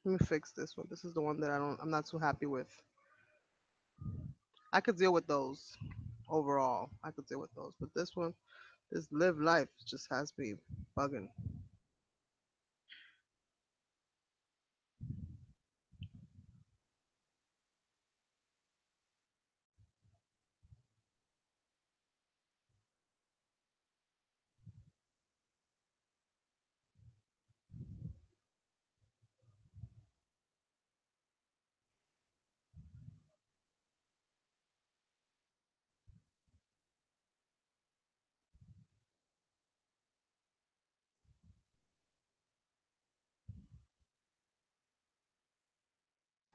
let me fix this one. This is the one that I'm not too happy with. I could deal with those overall. I could deal with those, but this one, this live life just has me bugging.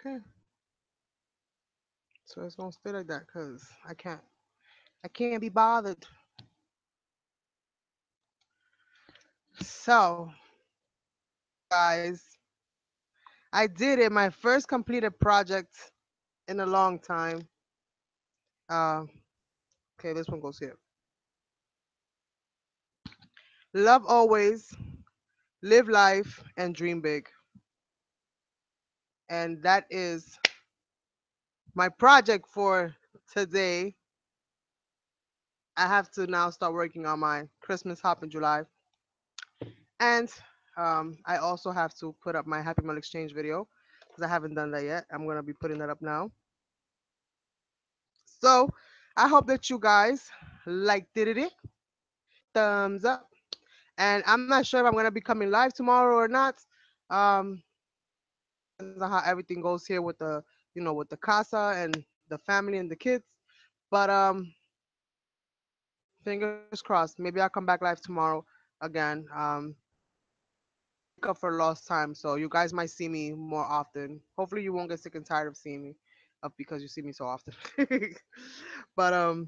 Okay, so it's gonna stay like that because I can't be bothered. So guys, I did it. My first completed project in a long time. Uh, okay, this one goes here. Love always, live life, and dream big. And that is my project for today. I have to now start working on my Christmas hop in July. And I also have to put up my Happy Meal Exchange video because I haven't done that yet. I'm going to be putting that up now. So I hope that you guys liked it. Thumbs up. And I'm not sure if I'm going to be coming live tomorrow or not. Um, depends on how everything goes here with the with the casa and the family and the kids. But fingers crossed. Maybe I'll come back live tomorrow again. Make up for lost time. So you guys might see me more often. Hopefully you won't get sick and tired of seeing me, because you see me so often. But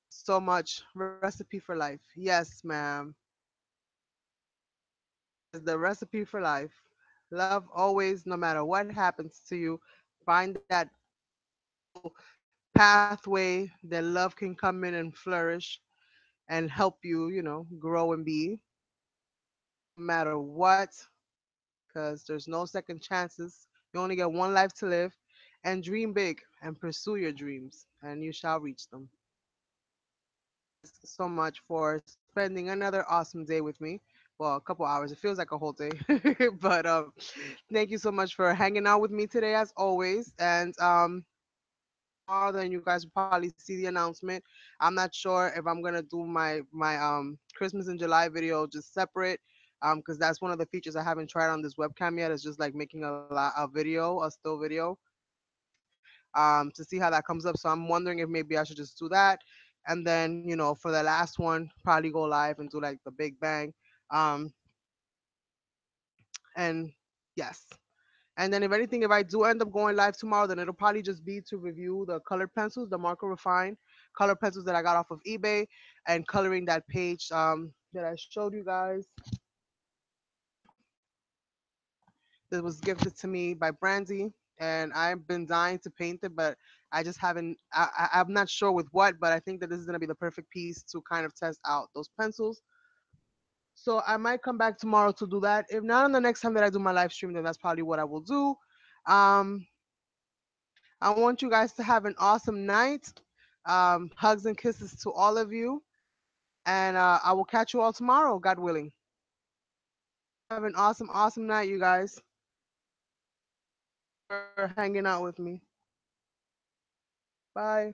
so much recipe for life. Yes, ma'am. Is the recipe for life. Love always, no matter what happens to you, find that pathway that love can come in and flourish and help you, grow and be, no matter what, because there's no second chances. You only get one life to live, and dream big and pursue your dreams, and you shall reach them. So much for spending another awesome day with me. Well, a couple hours. It feels like a whole day. But thank you so much for hanging out with me today, as always. And tomorrow, then you guys will probably see the announcement. I'm not sure if I'm gonna do my Christmas in July video just separate. Because that's one of the features I haven't tried on this webcam yet. It's just like making a video, a still video, to see how that comes up. So I'm wondering if maybe I should just do that, and then for the last one, probably go live and do like the big bang. Um, and yes. And then if anything, if I do end up going live tomorrow, then it'll probably just be to review the colored pencils, the Marker Refine colored pencils that I got off of eBay, and coloring that page that I showed you guys. That was gifted to me by Brandy, and I've been dying to paint it, but I just haven't. I'm not sure with what, but I think that this is gonna be the perfect piece to kind of test out those pencils. So I might come back tomorrow to do that. If not, on the next time that I do my live stream, then that's probably what I will do. Um, I want you guys to have an awesome night. Hugs and kisses to all of you, and I will catch you all tomorrow, God willing. Have an awesome, awesome night, you guys. For hanging out with me. Bye.